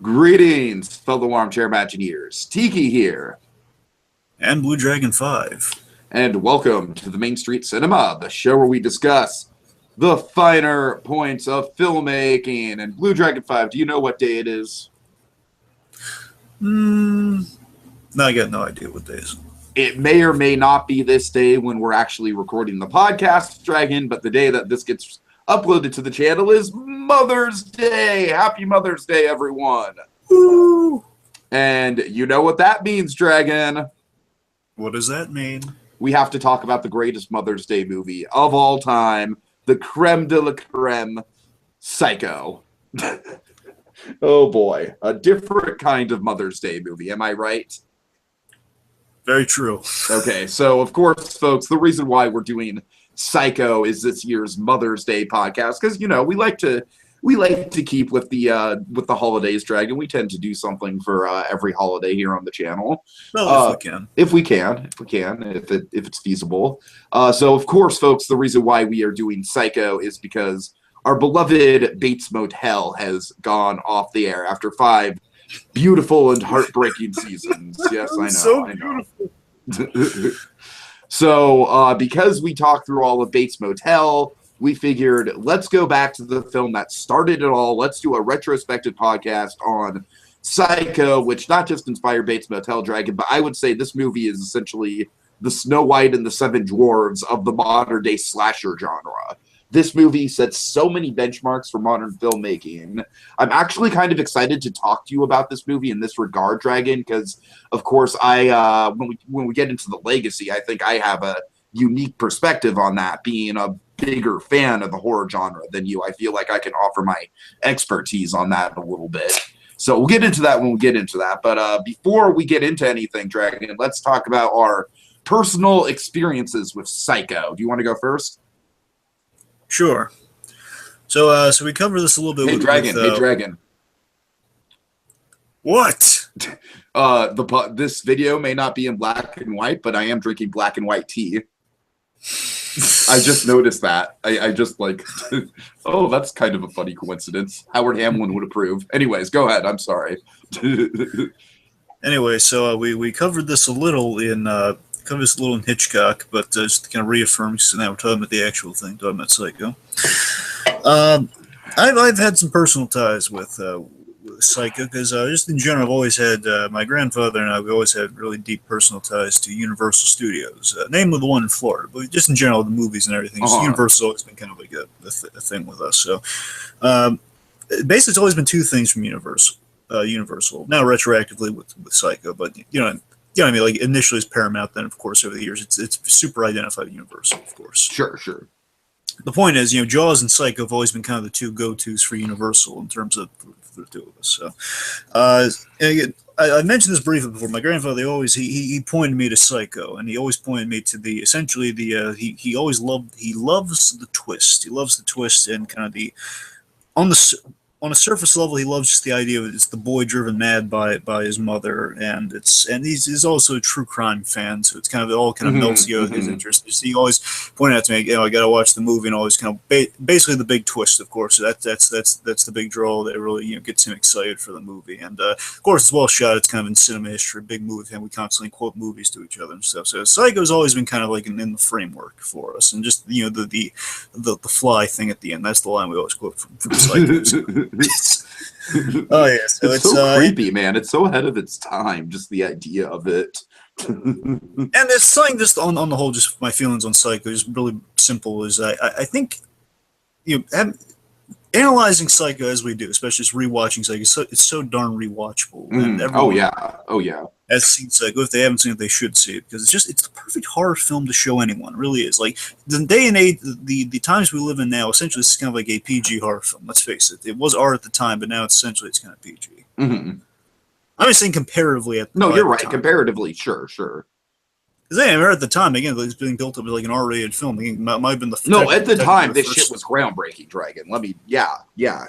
Greetings, fellow armchair Imagineers. Tiki here. And BlueDragonFive. And welcome to the Main Street Cinema, the show where we discuss the finer points of filmmaking. And BlueDragonFive, do you know what day it is? No, I got no idea what day it is. It may or may not be this day when we're actually recording the podcast, Dragon, but the day that this gets uploaded to the channel is Mother's Day. Happy Mother's Day, everyone. Woo! And you know what that means, Dragon. What does that mean? We have to talk about the greatest Mother's Day movie of all time, the creme de la creme, Psycho. Oh boy, a different kind of Mother's Day movie, am I right? Very true. Okay, so of course, folks, the reason why we're doing Psycho is this year's Mother's Day podcast, because we like to keep with the holidays, Dragon. We tend to do something for every holiday here on the channel. Well, if we can, if it's feasible. So of course, folks, the reason why we are doing Psycho is because our beloved Bates Motel has gone off the air after 5 beautiful and heartbreaking seasons. Yes, I know. So I know. So because we talked through all of Bates Motel, we figured let's go back to the film that started it all. Let's do a retrospective podcast on Psycho, which not just inspired Bates Motel, Dragon, but I would say this movie is essentially the Snow White and the Seven Dwarves of the modern day slasher genre. This movie sets so many benchmarks for modern filmmaking. I'm actually kind of excited to talk to you about this movie in this regard, Dragon, because, of course, when we get into the legacy, I think I have a unique perspective on that, being a bigger fan of the horror genre than you. I feel like I can offer my expertise on that a little bit. So we'll get into that when we get into that. But before we get into anything, Dragon, let's talk about our personal experiences with Psycho. Do you want to go first? Sure. So we covered this a little bit. Hey, Dragon. Hey, Dragon. What? This video may not be in black and white, but I am drinking black and white tea. I just noticed that. I just like, oh, that's kind of a funny coincidence. Howard Hamlin would approve. Anyways, go ahead. I'm sorry. Anyway, so we covered this a little in Hitchcock, but just to kind of reaffirm, because now we're talking about the actual thing, talking about Psycho. I've had some personal ties with Psycho, because just in general, I've always had, my grandfather and I, we always had really deep personal ties to Universal Studios, namely the one in Florida, but just in general, the movies and everything. So Universal's always been kind of like a thing with us. So basically, it's always been 2 things from Universal. Now retroactively with Psycho, but you know what I mean? Like initially it's Paramount, then of course over the years it's super identified with Universal, of course. Sure. The point is, Jaws and Psycho have always been kind of the 2 go-tos for Universal in terms of the 2 of us. So, again, I mentioned this briefly before. My grandfather always he pointed me to Psycho, and he always pointed me to he loves the twist. He loves the twist and kind of on a surface level, he loves just the idea of it's the boy driven mad by his mother, and he's also a true crime fan, so it's kind of it all kind of melts his interest. He always pointed out to me, I got to watch the movie, and always kind of basically the big twist, of course. That's the big draw that really gets him excited for the movie, and of course it's well shot. It's kind of in cinema history, a big movie, and we constantly quote movies to each other and stuff. So Psycho's always been kind of like in the framework for us, and just the fly thing at the end. That's the line we always quote from Psycho. Oh yeah, so it's so creepy, man. It's so ahead of its time, just the idea of it. And it's something just on the whole, just my feelings on Psycho is really simple. Is I think analyzing Psycho as we do, especially just rewatching Psycho, it's so darn rewatchable. And oh yeah. Has seen Psycho. If they haven't seen it, they should see it, because it's the perfect horror film to show anyone. It really is. Like the day and age, the times we live in now, essentially it's kind of like a PG horror film. Let's face it. It was R at the time, but now it's kind of PG. Mm-hmm. I'm just saying comparatively at the No, you're right. Comparatively, sure. Because at the time, again, it's being built up as like an R-rated film. It might have been at the time, this shit was groundbreaking, Dragon. Yeah.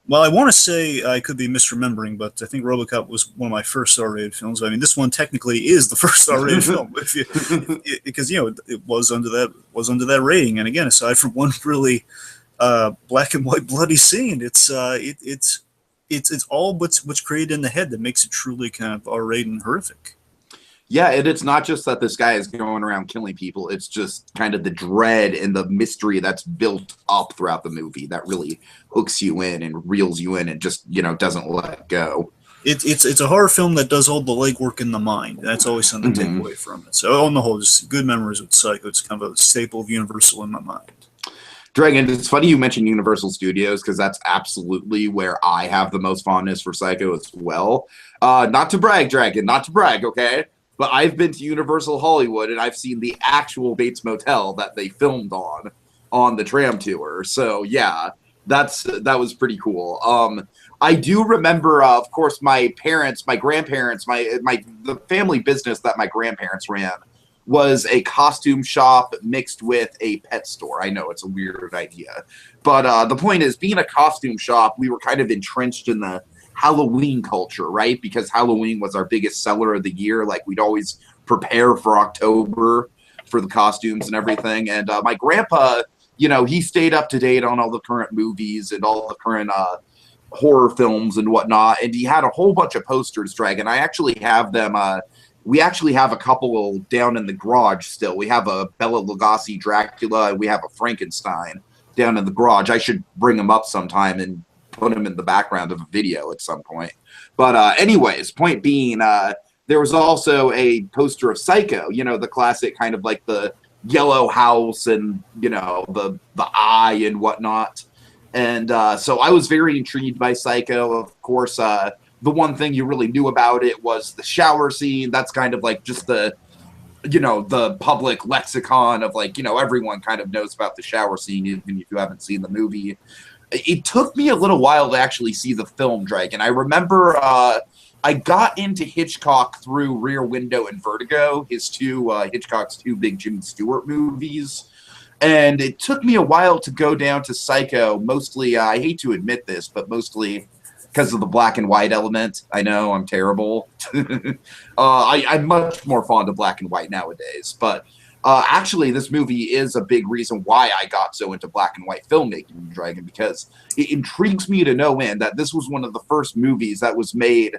Well, I want to say I could be misremembering, but I think RoboCop was one of my first R-rated films. I mean, this one technically is the first R-rated film, because it was under that rating. And again, aside from one really black and white bloody scene, it's it's all what's created in the head that makes it truly kind of R-rated and horrific. Yeah, and it's not just that this guy is going around killing people. It's just kind of the dread and the mystery that's built up throughout the movie that really hooks you in and reels you in and just, doesn't let go. It's a horror film that does all the legwork in the mind. That's always something to take away from it. So on the whole, just good memories with Psycho. It's kind of a staple of Universal in my mind. Dragon, it's funny you mentioned Universal Studios because that's absolutely where I have the most fondness for Psycho as well. Not to brag, Dragon, not to brag, okay? But I've been to Universal Hollywood and I've seen the actual Bates Motel that they filmed on the tram tour. So yeah, that was pretty cool. I do remember, of course, my parents, my grandparents, the family business that my grandparents ran was a costume shop mixed with a pet store. I know it's a weird idea, but the point is, being a costume shop, we were kind of entrenched in the Halloween culture, right? Because Halloween was our biggest seller of the year. Like, we'd always prepare for October for the costumes and everything. And my grandpa, he stayed up to date on all the current movies and all the current horror films and whatnot. And he had a whole bunch of posters, Dragon. I actually have them. We actually have a couple down in the garage still. We have a Bela Lugosi Dracula, and we have a Frankenstein down in the garage. I should bring them up sometime and put them in the background of a video at some point. But anyways, point being, there was also a poster of Psycho, the classic kind of like the yellow house and, the eye and whatnot. And so I was very intrigued by Psycho. Of course, the one thing you really knew about it was the shower scene. That's kind of like just the public lexicon of like, everyone kind of knows about the shower scene, even if you haven't seen the movie. It took me a little while to actually see the film, Dragon. I remember I got into Hitchcock through Rear Window and Vertigo, Hitchcock's two big Jimmy Stewart movies. And it took me a while to go down to Psycho, mostly, I hate to admit this, but mostly because of the black and white element. I know, I'm terrible. I'm much more fond of black and white nowadays, but actually, this movie is a big reason why I got so into black and white filmmaking, Dragon, because it intrigues me to no end that this was one of the first movies that was made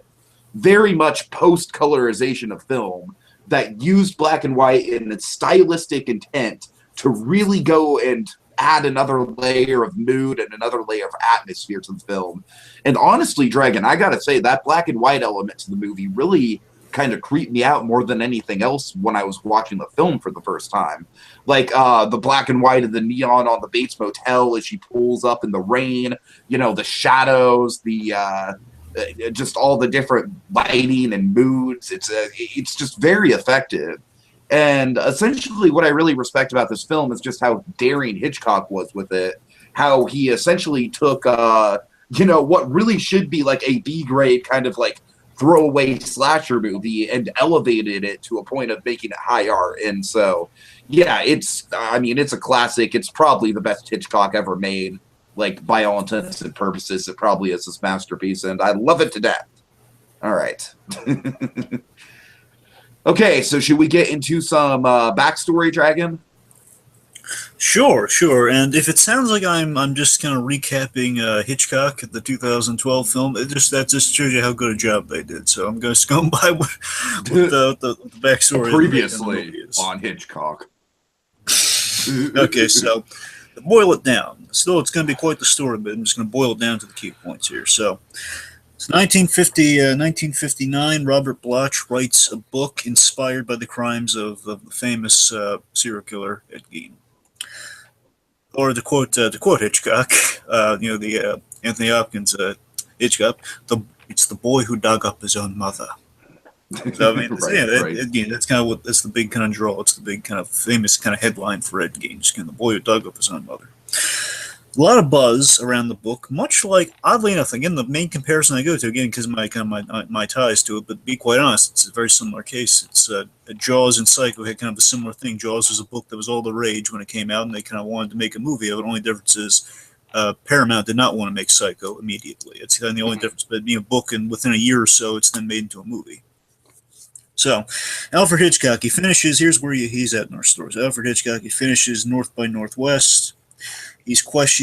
very much post-colorization of film that used black and white in its stylistic intent to really go and add another layer of mood and another layer of atmosphere to the film. And honestly, Dragon, I gotta say, that black and white element to the movie really kind of creeped me out more than anything else when I was watching the film for the first time. Like the black and white of the neon on the Bates Motel as she pulls up in the rain, the shadows, the just all the different lighting and moods. It's just very effective. And essentially what I really respect about this film is just how daring Hitchcock was with it, how he essentially took what really should be like a B-grade kind of like throwaway slasher movie and elevated it to a point of making it high art. And so, yeah, it's a classic. It's probably the best Hitchcock ever made. Like, by all intents and purposes, it probably is his masterpiece, and I love it to death. All right. Okay, so should we get into some backstory, Dragon? Sure. And if it sounds like I'm just kind of recapping Hitchcock, the 2012 film, that just shows you how good a job they did. So I'm just going by what the backstory previously on Hitchcock. Okay, so to boil it down. Still, it's going to be quite the story, but I'm just going to boil it down to the key points here. So it's 1959. Robert Bloch writes a book inspired by the crimes of the famous serial killer Ed Gein. Or to quote Hitchcock, Anthony Hopkins Hitchcock, it's the boy who dug up his own mother. So, right. Ed Gein, that's the big kind of draw. It's the big kind of famous kind of headline for Ed Gein, just kind of the boy who dug up his own mother. A lot of buzz around the book, much like, oddly enough, again, the main comparison I go to, again, because of my ties to it, but to be quite honest, it's a very similar case. It's Jaws and Psycho had kind of a similar thing. Jaws was a book that was all the rage when it came out, and they kind of wanted to make a movie of it. The only difference is Paramount did not want to make Psycho immediately. It's kind of the only difference. But being a book, and within a year or so, it's then made into a movie. So, Alfred Hitchcock, he finishes, here's where he's at in our stories. Alfred Hitchcock, he finishes North by Northwest. He's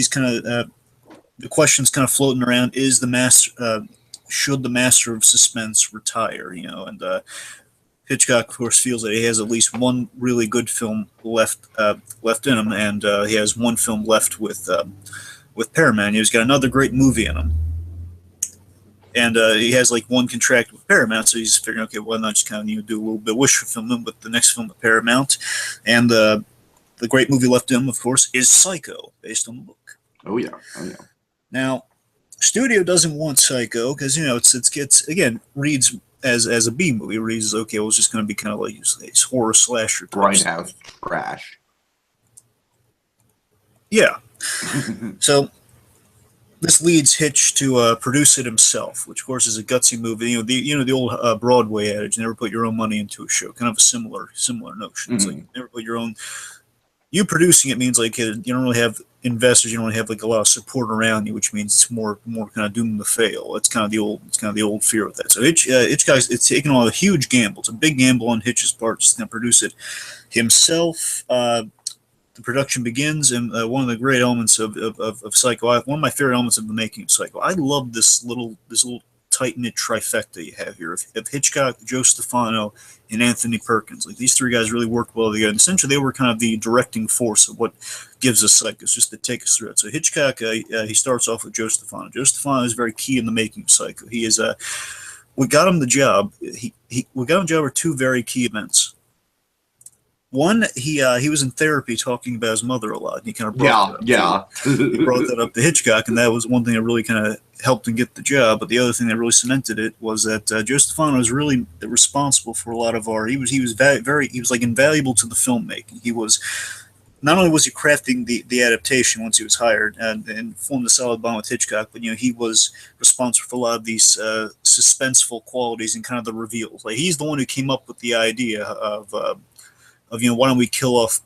kind of the question's kind of floating around: is the master should the master of suspense retire? And Hitchcock, of course, feels that he has at least one really good film left in him, and he has one film left with Paramount. He's got another great movie in him, and he has like one contract with Paramount, so he's figuring, okay, why not just kind of do a little bit of wish fulfillment with the next film with Paramount, and the great movie left in him, of course, is Psycho, based on the book. Oh yeah. Now, studio doesn't want Psycho because it gets again reads as a B movie. It reads okay, well, it's just going to be kind of like these horror slasher grindhouse trash. Yeah. So this leads Hitch to produce it himself, which of course is a gutsy movie. The old Broadway adage: never put your own money into a show. Kind of a similar notion. It's like never put your own. You producing it means like you don't really have investors. You don't really have like a lot of support around you, which means it's more kind of doomed to fail. That's kind of the old fear with that. So Hitchcock's it's taken on a huge gamble. It's a big gamble on Hitch's part, just going to produce it himself. The production begins, and one of the great elements of Psycho, one of my favorite elements of the making of Psycho, I love this little tight-knit trifecta you have here of Hitchcock, Joe Stefano, and Anthony Perkins. Like, these three guys really worked well together. And essentially, they were kind of the directing force of what gives us Psycho. It's just to take us through it. So Hitchcock, he starts off with Joe Stefano. Joe Stefano is very key in the making of Psycho. He is what got him the job. What got him the job are two very key events. One, he was in therapy talking about his mother a lot, and he kind of brought that up. He brought that up to Hitchcock, and that was one thing that really kind of helped him get the job. But the other thing that really cemented it was that Joe Stefano was really responsible for a lot of our. He was like invaluable to the filmmaking. He was not only was he crafting the adaptation once he was hired and formed a solid bond with Hitchcock, but he was responsible for a lot of these suspenseful qualities and kind of the reveals. Like, he's the one who came up with the idea of why don't we kill off,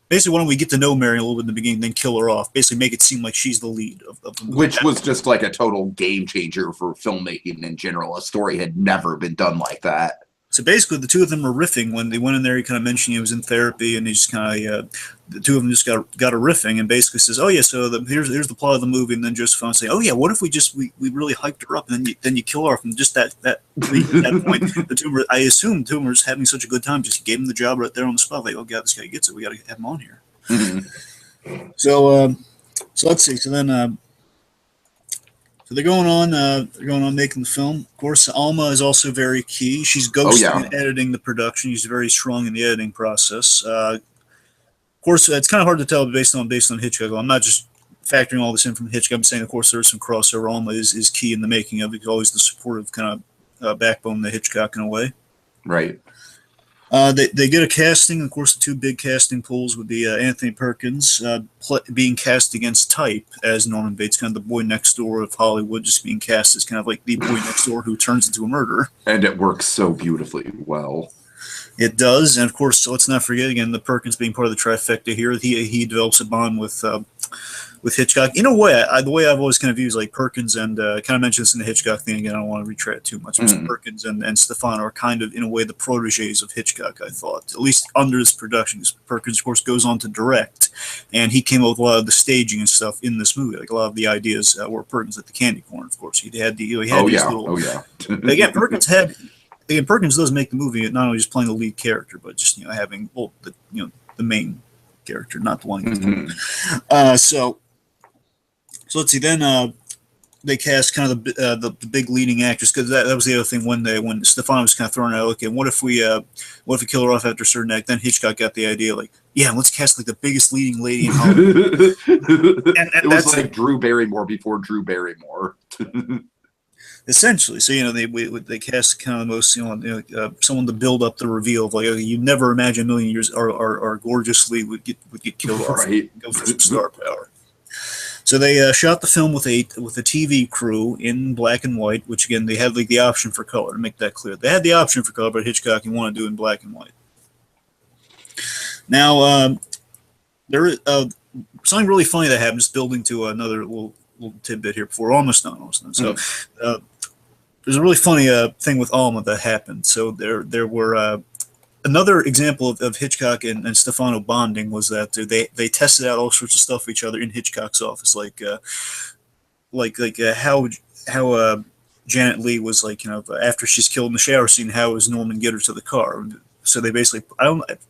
basically why don't we get to know Mary a little bit in the beginning, then kill her off, basically make it seem like she's the lead of the movie. Which was just like a total game changer for filmmaking in general. A story had never been done like that. So basically, the two of them were riffing when they went in there. He kind of mentioned he was in therapy, and he just kind of the two of them just got a riffing, and basically says, "Oh yeah, so here's the plot of the movie." And then Josephine say, "Oh yeah, what if we really hyped her up, and then you kill her off?" And just that point, the two were, I assume the two of them were just having such a good time, just gave him the job right there on the spot. Like, oh god, this guy gets it. We got to have him on here. Mm-hmm. So let's see. So then. So they're going on making the film. Of course, Alma is also very key. She's ghosting and editing the production. She's very strong in the editing process. Of course, it's kind of hard to tell based on Hitchcock. I'm not just factoring all this in from Hitchcock. I'm saying, of course, there's some crossover. Alma is key in the making of it. He's always the supportive kind of backbone to Hitchcock in a way. Right. They get a casting. Of course, the two big casting pools would be Anthony Perkins being cast against type as Norman Bates, kind of the boy next door of Hollywood, just being cast as kind of like the boy next door who turns into a murderer. And it works so beautifully well. It does, and of course, so let's not forget again the Perkins being part of the trifecta here. He develops a bond with Hitchcock. In a way, the way I've always kind of used like Perkins and kind of mentioned this in the Hitchcock thing again. I don't want to retread too much. Mm-hmm. Perkins and Stefano are kind of in a way the proteges of Hitchcock. I thought, at least under this production, because Perkins of course goes on to direct, and he came up with a lot of the staging and stuff in this movie. Like a lot of the ideas were Perkins at the candy corn. Of course, he had again, Perkins does make the movie not only just playing the lead character, but just having the main character, not the one. Mm-hmm. So let's see. Then they cast kind of the big leading actress, because that was the other thing when Stefano was kind of throwing out, okay, what if we kill her off after a certain act? Then Hitchcock got the idea, like, yeah, let's cast like the biggest leading lady in Hollywood. and it was like Drew Barrymore before Drew Barrymore. Essentially, so they cast kind of the most someone to build up the reveal of like, okay, you never imagine a million years our gorgeous lead would get killed off. Right. Go for some star power. So they shot the film with a TV crew in black and white, which again they had like the option for color, to make that clear. They had the option for color, but Hitchcock wanted to do it in black and white. Now there is something really funny that happened. Just building to another little tidbit here before almost done. So there's a really funny thing with Alma that happened. So there were. Another example of Hitchcock and Stefano bonding was that they tested out all sorts of stuff for each other in Hitchcock's office. Like how Janet Leigh was like, after she's killed in the shower scene, how does Norman get her to the car? So they basically,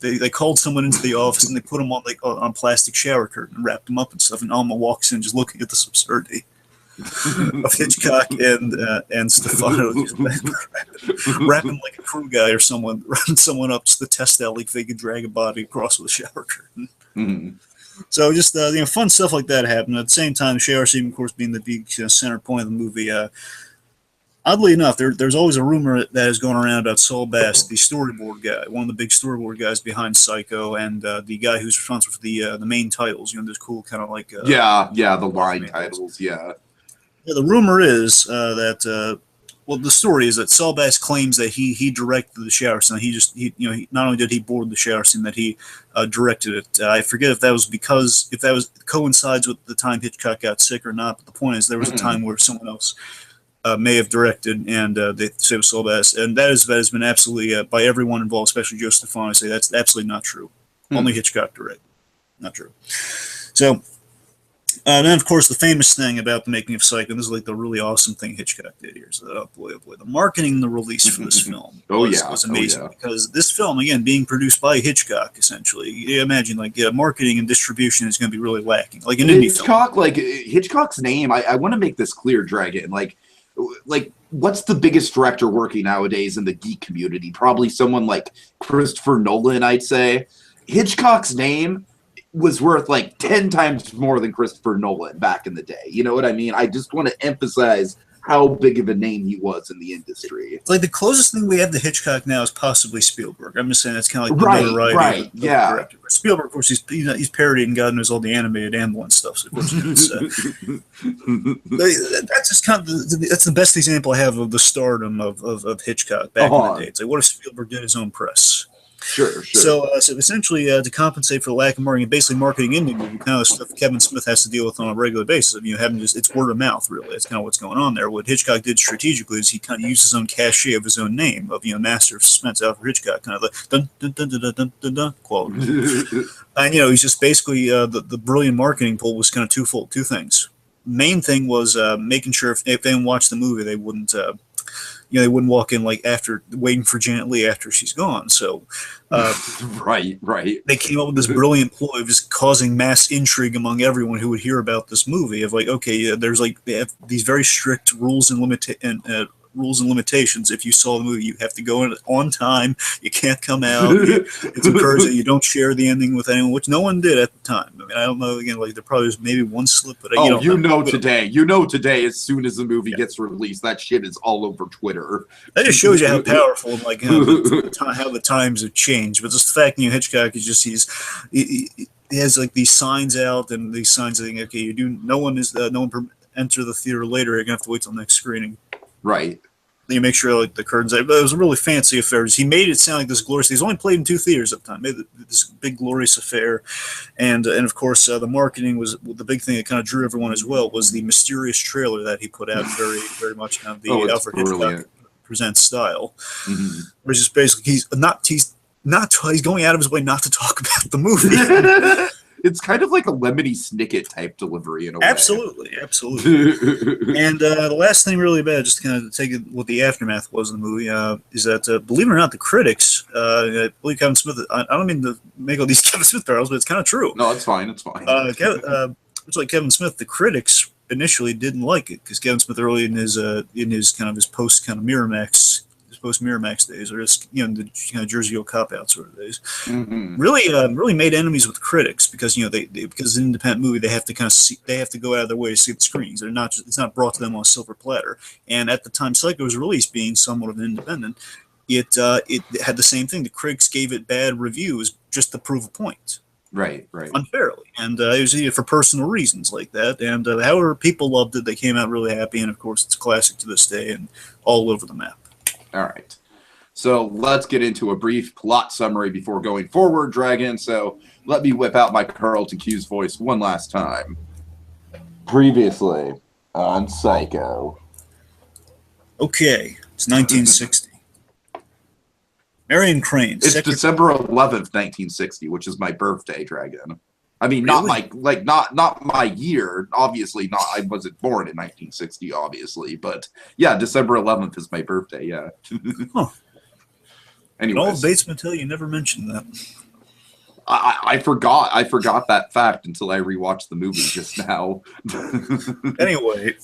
they called someone into the office and they put him on on plastic shower curtain and wrapped him up and stuff. And Alma walks in just looking at this absurdity of Hitchcock and Stefano just wrapping like a crew guy or someone, wrapping someone up just to test out like they could drag a body across with a shower curtain. Mm-hmm. So just fun stuff like that happened. At the same time, the shower scene, of course, being the big center point of the movie. Oddly enough, there's always a rumor that is going around about Saul Bass, the storyboard guy, one of the big storyboard guys behind Psycho, and the guy who's responsible for the main titles. Those cool kind of like the line titles. Yeah, the rumor is that the story is that Saul Bass claims that he directed the shower scene. He not only did he board the shower scene, that he directed it. I forget if that coincides with the time Hitchcock got sick or not. But the point is, there was a time where someone else may have directed, and they say it was Saul Bass, and that has been absolutely by everyone involved, especially Joe Stefano, say that's absolutely not true. Only Hitchcock directed, not true. So. And then, of course, the famous thing about the making of Psycho, and this is like the really awesome thing Hitchcock did here. So, oh boy, the marketing and the release for this film was amazing because this film, again, being produced by Hitchcock, essentially, you imagine marketing and distribution is going to be really lacking. Like an indie film. Hitchcock's name, I want to make this clear, Dragon. Like, what's the biggest director working nowadays in the geek community? Probably someone like Christopher Nolan, I'd say. Hitchcock's name was worth like 10 times more than Christopher Nolan back in the day. You know what I mean? I just want to emphasize how big of a name he was in the industry. Like the closest thing we have to Hitchcock now is possibly Spielberg. I'm just saying that's kind of like the notoriety of the director. Spielberg, of course, he's parodying God knows all the animated ambulance stuff. So of course, that's just kind of that's the best example I have of the stardom of Hitchcock back in the day. It's like, what if Spielberg did his own press? Sure. So essentially, to compensate for the lack of marketing, basically marketing in the movie, kind of stuff Kevin Smith has to deal with on a regular basis. Having it's word of mouth, really. That's kind of what's going on there. What Hitchcock did strategically is he kind of used his own cachet of his own name, of Master of Suspense, Alfred Hitchcock, kind of the dun dun dun dun dun dun dun quality. And he's just basically the brilliant marketing pull was kind of twofold, two things. Main thing was making sure if they didn't watch the movie, they wouldn't. They wouldn't walk in like after waiting for Janet Leigh after she's gone. So, right. They came up with this brilliant ploy of just causing mass intrigue among everyone who would hear about this movie. Of like, okay, there's like they have these very strict rules and limitations. If you saw the movie, you have to go in on time. You can't come out. It's encouraged that you don't share the ending with anyone, which no one did at the time. I mean, I don't know. Again, like there probably was maybe one slip, but today, as soon as the movie gets released, that shit is all over Twitter. That just shows you how powerful and like how the times have changed. But just the fact Hitchcock is just he has like these signs out and these signs saying, okay, no one enter the theater later. You're gonna have to wait till the next screening. Right. You make sure like the curtains. But it was a really fancy affair. He made it sound like this glorious. He's only played in 2 theaters at the time. Made this big glorious affair, and of course the marketing was the big thing that kind of drew everyone as well. Was the mysterious trailer that he put out, very very much kind of the Alfred Hitchcock Presents style, which is basically he's going out of his way not to talk about the movie. It's kind of like a Lemony Snicket type delivery in a way. Absolutely. And the last thing really bad, just to kind of take what the aftermath was in the movie, is that, believe it or not, the critics, I believe Kevin Smith, I don't mean to make all these Kevin Smith parallels, but it's kind of true. No, it's fine. It's like Kevin Smith, the critics initially didn't like it, because Kevin Smith early in his kind of his post kind of Miramax days, or just the kind of Jersey old cop out sort of days, really made enemies with critics because because it's an independent movie, they have to go out of their way to see the screens. It's not brought to them on a silver platter. And at the time Psycho's release, being somewhat of an independent, it had the same thing. The critics gave it bad reviews just to prove a point. Right. Unfairly. And it was either for personal reasons like that. And however people loved it, they came out really happy. And of course, it's a classic to this day and all over the map. All right. So let's get into a brief plot summary before going forward, Dragon. So let me whip out my Carlton Cuse voice one last time. Previously on Psycho. Okay. It's 1960. Marion Crane. It's December 11th, 1960, which is my birthday, Dragon. I mean, Really? not my year. Obviously, not. I wasn't born in 1960, obviously, but yeah, December 11th is my birthday. Yeah. Huh. In all of Anyways, Bates Motel, you never mentioned that. I forgot that fact until I rewatched the movie just now. Anyway,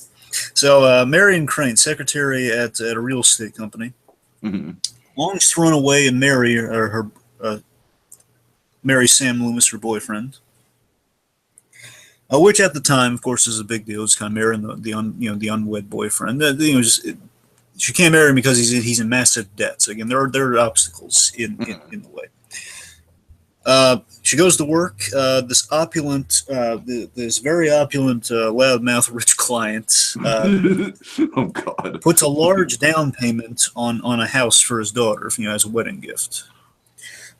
so Marion Crane, secretary at a real estate company, Mhm. longs to run away and marry Sam Loomis, her boyfriend. Which at the time, of course, is a big deal. It's kind of marrying the unwed boyfriend. She can't marry him because he's in massive debt. So again, there are obstacles in the way. She goes to work. This very opulent, loudmouth, rich client Oh God. puts a large down payment on a house for his daughter, as a wedding gift.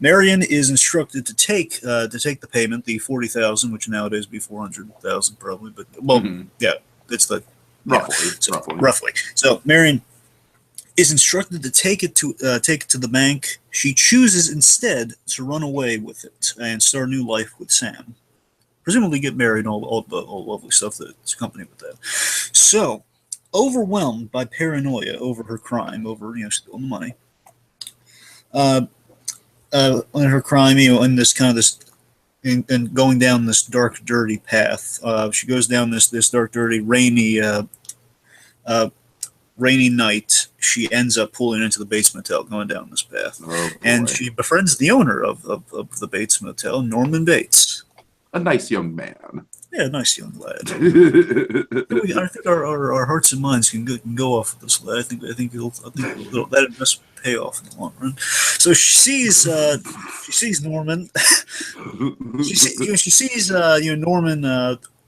Marion is instructed to take the payment, the 40,000, which nowadays would be 400,000 probably, but yeah, it's the roughly. So Marion is instructed to take it to the bank. She chooses instead to run away with it and start a new life with Sam. Presumably get married and all the lovely stuff that's accompanied with that. So, overwhelmed by paranoia over her crime, over stealing the money, on her crime, in this kind of this, and going down this dark, dirty path. She goes down this dark, dirty, rainy night. She ends up pulling into the Bates Motel, going down this path, and she befriends the owner of the Bates Motel, Norman Bates. A nice young man. Yeah, nice young lad. I think our hearts and minds can go off with this lad. I think that investment pay off in the long run. So she sees Norman. she sees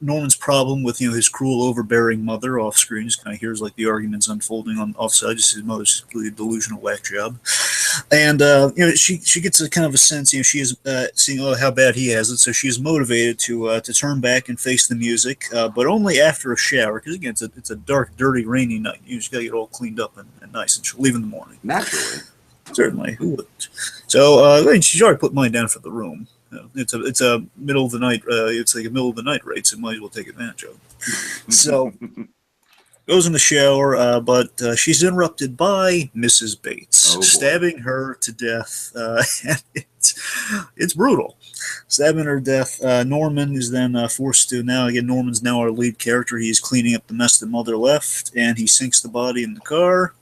Norman's problem with his cruel, overbearing mother off screen. Just kind of hears like the arguments unfolding on offside. Just his mother's completely delusional whack job, and she gets a kind of a sense. She is seeing how bad he has it, so she is motivated to turn back and face the music, but only after a shower. Because again, it's a dark, dirty, rainy night. You just gotta get all cleaned up and nice, and she'll leave in the morning. Naturally, certainly, who wouldn't? So she's already put money down for the room. It's a middle of the night. It's like a middle of the night rate, so might as well take advantage of it. So goes in the shower, but she's interrupted by Mrs. Bates, stabbing her to death. And it's brutal, stabbing her to death. Norman is then forced to Norman's now our lead character. He's cleaning up the mess that mother left, and he sinks the body in the car.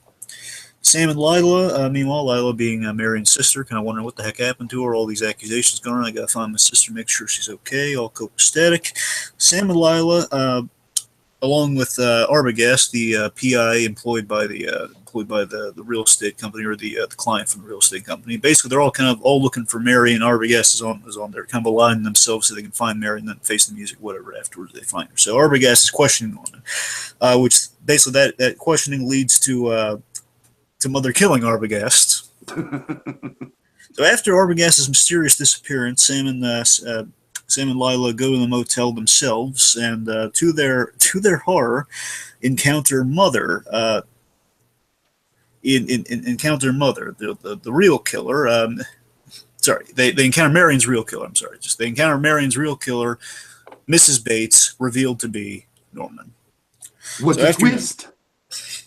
Sam and Lila, meanwhile, Lila being Marion's sister, kind of wondering what the heck happened to her. All these accusations going on. I got to find my sister, make sure she's okay, all copacetic. Sam and Lila, along with Arbogast, the PI employed by the real estate company, or the client from the real estate company. Basically, they're all looking for Mary, and Arbogast is on there, kind of aligning themselves so they can find Mary and then face the music, whatever, afterwards they find her. So Arbogast is questioning Norman, which basically that questioning leads to Mother killing Arbogast. So after Arbogast's mysterious disappearance, Sam and Lila go to the motel themselves, and to their horror, encounter Mother. Encounter Mother, the real killer. Sorry, they encounter Marion's real killer. I'm sorry, they encounter Marion's real killer, Mrs. Bates, revealed to be Norman. What a twist!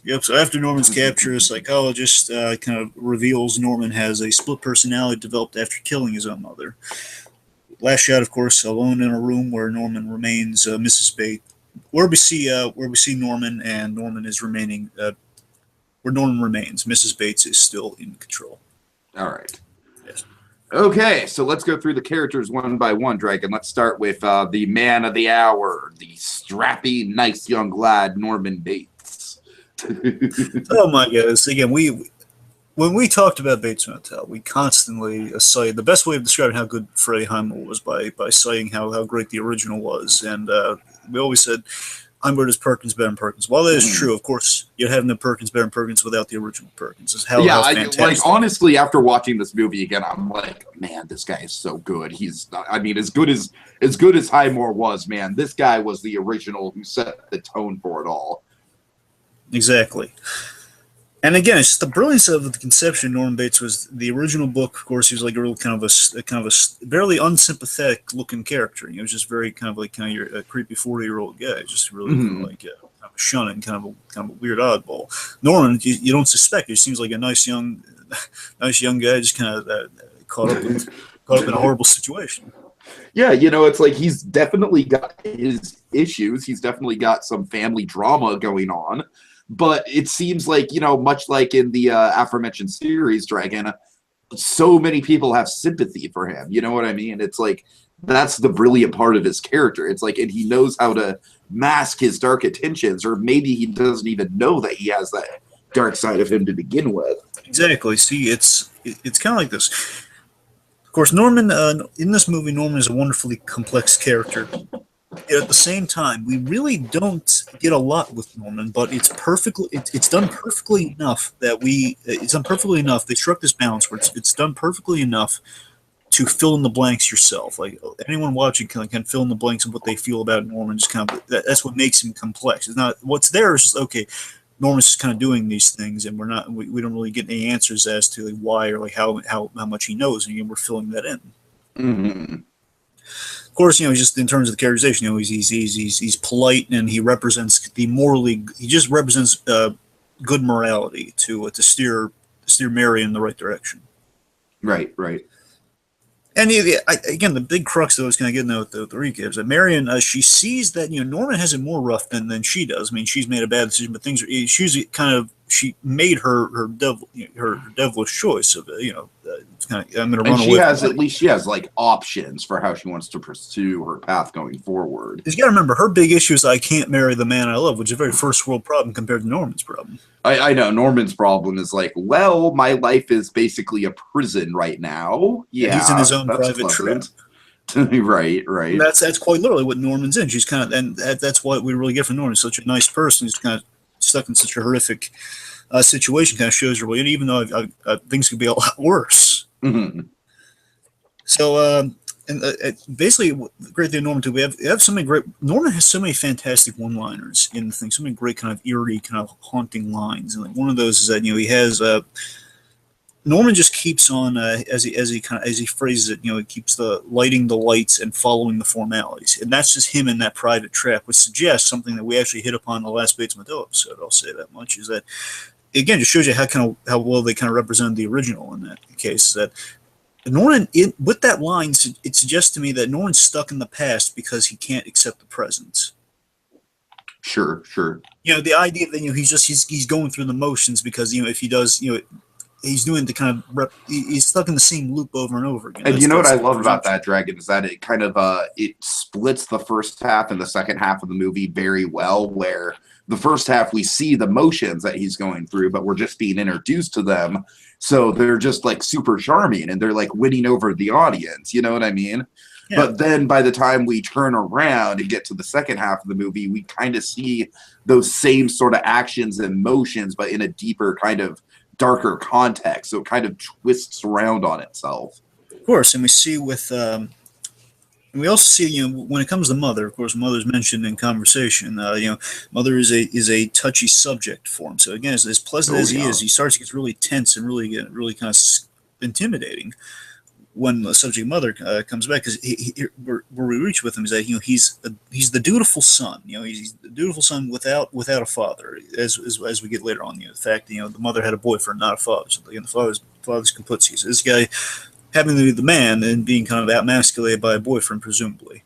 Yep. So after Norman's capture, a psychologist kind of reveals Norman has a split personality developed after killing his own mother. Last shot, of course, alone in a room where Norman remains Mrs. Bates. Where we see Norman, and Norman is remaining. Where Norman remains, Mrs. Bates is still in control. All right. Yes. Okay, so let's go through the characters one by one, Dragon. Let's start with the man of the hour, the strappy, nice young lad, Norman Bates. Oh my goodness! Again, when we talked about Bates Motel, we constantly cited the best way of describing how good Freddie Highmore was by citing how great the original was, and we always said Highmore is Perkins better than Perkins. While that is true, of course, you'd have no Perkins better than Perkins without the original Perkins. How fantastic. Honestly, after watching this movie again, I'm like, man, this guy is so good. He's, as good as Highmore was, man. This guy was the original who set the tone for it all. Exactly. And again, it's just the brilliance of the conception. Norman Bates was the original book. Of course, he was like a real kind of a barely unsympathetic looking character. He was just very kind of your a creepy 40-year-old guy, just really kind of shunning, kind of a weird oddball. Norman, you don't suspect. He seems like a nice young guy, just kind of caught up in a horrible situation. Yeah, you know, it's like he's definitely got his issues. He's definitely got some family drama going on. But it seems like, you know, much like in the aforementioned series, Dragon, so many people have sympathy for him. You know what I mean? It's like, that's the brilliant part of his character. It's like, and he knows how to mask his dark intentions, or maybe he doesn't even know that he has that dark side of him to begin with. Exactly. See, it's kind of like this. Of course, Norman, in this movie, Norman is a wonderfully complex character. Yet at the same time, we really don't get a lot with Norman, but it's done perfectly enough it's done perfectly enough. They struck this balance where it's done perfectly enough to fill in the blanks yourself. Like anyone watching can fill in the blanks of what they feel about Norman. Just kind of that's what makes him complex. It's not what's there is just okay. Norman's just kind of doing these things, and we don't really get any answers as to like why or like how much he knows, and again, we're filling that in. Mm-hmm. Of course, you know, just in terms of the characterization, you know, he's polite and he represents he just represents good morality to steer Mary in the right direction. Right. And again, the big crux though is kind of getting with the recap is that Marion, she sees that, you know, Norman has it more rough than she does. I mean, she's made a bad decision, but she made her devilish choice of, you know, I'm going to run away. At least she has like options for how she wants to pursue her path going forward. You got to remember, her big issue is I can't marry the man I love, which is a very first world problem compared to Norman's problem. I know Norman's problem is like, well, my life is basically a prison right now. Yeah, he's in his own private trap. right. And that's quite literally what Norman's in. She's kind of, and that's what we really get from Norman. He's such a nice person. He's kind of stuck in such a horrific situation. Kind of shows her, well, even though things could be a lot worse. Mm-hmm. So, basically, the great thing Norman too, we have so many great. Norman has so many fantastic one-liners in the thing. So many great kind of eerie, kind of haunting lines. And like one of those is that, you know, he has Norman just keeps on as he phrases it. You know, he keeps lighting the lights and following the formalities, and that's just him in that private trap, which suggests something that we actually hit upon in the last Bates Motel episode. I'll say that much is that. Again, just shows you how well they kind of represented the original in that case. That Norman, with that line, it suggests to me that Norman's stuck in the past because he can't accept the present. Sure. You know, the idea that, you know, he's going through the motions because, you know, if he does, you know, he's doing the kind of he's stuck in the same loop over and over again. And you know what I love about that, Dragon, is that it kind of it splits the first half and the second half of the movie very well, where the first half we see the motions that he's going through, but we're just being introduced to them. So they're just like super charming and they're like winning over the audience. You know what I mean? Yeah. But then by the time we turn around and get to the second half of the movie, we kind of see those same sort of actions and motions, but in a deeper kind of darker context. So it kind of twists around on itself. Of course. And we see we also see, you know, when it comes to Mother, of course, Mother's mentioned in conversation. You know, Mother is a touchy subject for him. So again, as pleasant as he is, he starts to get really tense and really kind of intimidating when the subject Mother comes back. Because where we reach with him is that, you know, he's the dutiful son. You know, he's the dutiful son without a father. As we get later on, you know, the fact that, you know, the mother had a boyfriend, not a father. So again, the father's kaputzi. So this guy, having to be the man and being kind of outmasculated by a boyfriend, presumably.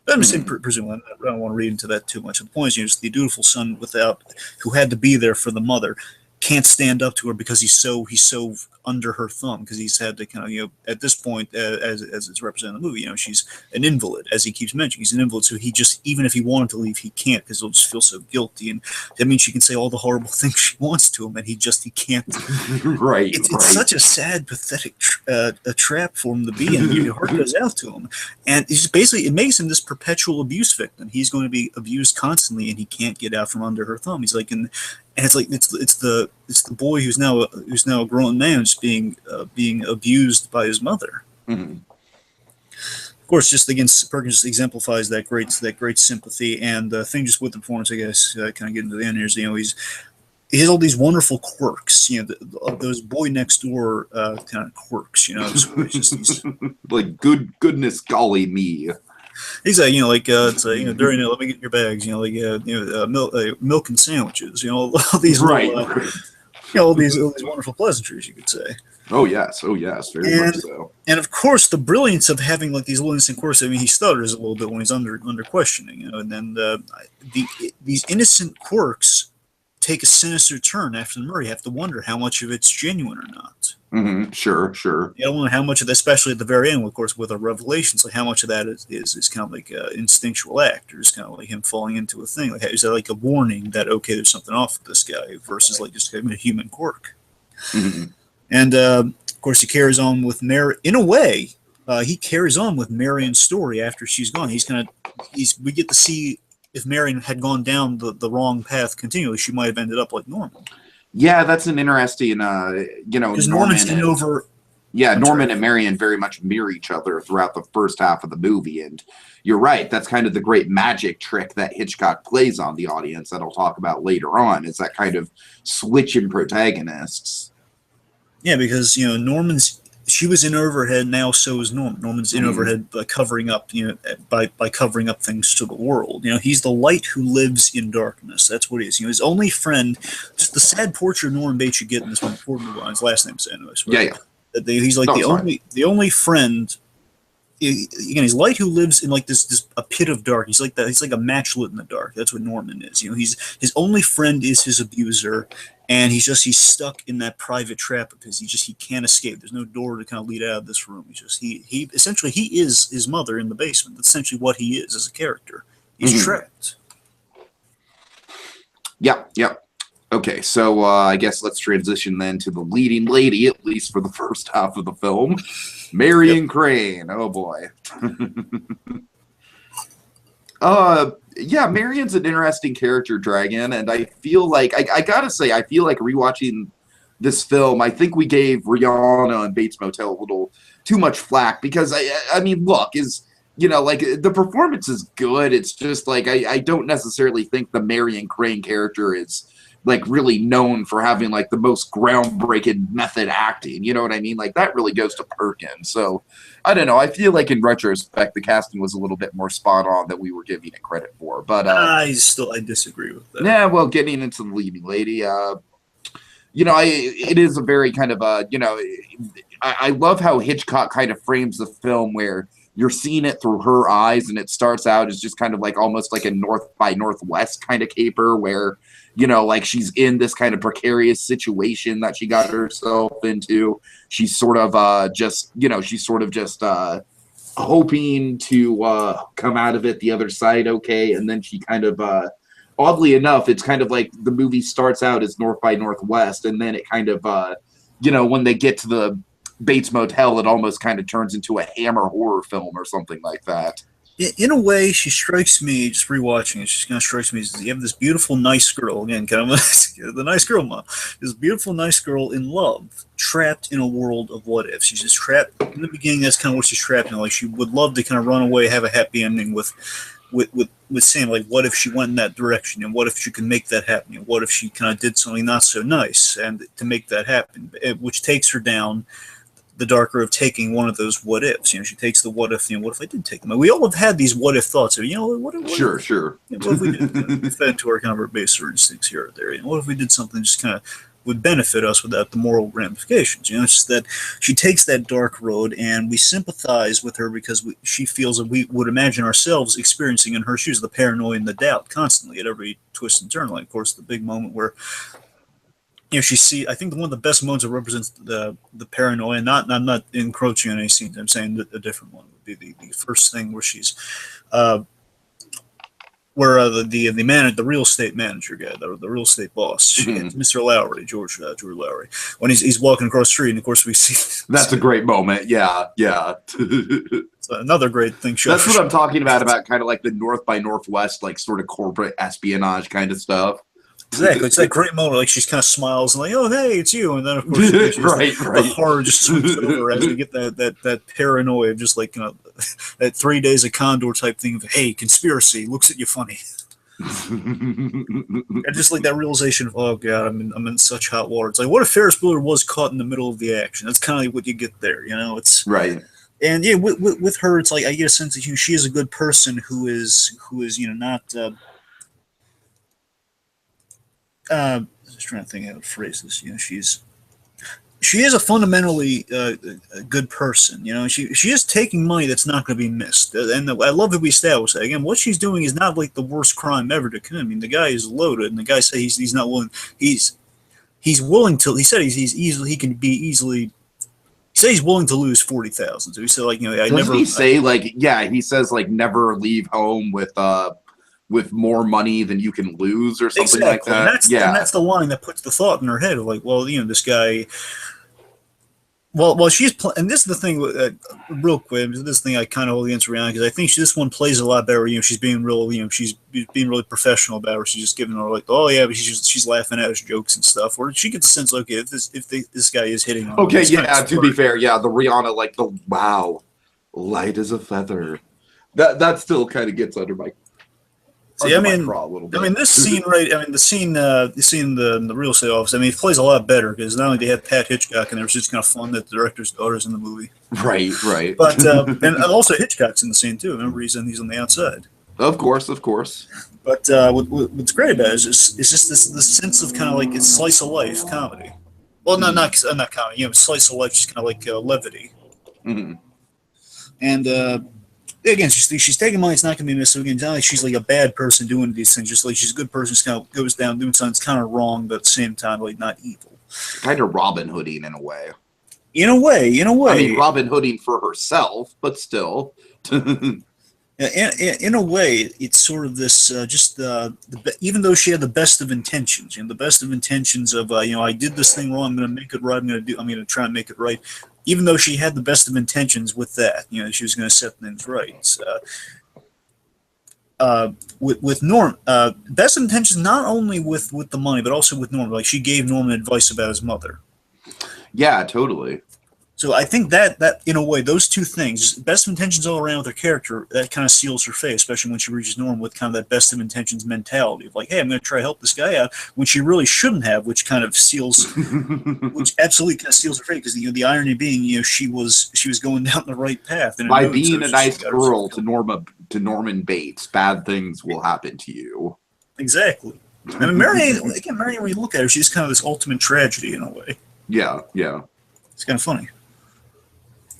I'm saying presumably. I don't want to read into that too much. The point is, you know, the dutiful son who had to be there for the mother, can't stand up to her because he's so under her thumb, because he's had to kind of, you know, at this point, as it's represented in the movie, you know, she's an invalid, as he keeps mentioning. He's an invalid, so he just, even if he wanted to leave, he can't, because he'll just feel so guilty, and that means she can say all the horrible things she wants to him, and he can't. Right. It's such a sad, pathetic a trap for him to be in. Your heart goes out to him, and it's just basically, it makes him this perpetual abuse victim. He's going to be abused constantly, and he can't get out from under her thumb. He's like, and it's like it's the boy who's now a grown man just being abused by his mother. Mm-hmm. Of course, just again, Perkins just exemplifies that great sympathy, and the thing just with the performance, I guess, kind of getting to the end here is, you know, he has all these wonderful quirks, of those boy next door kind of quirks, it's just these. Like goodness golly me. He's like, it's during let me get your bags, milk and sandwiches, all these Right. little, all these wonderful pleasantries, you could say. Oh yes, very much so. And of course, the brilliance of having like these little innocent quirks. I mean, he stutters a little bit when he's under questioning, and then these innocent quirks take a sinister turn after the murder. You have to wonder how much of it's genuine or not. Mm-hmm. Sure. You don't know how much of that, especially at the very end, of course, with our revelations, like how much of that is kind of like an instinctual act, or is kind of like him falling into a thing. Like, is that like a warning that, okay, there's something off with this guy, versus like just a human quirk? Mm-hmm. And of course, he carries on with Mary. In a way, he carries on with Marion's story after she's gone. We get to see if Marion had gone down the wrong path continually, she might have ended up like Norman. Yeah, that's an interesting, because Norman's in over. Yeah, Norman and Marion very much mirror each other throughout the first half of the movie, and you're right. That's kind of the great magic trick that Hitchcock plays on the audience that I'll talk about later on. Is that kind of switch in protagonists. Yeah, because she was in over her head. Now so is Norman. Norman's in over her head by covering up, by covering up things to the world. He's the light who lives in darkness. That's what he is. His only friend. Just the sad portrait of Norman Bates you get in this one. Before we move on, his last name's anyways. Yeah. He's like the only friend. Again, he's light who lives in like this a pit of dark. He's like that. He's like a match lit in the dark. That's what Norman is. His only friend is his abuser, and he's stuck in that private trap of his. He can't escape. There's no door to kind of lead out of this room. He essentially he is his mother in the basement. That's essentially what he is as a character. He's trapped. Yep. Okay, so I guess let's transition then to the leading lady, at least for the first half of the film, Marion Crane. Oh boy. Yeah, Marion's an interesting character, Dragon, and I feel like I gotta say, I feel like rewatching this film, I think we gave Rihanna and Bates Motel a little too much flack because I mean, look, like the performance is good. It's just like I don't necessarily think the Marion Crane character is like really known for having like the most groundbreaking method acting. You know what I mean? Like that really goes to Perkins. So I don't know. I feel like in retrospect, the casting was a little bit more spot on than we were giving it credit for. But I disagree with that. Yeah, well, getting into the leading lady, it is a very kind of I love how Hitchcock kind of frames the film where you're seeing it through her eyes, and it starts out as just kind of like almost like a North by Northwest kind of caper where, like she's in this kind of precarious situation that she got herself into. She's sort of just hoping to come out of it the other side okay, and then she kind of oddly enough, it's kind of like the movie starts out as North by Northwest, and then it kind of when they get to the Bates Motel, it almost kind of turns into a Hammer horror film or something like that. In a way, she strikes me, just rewatching it, she kind of strikes me as you have this beautiful, nice girl, again, kind of the nice girl mom, this beautiful, nice girl in love, trapped in a world of what ifs. She's just trapped, in the beginning, that's kind of what she's trapped in. Like, she would love to kind of run away, have a happy ending with Sam. Like, what if she went in that direction, and what if she could make that happen, and what if she kind of did something not so nice, and to make that happen, which takes her down the dark road of taking one of those what ifs. She takes the what if, what if I did take them? We all have had these what if thoughts of, what if, sure. What if we did fed to our kind of our baser instincts here or there? What if we did something just kind of would benefit us without the moral ramifications? It's just that she takes that dark road, and we sympathize with her because she feels that we would imagine ourselves experiencing in her shoes the paranoia and the doubt constantly at every twist and turn. Like, of course, the big moment where I think one of the best moments that represents the paranoia, and I'm not encroaching on any scenes, I'm saying a different one would be the first thing where she's the real estate manager guy, the real estate boss, Mr. Lowry, George Lowry, when he's walking across the street, and of course we see that's a great moment. Yeah. So another great thing. That's what I'm talking about kind of like the North by Northwest, like sort of corporate espionage kind of stuff. Exactly, it's that great moment. Like, she kind of smiles and like, "Oh, hey, it's you," and then of course right. The horror just sweeps over as we get that paranoia of just like that 3 days of Condor type thing of, "Hey, conspiracy," looks at you funny. And just like that realization of, oh god, I'm in such hot water. It's like, what if Ferris Bueller was caught in the middle of the action? That's kind of like what you get there, you know. It's Right. and yeah, with her, it's like I get a sense that she is a good person who is not. I was trying to think how to phrase this. You know, she is a fundamentally a good person. You know, she is taking money that's not going to be missed. And I love that we established that. Again, what she's doing is not like the worst crime ever to commit. I mean, the guy is loaded, and the guy said he's not willing. He's willing to. He said he's easily he can be easily. He said he's willing to lose 40,000. So he said, like, you know, I Doesn't never. he say like, yeah, he says like never leave home with more money than you can lose or something like that. And that's the line that puts the thought in her head of like, well, you know, this guy. Well, she's and this is the thing. Real quick, this is the thing I kind of hold against Rihanna because I think this one plays a lot better. You know, she's being real. You know, she's being really professional about her. She's just giving her like, oh yeah, but she's laughing at his jokes and stuff. Or she gets the sense, okay, if this guy is hitting on her. Okay, yeah. To be fair, yeah, the Rihanna like the wow, light as a feather. That still kind of gets under my. See, I mean, this scene, right? I mean, the scene in the real estate office. I mean, it plays a lot better because not only they have Pat Hitchcock, and it was just kind of fun that the director's daughter's in the movie. Right. But and also Hitchcock's in the scene too. Remember, he's on the outside. Of course. But what's great about it is just this sense of kind of like it's slice of life comedy. Well, not comedy. You know, slice of life, just kind of like levity. Mm-hmm. And again, she's taking money. It's not going to be missed. So again, it's not like she's like a bad person doing these things. Just like she's a good person. Just kind of goes down doing something that's kind of wrong, but at the same time, like not evil. Kind of Robin Hooding in a way. In a way. I mean, Robin Hooding for herself, but still. In a way, it's sort of this even though she had the best of intentions, you know, the best of intentions of you know, I did this thing wrong. I'm going to make it right. I'm going to try and make it right. Even though she had the best of intentions with that, you know, she was going to set things right. With Norm, best of intentions not only with the money, but also with Norm. Like she gave Norman advice about his mother. Yeah, totally. So I think that in a way, those two things, best of intentions all around with her character, that kind of seals her fate, especially when she reaches Norm with kind of that best of intentions mentality of like, hey, I'm going to try to help this guy out when she really shouldn't have, which kind of seals, which absolutely kind of seals her fate because you know the irony being, you know, she was going down the right path and by being a nice girl to Norman Bates, bad things will happen to you. Exactly. I mean, Marianne, when you look at her, she's kind of this ultimate tragedy in a way. Yeah. It's kind of funny.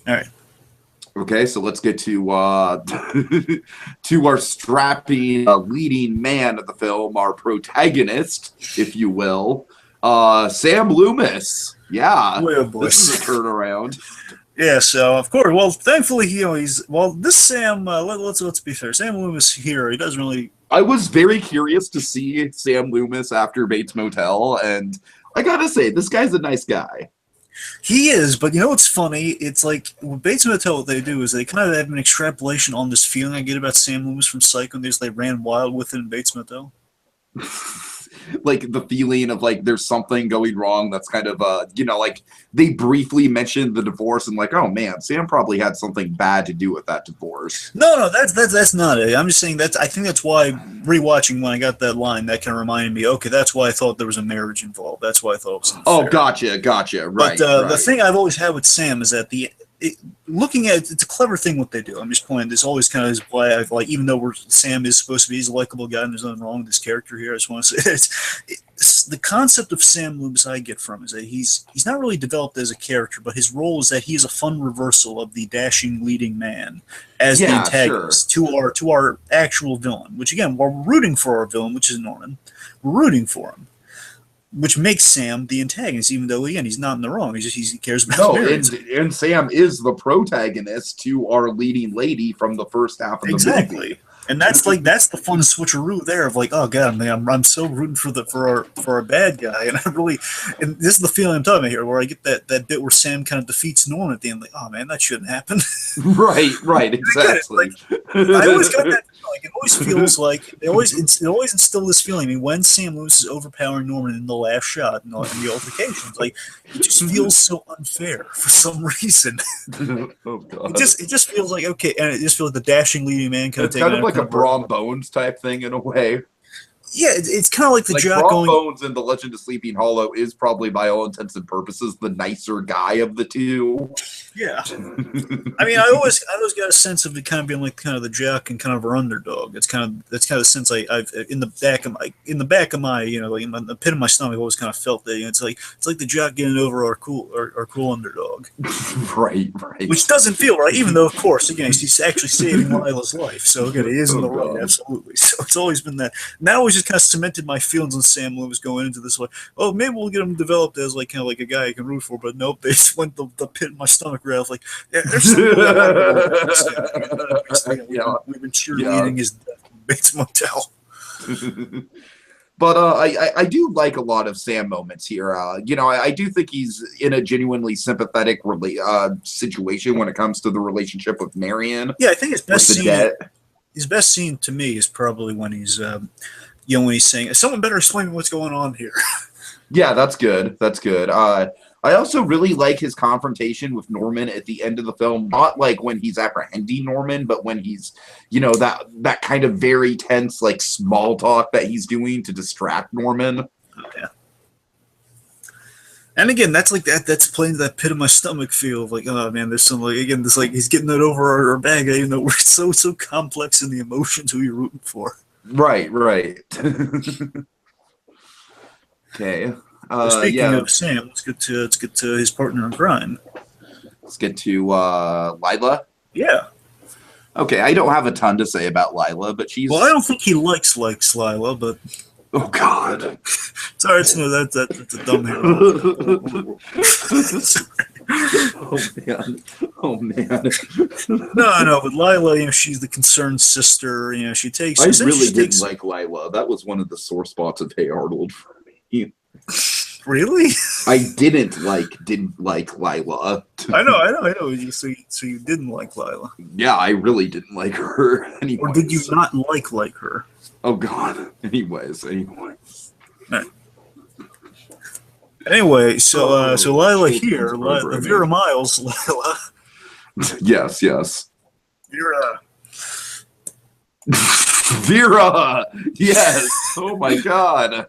All right. Okay, so let's get to to our strapping leading man of the film, our protagonist, if you will, Sam Loomis. Yeah, this is a turnaround. Yeah, so of course, well, thankfully, you know, this Sam. Let's be fair. Sam Loomis here, he doesn't really. I was very curious to see Sam Loomis after Bates Motel, and I gotta say, this guy's a nice guy. He is, but you know what's funny? It's like with Bates Motel, what they do is they kind of have an extrapolation on this feeling I get about Sam Loomis from Psycho, and they ran wild with it in Bates Motel. Like the feeling of like there's something going wrong that's kind of you know, like they briefly mentioned the divorce and like, oh man, Sam probably had something bad to do with that divorce. No, that's not it. I'm just saying I think that's why rewatching when I got that line, that kind of reminded me, okay, that's why I thought there was a marriage involved. That's why I thought it was unfair. Oh, gotcha. Right. But the thing I've always had with Sam is that looking at it's a clever thing what they do. I'm just pointing. There's always kind of why I've like, even though Sam is supposed to be, he's a likable guy, and there's nothing wrong with this character here. I just want to say it's the concept of Sam Loomis I get from is that he's not really developed as a character, but his role is that he is a fun reversal of the dashing leading man as the antagonist to our actual villain. Which again, we're rooting for our villain, which is Norman. We're rooting for him. Which makes Sam the antagonist, even though again he's not in the wrong. He cares about and Sam is the protagonist to our leading lady from the first half of the movie. And that's the fun switcheroo there of like, oh god, man, I'm so rooting for our bad guy, and and this is the feeling I'm talking about here, where I get that bit where Sam kind of defeats Norman at the end, like, oh man, that shouldn't happen. Right, exactly. I always got that. Like, it always feels like it always instill this feeling. I mean, when Sam Loomis is overpowering Norman in the last shot and the altercations, like it just feels so unfair for some reason. Oh god! It just feels like okay, and it just feels like the dashing leading man kind of like a Braun Bones type thing in a way. Yeah, it's kind of like the like jock Brom going. Bones in The Legend of Sleeping Hollow is probably, by all intents and purposes, the nicer guy of the two. Yeah, I mean, I always got a sense of it kind of being like kind of the jock and kind of our underdog. That's kind of the sense I've in the back of my like in the pit of my stomach. I've always kind of felt that it's like the jock getting over our cool underdog. Right. Which doesn't feel right, even though, of course, again, he's actually saving Lila's life. So, again, he is in the right, absolutely. So, it's always been that. Now, it's just kind of cemented my feelings on Sam Lewis going into this. Like, oh, maybe we'll get him developed as, like, kind of like a guy I can root for. But nope, they just went the pit in my stomach rail. Like, yeah, there's something we've been cheerleading his death in Bates Motel. But I do like a lot of Sam moments here. I do think he's in a genuinely sympathetic situation when it comes to the relationship with Marion. Yeah, I think his best scene to me is probably when he's when he's saying, "Someone better explain me what's going on here." Yeah, that's good. I also really like his confrontation with Norman at the end of the film. Not like when he's apprehending Norman, but when he's, that kind of very tense, like small talk that he's doing to distract Norman. Oh, yeah. And again, that's like that. That's playing that pit of my stomach feel of like, oh man, there's some like again, this like he's getting that over our bag. Even though we're so complex in the emotions who you're rooting for. Right. Okay. Speaking of Sam, let's get to his partner in crime. Let's get to Lila. Yeah. Okay, I don't have a ton to say about Lila, but she's. Well, I don't think he likes Lila, but. Oh God. Sorry, that's a dumb hair. Oh man. No, but Lila, she's the concerned sister. She takes. I really didn't like Lila. That was one of the sore spots of Hey Arnold for me. Really? I didn't like Lila. I know. So you didn't like Lila? Yeah, I really didn't like her. Anyways. Or did you not like her? Oh God. Anyways. Right. Anyway, so Lila here, Vera Miles, Lila. Yes. Vera. Yes. Oh my God.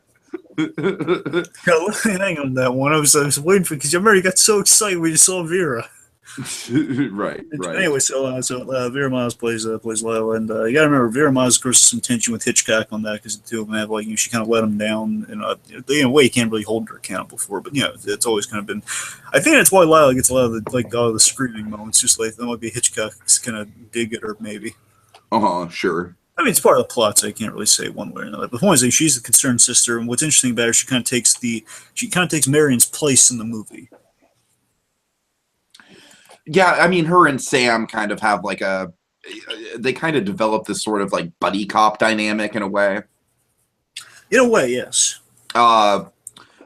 Hang on that one. I was waiting for because I remember you got so excited when you saw Vera. Right. Anyway, so Vera Miles plays Lila, and you gotta remember Vera Miles, of course, has some tension with Hitchcock on that because the two of them have she kind of let him down, and in a way you can't really hold her accountable for. But it's always kind of been. I think that's why Lila gets a lot of the screaming moments. Just like that might be Hitchcock's kind of dig at her, maybe. Sure. I mean, it's part of the plot, so I can't really say one way or another. But the point is, she's the concerned sister, and what's interesting about her, she kind of takes Marion's place in the movie. Yeah, I mean, her and Sam kind of have they kind of develop this sort of like buddy cop dynamic in a way. In a way, yes. I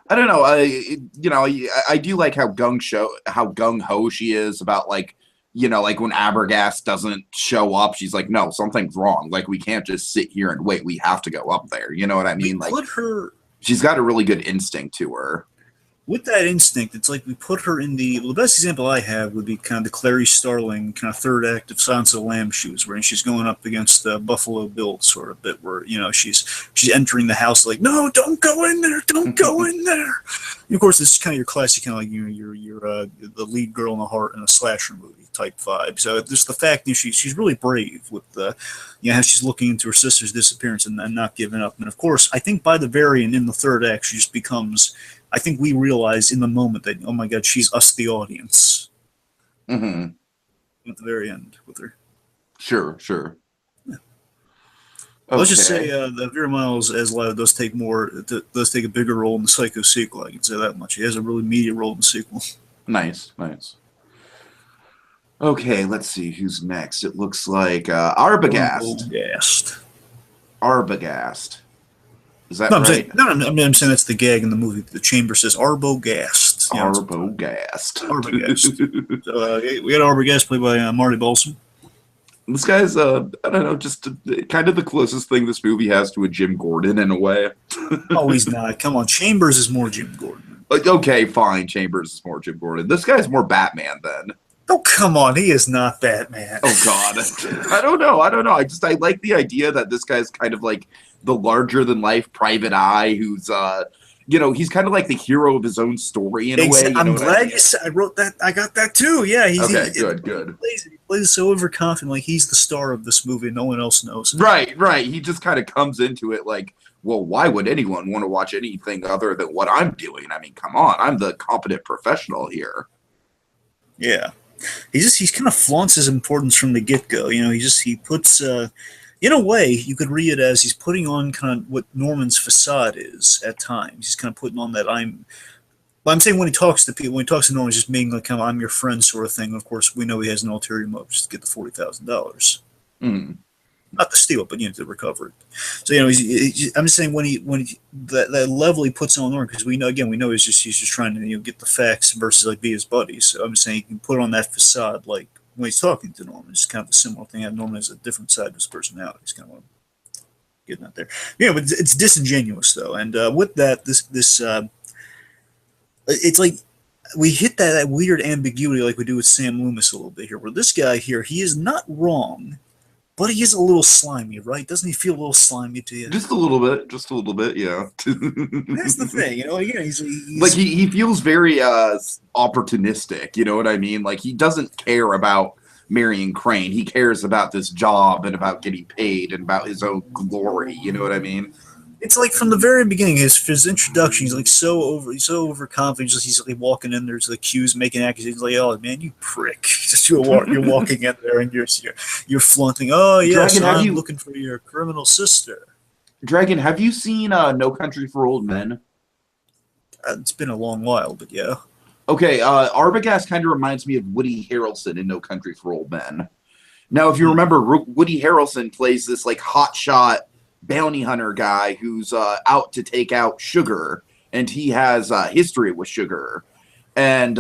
don't know. I do like how gung ho she is about like when Abergast doesn't show up, she's like, no, something's wrong. Like, we can't just sit here and wait. We have to go up there. You know what I mean? She's got a really good instinct to her. With that instinct, it's like we put her in the best example I have would be kind of the Clarice Starling kind of third act of Silence of the Lambs shoes, where she's going up against Buffalo Bill sort of bit, where she's entering the house like, no, don't go in there, don't go in there. And of course, this is kind of your classic kind of like you're the lead girl in a slasher movie type vibe. So just the fact that she's really brave with how she's looking into her sister's disappearance and not giving up. And of course, I think by the very end in the third act, she just becomes. I think we realize in the moment that, oh my God, she's us, the audience. Mm-hmm. At the very end with her. Sure. Yeah. Okay. Let's just say that Vera Miles as Lila does take a bigger role in the Psycho sequel. I can say that much. He has a really meaty role in the sequel. Nice. Okay, let's see who's next. It looks like Arbogast. Arbogast. Is that right? I'm saying that's the gag in the movie. The chamber says Arbogast. Arbogast. So, we got Arbogast played by Marty Balsam. This guy's, I don't know, just kind of the closest thing this movie has to a Jim Gordon in a way. Oh, he's not. Come on. Chambers is more Jim Gordon. Okay, fine. Chambers is more Jim Gordon. This guy's more Batman then. Oh, come on. He is not Batman. Oh, God. I don't know. I like the idea that this guy's kind of like the larger than life private eye who's he's kind of like the hero of his own story in a way. I'm glad you said. I wrote that. I got that too. Yeah, Good. He plays so overconfident, like he's the star of this movie. No one else knows. Right. He just kind of comes into it like, well, why would anyone want to watch anything other than what I'm doing? I mean, come on, I'm the competent professional here. Yeah, he's kind of flaunts his importance from the get go. He puts. In a way, you could read it as he's putting on kind of what Norman's facade is at times. He's kind of putting on that But I'm saying when he talks to people, when he talks to Norman, he's just being like, kind of, I'm your friend sort of thing. Of course, we know he has an ulterior motive just to get the $40,000. Not to steal it, but to recover it. So I'm just saying when he that level he puts on Norman, because we know he's just trying to get the facts versus like be his buddy. So I'm just saying he can put on that facade like when he's talking to Norman. It's kind of a similar thing. Norman has a different side of his personality. He's kind of getting out there. But it's disingenuous though, and with that, it's like we hit that weird ambiguity like we do with Sam Loomis a little bit here, where this guy here, he is not wrong, but he is a little slimy, right? Doesn't he feel a little slimy to you? Just a little bit, yeah. That's the thing, he's like he feels very opportunistic, you know what I mean? Like he doesn't care about marrying Crane. He cares about this job and about getting paid and about his own glory, you know what I mean? It's like from the very beginning, his introduction, he's like so overconfident. He's like walking in there to the queues, making accusations like, "Oh man, you prick!" You're walking in there and you're flaunting. Oh yes, Dragon, I'm looking for your criminal sister. Dragon, have you seen No Country for Old Men? It's been a long while, but yeah. Okay, Arbogast kind of reminds me of Woody Harrelson in No Country for Old Men. Now, if you remember, Woody Harrelson plays this like hotshot bounty hunter guy who's out to take out Sugar, and he has history with Sugar. And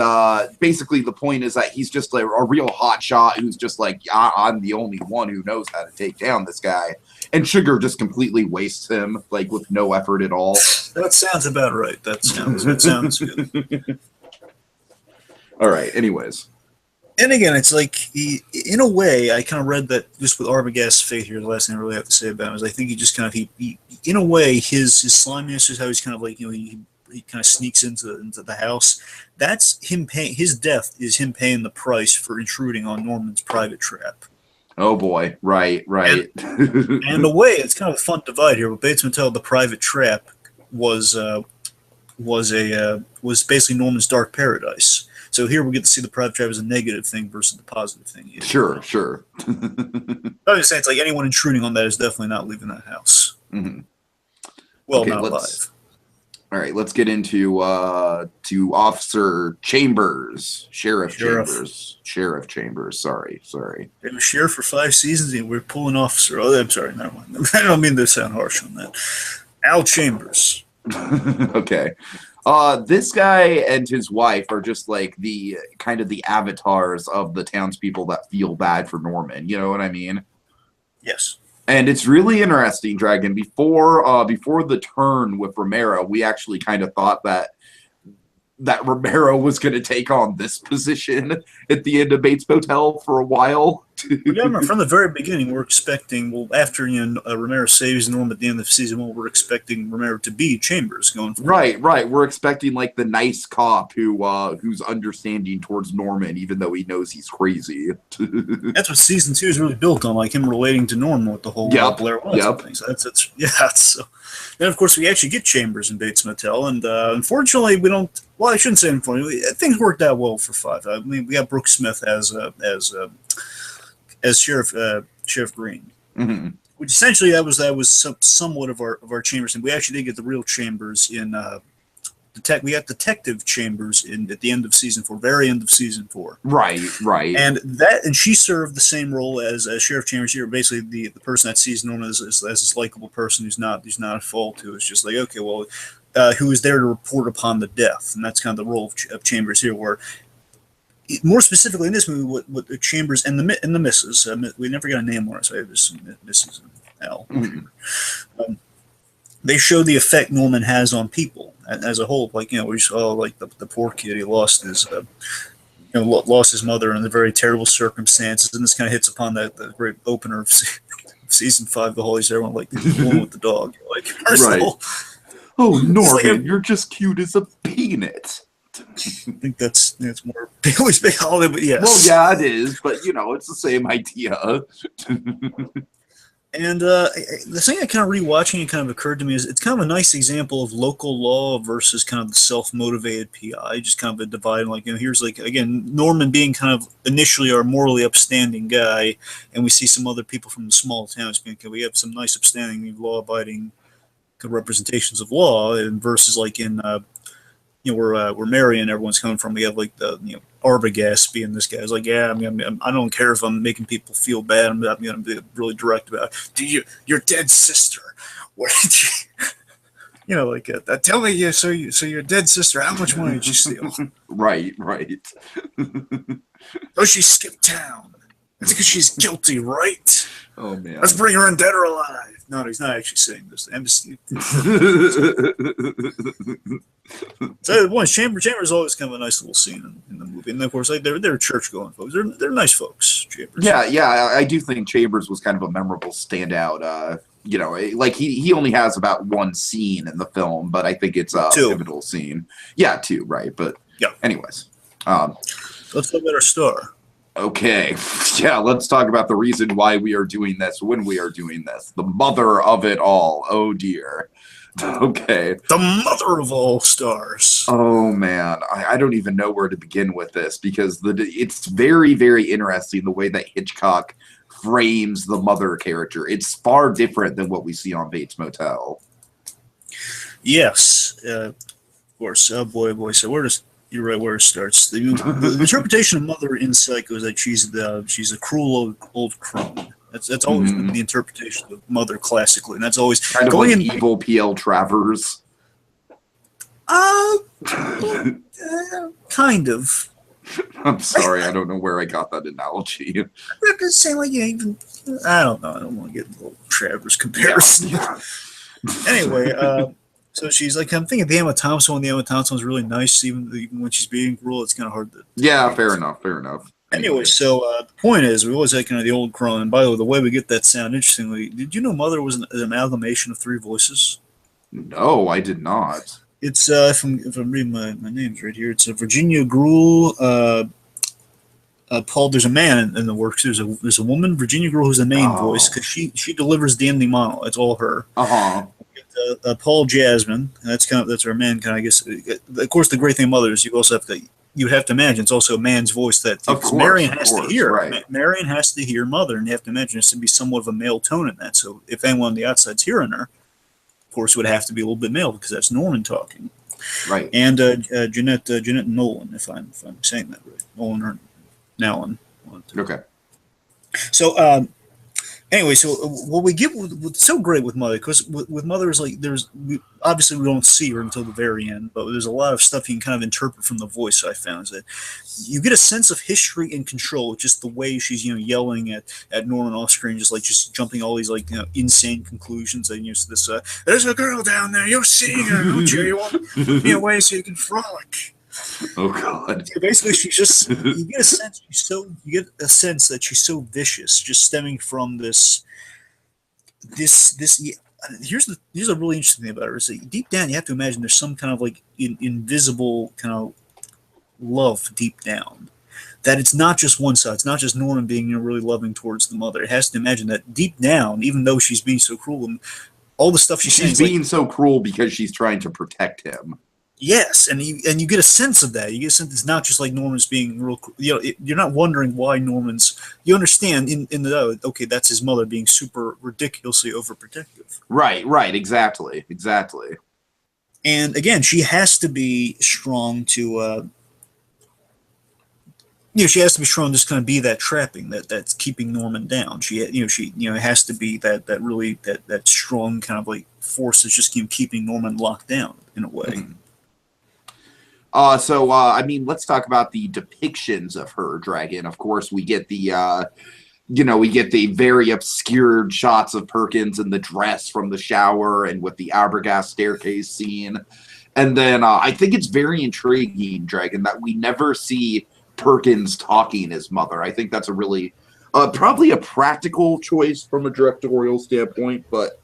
basically the point is that he's just like a real hotshot who's just like, I'm the only one who knows how to take down this guy. And Sugar just completely wastes him, like with no effort at all. That sounds about right. That sounds good. All right, anyways. And again, it's like in a way, I kind of read that just with Arbogast's fate here. The last thing I really have to say about him is I think he just kind of he in a way his sliminess is how he's kind of like he kind of sneaks into the house. That's him paying. His death is him paying the price for intruding on Norman's private trap. Oh boy, right. And in a way, it's kind of a fun divide here. But Bates Motel, the private trap was basically Norman's dark paradise. So here we get to see the private trap as a negative thing versus the positive thing. Sure. I was saying it's like anyone intruding on that is definitely not leaving that house. Mm-hmm. Well, okay, not alive. All right, let's get into to Officer Chambers, Sheriff Chambers. Sorry. He was sheriff for 5 seasons, and we're pulling officer. Oh, I'm sorry, never mind. I don't mean to sound harsh on that. Al Chambers. Okay. This guy and his wife are just like the kind of the avatars of the townspeople that feel bad for Norman. You know what I mean? Yes. And it's really interesting, Dragon. Before the turn with Romero, we actually kind of thought that Romero was going to take on this position at the end of Bates Motel for a while. Remember, from the very beginning, we're expecting, after Romero saves Norm at the end of season 1, we're expecting Romero to be Chambers going forward. Right. We're expecting like the nice cop who's understanding towards Norman, even though he knows he's crazy. That's what season 2 is really built on, like him relating to Norman with the whole Blair Watson thing. So so. Then, of course, we actually get Chambers in Bates Motel, and unfortunately, we don't. Well, I shouldn't say unfortunately. Things worked out well for 5. I mean, we got Brooke Smith as Sheriff Green, mm-hmm. Which essentially that was somewhat of our Chambers, and we actually did get the real Chambers in we got Detective Chambers at the end of season 4, very end of season 4. Right. And she served the same role as Sheriff Chambers here, basically the person that sees Norman as this likable person who's not at fault, who is just like, okay, well, who is there to report upon the death, and that's kind of the role of Chambers here, where more specifically in this movie, what Chambers and the missus, we never got a name on it, so I have this Mrs. L. Mm-hmm. They show the effect Norman has on people as a whole. Like, we saw like the poor kid, he lost his lost his mother under very terrible circumstances, and this kind of hits upon the great opener of season 5, the Hollies, everyone like the one with the dog. Like, Right. Oh, It's Norman, like you're just cute as a peanut. I think that's more Bailey's Big Holiday, but yes. Well, yeah, it is, but you know, it's the same idea. And the thing I kind of rewatching it kind of occurred to me is it's kind of a nice example of local law versus kind of the self-motivated PI, just kind of a divide. Like, you know, here's like, again, Norman being kind of initially our morally upstanding guy, and we see some other people from the small towns being, okay, we have some nice upstanding, law-abiding representations of law, and versus like in you know, where Mary and everyone's coming from. We have like the, you know, Arbogast being this guy's like, yeah, I don't care if I'm making people feel bad. I'm going to be really direct about it. Do your dead sister? Where did you? You know, like tell me, yeah. So your dead sister, how much money did you steal? Right. Oh, she skipped town. That's because she's guilty, right? Oh man. Let's bring her in, dead or alive. No, he's not actually saying this. I'm just. So the point, Chambers is always kind of a nice little scene in the movie, and of course, like they're church going folks. They're nice folks. Chambers. Yeah. I do think Chambers was kind of a memorable standout. You know, like he only has about one scene in the film, but I think it's a pivotal scene. Yeah, 2, right? But yeah. Anyways, let's talk about our star. Okay, yeah, let's talk about the reason why we are doing this, when we are doing this. The mother of it all. Oh dear. Okay. The mother of all stars. Oh man, I don't even know where to begin with this, because it's very, very interesting the way that Hitchcock frames the mother character. It's far different than what we see on Bates Motel. Yes, of course. Oh boy. So you're right where it starts. The interpretation of mother in Psycho is that she's a cruel old crone. That's always been the interpretation of mother classically, and that's always kind of like evil P.L. Travers. Kind of. I'm sorry, I don't know where I got that analogy. I'm just saying, like, even I don't know. I don't want to get a little Travers comparison. Yeah. Anyway, so she's like, I'm thinking the Emma Thompson one. The Emma Thompson was really nice, even when she's being cruel. It's kind of hard to. Yeah, fair enough. Anyway, so the point is, we always had kind of the old crone. And by the way we get that sound, interestingly, did you know Mother was an amalgamation of 3 voices? No, I did not. It's if I'm reading my names right here, it's Virginia Gruhl. Paul, there's a man in the works. There's a woman, Virginia Gruhl, who's the main voice, because she delivers the ending monologue. It's all her. Paul Jasmine, and that's our man. Kind of, I guess. Of course, the great thing of Mother is you also have to. You have to imagine it's also a man's voice that Marion has to hear. Right. Marion has to hear Mother, and you have to imagine it's to be somewhat of a male tone in that. So if anyone on the outside's hearing her, of course, it would have to be a little bit male because that's Norman talking. Right. And Jeanette Nolan, if I'm saying that right, Nolan or Nowlan. Okay. So anyway, so what we get what's so great with Mother, because with Mother is like obviously we don't see her until the very end, but there's a lot of stuff you can kind of interpret from the voice. I found is that you get a sense of history and control, just the way she's yelling at Norman off screen, just jumping all these insane conclusions. And this there's a girl down there, you're seeing her, don't you? You want me away so you can frolic. Oh God! Basically, she's just you get a sense that she's so vicious, just stemming from this. Here's a really interesting thing about her is that deep down you have to imagine there's some kind of invisible kind of love deep down. That it's not just one side. It's not just Norman being really loving towards the mother. It has to imagine that deep down, even though she's being so cruel and all the stuff she's being so cruel because she's trying to protect him. Yes, and you get a sense of that. You get a sense it's not just like Norman's being real. You're not wondering why Norman's. You understand in the okay, that's his mother being super ridiculously overprotective. Right, exactly. And again, she has to be strong to. She has to be strong to just kind of be that trapping that's keeping Norman down. She has to be that really that strong kind of force that's just keeping Norman locked down in a way. Mm-hmm. I mean, let's talk about the depictions of her dragon. Of course, we get the, we get the very obscured shots of Perkins in the dress from the shower and with the Arbogast staircase scene. And then I think it's very intriguing, Dragon, that we never see Perkins talking his mother. I think that's a really Probably a practical choice from a directorial standpoint, but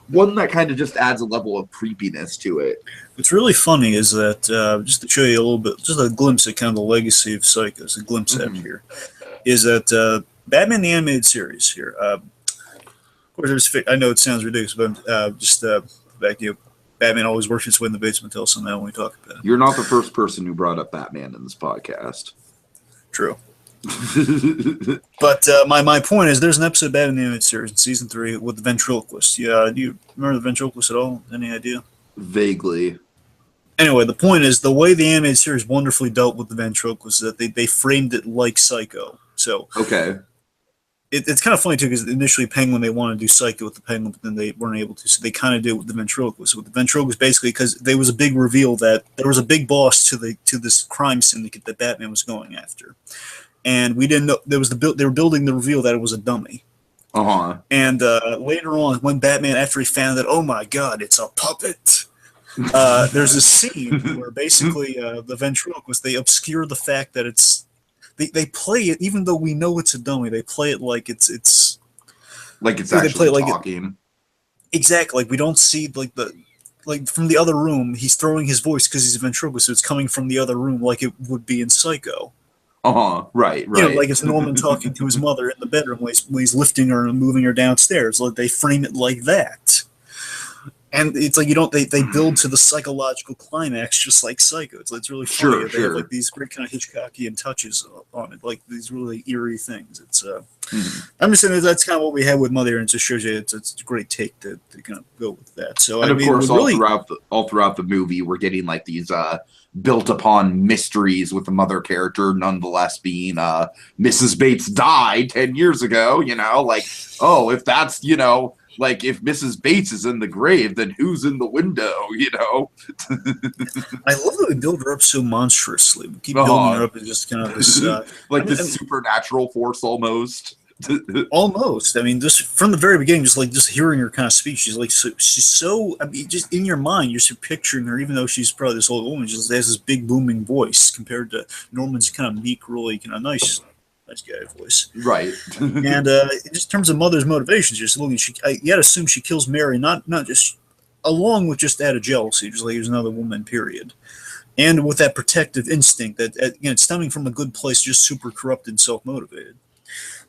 one that kind of just adds a level of creepiness to it. What's really funny is that, just to show you a little bit, just a glimpse at kind of the legacy of Psychos, a glimpse at it here, is that Batman the Animated Series here, of course, I know it sounds ridiculous, but back you, Batman always works its way in the basement until somehow when we talk about it. You're not the first person who brought up Batman in this podcast. True. But my point is, there's an episode of Batman the Animated Series in season 3 with the ventriloquist. Yeah, do you remember the ventriloquist at all? Any idea? Vaguely. Anyway, the point is, the way the animated series wonderfully dealt with the ventriloquist is that they framed it like Psycho. So okay, it's kind of funny too, because initially Penguin, they wanted to do Psycho with the Penguin, but then they weren't able to, so they kind of did it with the ventriloquist. So with the ventriloquist, basically, because there was a big reveal that there was a big boss to this crime syndicate that Batman was going after. And we didn't know they were building the reveal that it was a dummy. And later on, when Batman, after he found that, oh my God, it's a puppet. There's a scene where basically the ventriloquist, they obscure the fact that they play it, even though we know it's a dummy. They play it like it's actually talking. Exactly, like we don't see like from the other room. He's throwing his voice because he's a ventriloquist, so it's coming from the other room, like it would be in Psycho. Right. You know, like it's Norman talking to his mother in the bedroom when he's lifting her and moving her downstairs. Like they frame it like that, and it's like they build to the psychological climax just like Psycho. It's really funny. They have like these great kind of Hitchcockian touches on it, like these really eerie things. It's I'm just saying that's kind of what we had with Mother, and it just shows you it's a great take to kind of go with that. So and of course, all throughout the movie, we're getting like these built upon mysteries with the mother character, nonetheless being Mrs. Bates died 10 years ago. You know, like if that's like if Mrs. Bates is in the grave, then who's in the window? You know. I love that we build her up so monstrously. We keep building her up as just kind of this supernatural force almost. Almost. I mean, just from the very beginning, just hearing her kind of speak, she's so. I mean, just in your mind, you're just picturing her, even though she's probably this old woman, just has this big booming voice compared to Norman's kind of meek, really kind of nice guy voice. Right. And just in terms of Mother's motivations, just looking, you got to assume she kills Mary, not just along with just out of jealousy, just like there's another woman, period. And with that protective instinct that, again, stemming from a good place, just super corrupted, self-motivated.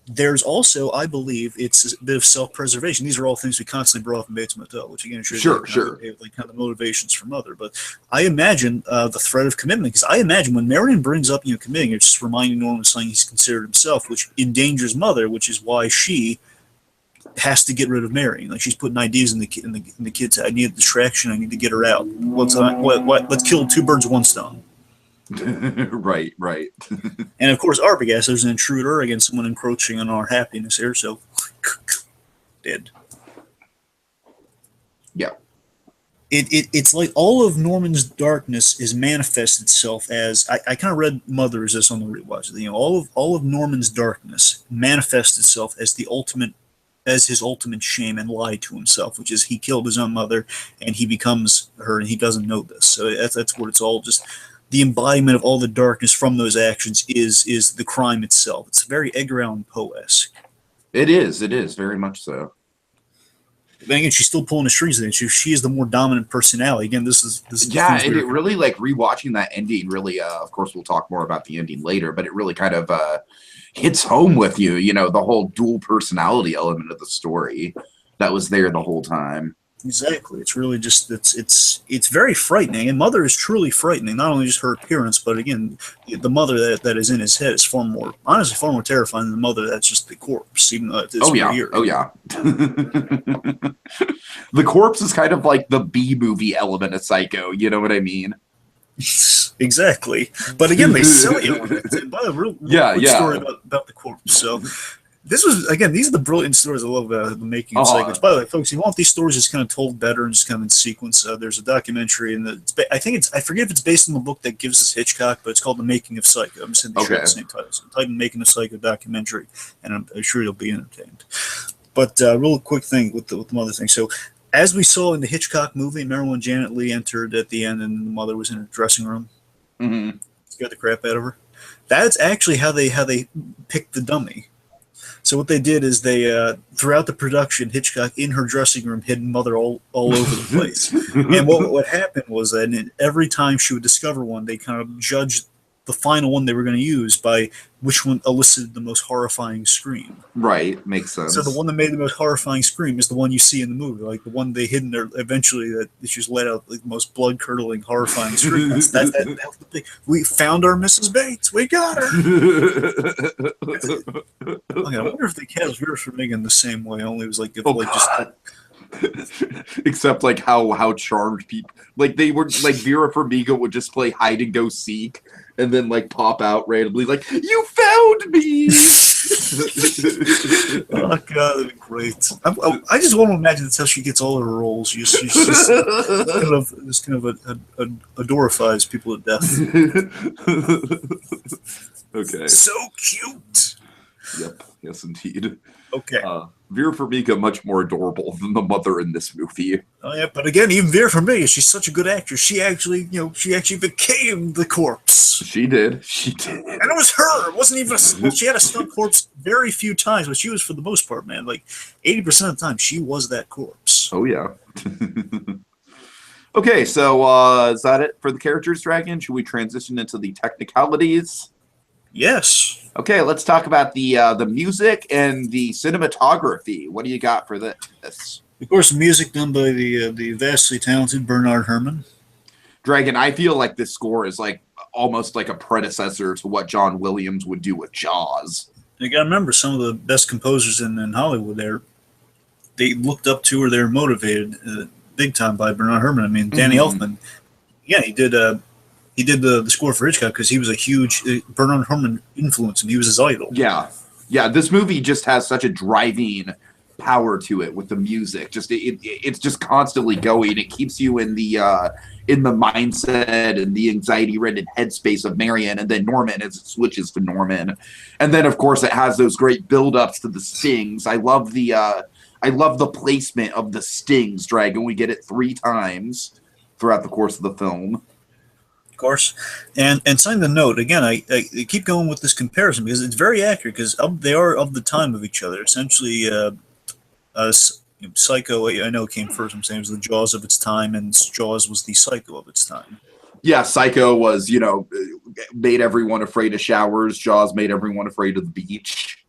There's also, I believe, it's a bit of self-preservation. These are all things we constantly brought up in Bates Motel, which again shows sure. Like kind of motivations for Mother. But I imagine the threat of commitment, because I imagine when Marion brings up committing, it's just reminding Norman of something he's considered himself, which endangers Mother, which is why she has to get rid of Marion. Like she's putting ideas in the kid's head. I need a distraction. I need to get her out. Let's kill two birds with one stone. right. And of course, Arbogast, there's an intruder, again, someone encroaching on our happiness here, so dead. Yeah. It's like all of Norman's darkness is manifests itself as I kind of read Mother as this on the rewatch. All of Norman's darkness manifests itself as his ultimate shame and lie to himself, which is he killed his own mother and he becomes her and he doesn't know this. So that's what it's all just. The embodiment of all the darkness from those actions is the crime itself. It's very Edgar Allan Poe-esque. It is very much so. But again, she's still pulling the strings. Then she is the more dominant personality. Again, this is and it really like rewatching that ending. Really, of course, we'll talk more about the ending later. But it really kind of hits home with you. You know, the whole dual personality element of the story that was there the whole time. Exactly. It's really just it's very frightening, and Mother is truly frightening. Not only just her appearance, but again, the Mother that is in his head is far more terrifying than the Mother that's just the corpse. Even though it's weird. Oh yeah. The corpse is kind of like the B movie element of Psycho. You know what I mean? Exactly. But again, they sell you on it. And by the real story about the corpse. So. These are the brilliant stories I love about the making of Psycho. By the way, folks, you want these stories just kind of told better and just kind of in sequence. There's a documentary, and I forget if it's based on the book that gives us Hitchcock, but it's called The Making of Psycho. I'm just sure the same title. So type in Making of Psycho documentary, and I'm sure you'll be entertained. But real quick thing with the Mother thing. So as we saw in the Hitchcock movie, remember when Janet Leigh entered at the end and the Mother was in her dressing room? Mm-hmm. Scared the crap out of her. That's actually how they picked the dummy. So what they did is they, throughout the production, Hitchcock in her dressing room hid Mother all over the place. And what happened was that every time she would discover one, they kind of judged the final one they were going to use by which one elicited the most horrifying scream. Right, makes sense. So the one that made the most horrifying scream is the one you see in the movie, like the one they hid in there eventually that she's let out like, the most blood-curdling, horrifying scream. That's the thing. We found our Mrs. Bates. We got her. Okay, I wonder if they cast Vera Farmiga the same way, only it was like, if, God. Except like how charmed people, like they were like Vera Farmiga would just play hide and go seek and then like pop out randomly like, you found me. Oh god, that'd be great. I just want to imagine that's how she gets all her roles. She's just kind of adorifies people to death. Okay. So cute. Yep. Yes, indeed. Okay. Vera Farmiga much more adorable than the mother in this movie. Oh yeah, but again, even Vera Farmiga, she's such a good actress. She actually became the corpse. She did. She did. And it was her. It wasn't even she had a stunt corpse very few times, but she was for the most part, man. Like 80% of the time, she was that corpse. Oh yeah. Okay, so is that it for the characters, Dragon? Should we transition into the technicalities? Yes. Okay, let's talk about the music and the cinematography. What do you got for this? Of course, music done by the vastly talented Bernard Herrmann. Dragon, I feel like this score is like almost like a predecessor to what John Williams would do with Jaws. You got to remember, some of the best composers in Hollywood, they looked up to or they're motivated big time by Bernard Herrmann. I mean, Danny Elfman, yeah, he did the score for Hitchcock because he was a huge Bernard Herrmann influence and he was his idol. Yeah. Yeah, this movie just has such a driving power to it with the music. Just it's just constantly going. It keeps you in the mindset and the anxiety-ridden headspace of Marion and then Norman as it switches to Norman. And then of course it has those great build-ups to the stings. I love the placement of the stings, Dragon. We get it 3 times throughout the course of the film. Of course, and something to note again, I keep going with this comparison because it's very accurate because they are of the time of each other. Essentially, Psycho, I know came first. I'm saying it was the Jaws of its time, and Jaws was the Psycho of its time. Yeah, Psycho was made everyone afraid of showers. Jaws made everyone afraid of the beach.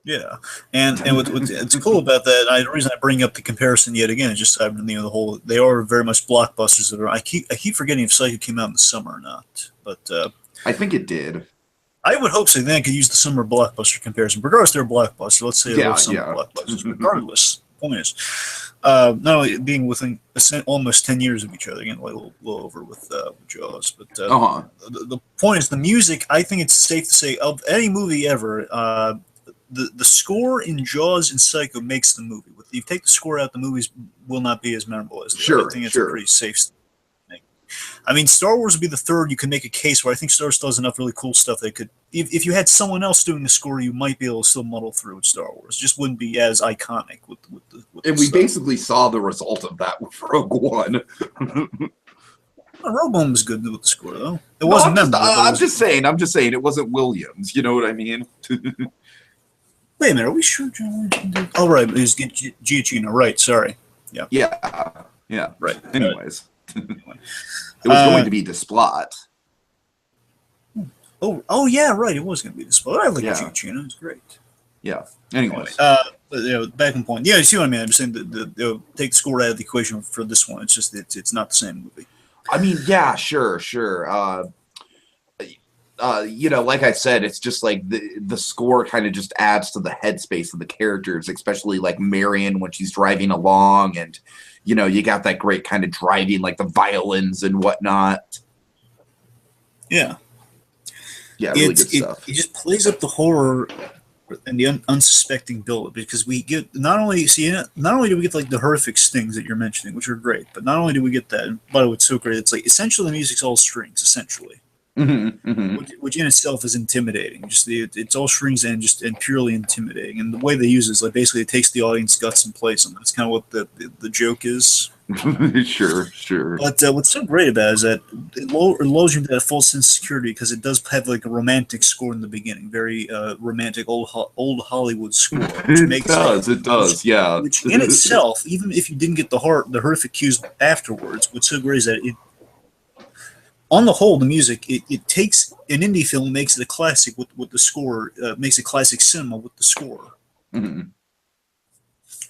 Yeah, and what's cool about that, the reason I bring up the comparison yet again is just the whole, they are very much blockbusters. That are I keep forgetting if Psycho came out in the summer or not, but I think it did. I would hope so. Then I could use the summer blockbuster comparison. Regardless, they're a blockbuster. Let's say they're summer blockbusters. Regardless, the point is, not only being within almost 10 years of each other, again, a little over with Jaws, but the point is the music. I think it's safe to say of any movie ever. The score in Jaws and Psycho makes the movie. If you take the score out, the movies will not be as memorable as they are. I think it's a pretty safe thing. I mean, Star Wars would be the third. You can make a case where I think Star Wars does enough really cool stuff that could, if you had someone else doing the score, you might be able to still muddle through with Star Wars. It just wouldn't be as iconic with and we basically saw the result of that with Rogue One. Rogue One was good with the score, though. It wasn't memorable. I'm just saying it wasn't Williams. You know what I mean? Wait a minute, are we sure John Williams did? Oh, right, it was Giacchino, right, sorry. Yeah. Yeah, right. Anyways. Anyway. It was going to be Desplat. Oh, yeah, right, it was going to be Desplat. I like Giacchino, it's great. Yeah, anyways. Back on point. Yeah, you see what I mean? I'm saying that take the score out of the equation for this one. It's just, it's not the same movie. I mean, yeah, sure. Like I said, it's just like the score kind of just adds to the headspace of the characters, especially like Marion when she's driving along, and you got that great kind of driving, like the violins and whatnot. Yeah, really good stuff. It just plays up the horror and the unsuspecting build, because we get not only do we get like the horrific stings that you're mentioning, which are great, but not only do we get that, and by the way, it's so great. It's like essentially the music's all strings, essentially. which in itself is intimidating. It's all strings and purely intimidating. And the way they use it is like basically it takes the audience guts and plays them. That's kind of what the joke is. Sure. But what's so great about it is that it lulls you into that false sense of security because it does have like a romantic score in the beginning, very romantic old Hollywood score. Which It does, yeah. Which in itself, even if you didn't get the horrific cues afterwards, what's so great is that on the whole, the music it takes an indie film, makes it a classic with the score, makes it classic cinema with the score. Mm-hmm.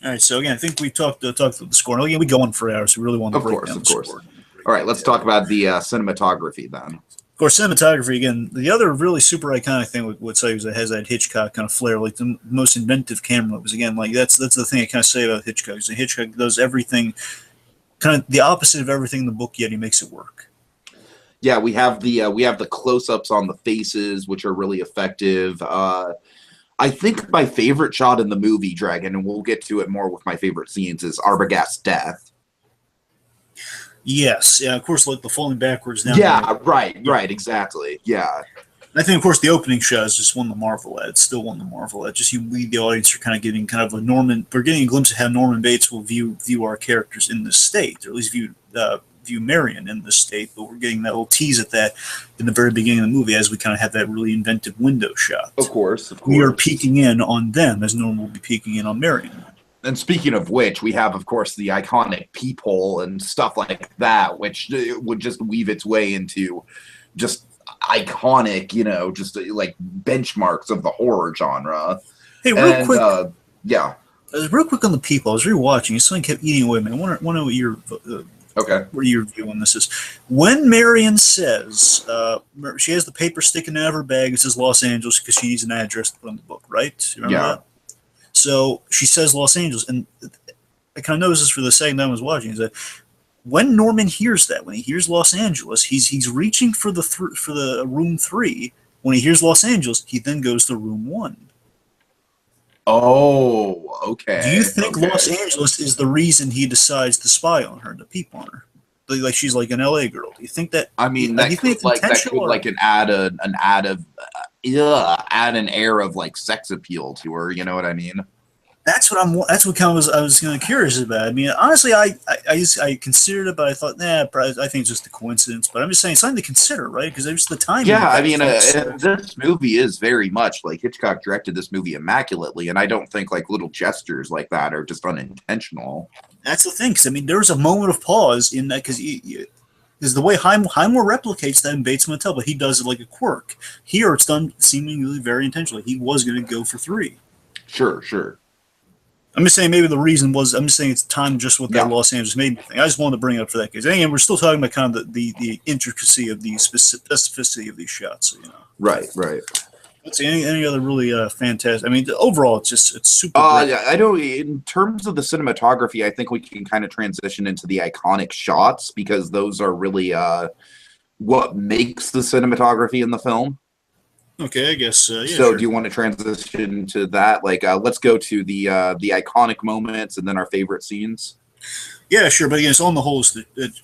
All right, so again, I think we talked about the score. And again, we go on for hours. We really want to break down the score. All right, let's talk about the cinematography then. Of course, cinematography, again, the other really super iconic thing would say is it has that Hitchcock kind of flair, like the most inventive camera moves. Again, like that's the thing I kind of say about Hitchcock. Is that Hitchcock does everything, kind of the opposite of everything in the book, yet he makes it work. Yeah, we have the close-ups on the faces, which are really effective. I think my favorite shot in the movie, Dragon, and we'll get to it more with my favorite scenes, is Arbogast's death. Yes, yeah, of course, like the falling backwards down. Yeah, right, exactly. Yeah. I think, of course, the opening shot is just one of the Marvel ads. Still one of the Marvel ads. Just you lead the audience. You're kind of getting we're getting a glimpse of how Norman Bates will view our characters in this state, or at least view Marion in this state. But we're getting that little tease at that in the very beginning of the movie as we kind of have that really inventive window shot. Of course. We are peeking in on them as Norman will be peeking in on Marion. And speaking of which, we have, of course, the iconic peephole and stuff like that, which would just weave its way into just iconic, just like benchmarks of the horror genre. Hey, real quick. Yeah. Real quick on the peephole. I was rewatching. Something kept eating away at me. I want to know what your view on this is. When Marion says, she has the paper sticking out of her bag, it says Los Angeles because she needs an address to put in the book, right? You remember that? So she says Los Angeles, and I kind of noticed this for the second time I was watching, is that when Norman hears that, when he hears Los Angeles, he's reaching for the room 3. When he hears Los Angeles, he then goes to room 1. Oh, okay. Do you think Los Angeles is the reason he decides to spy on her, to peep on her? Like she's like an LA girl. Do you think that? I mean, that add an air of like sex appeal to her. You know what I mean? That's what I was kind of curious about. I mean, honestly, I considered it, but I thought, I think it's just a coincidence. But I'm just saying, something to consider, right? Because there's the timing. Yeah, I mean, this movie is very much like Hitchcock directed this movie immaculately, and I don't think like little gestures like that are just unintentional. That's the thing, because I mean, there was a moment of pause in that, because the way Highmore replicates that in Bates Motel, but he does it like a quirk. Here, it's done seemingly very intentionally. He was going to go for 3. Sure. I'm just saying maybe the reason was, I'm just saying it's time just with that Los Angeles made me thing. I just wanted to bring it up for that case. And we're still talking about kind of the intricacy of the specificity of these shots. Right. Let's see, any other really fantastic? I mean, overall, it's super great. Yeah, I know. In terms of the cinematography, I think we can kind of transition into the iconic shots because those are really what makes the cinematography in the film. Okay, I guess. Yeah, so, do you want to transition to that? Like, let's go to the iconic moments and then our favorite scenes. Yeah, sure. But again, it's on the whole,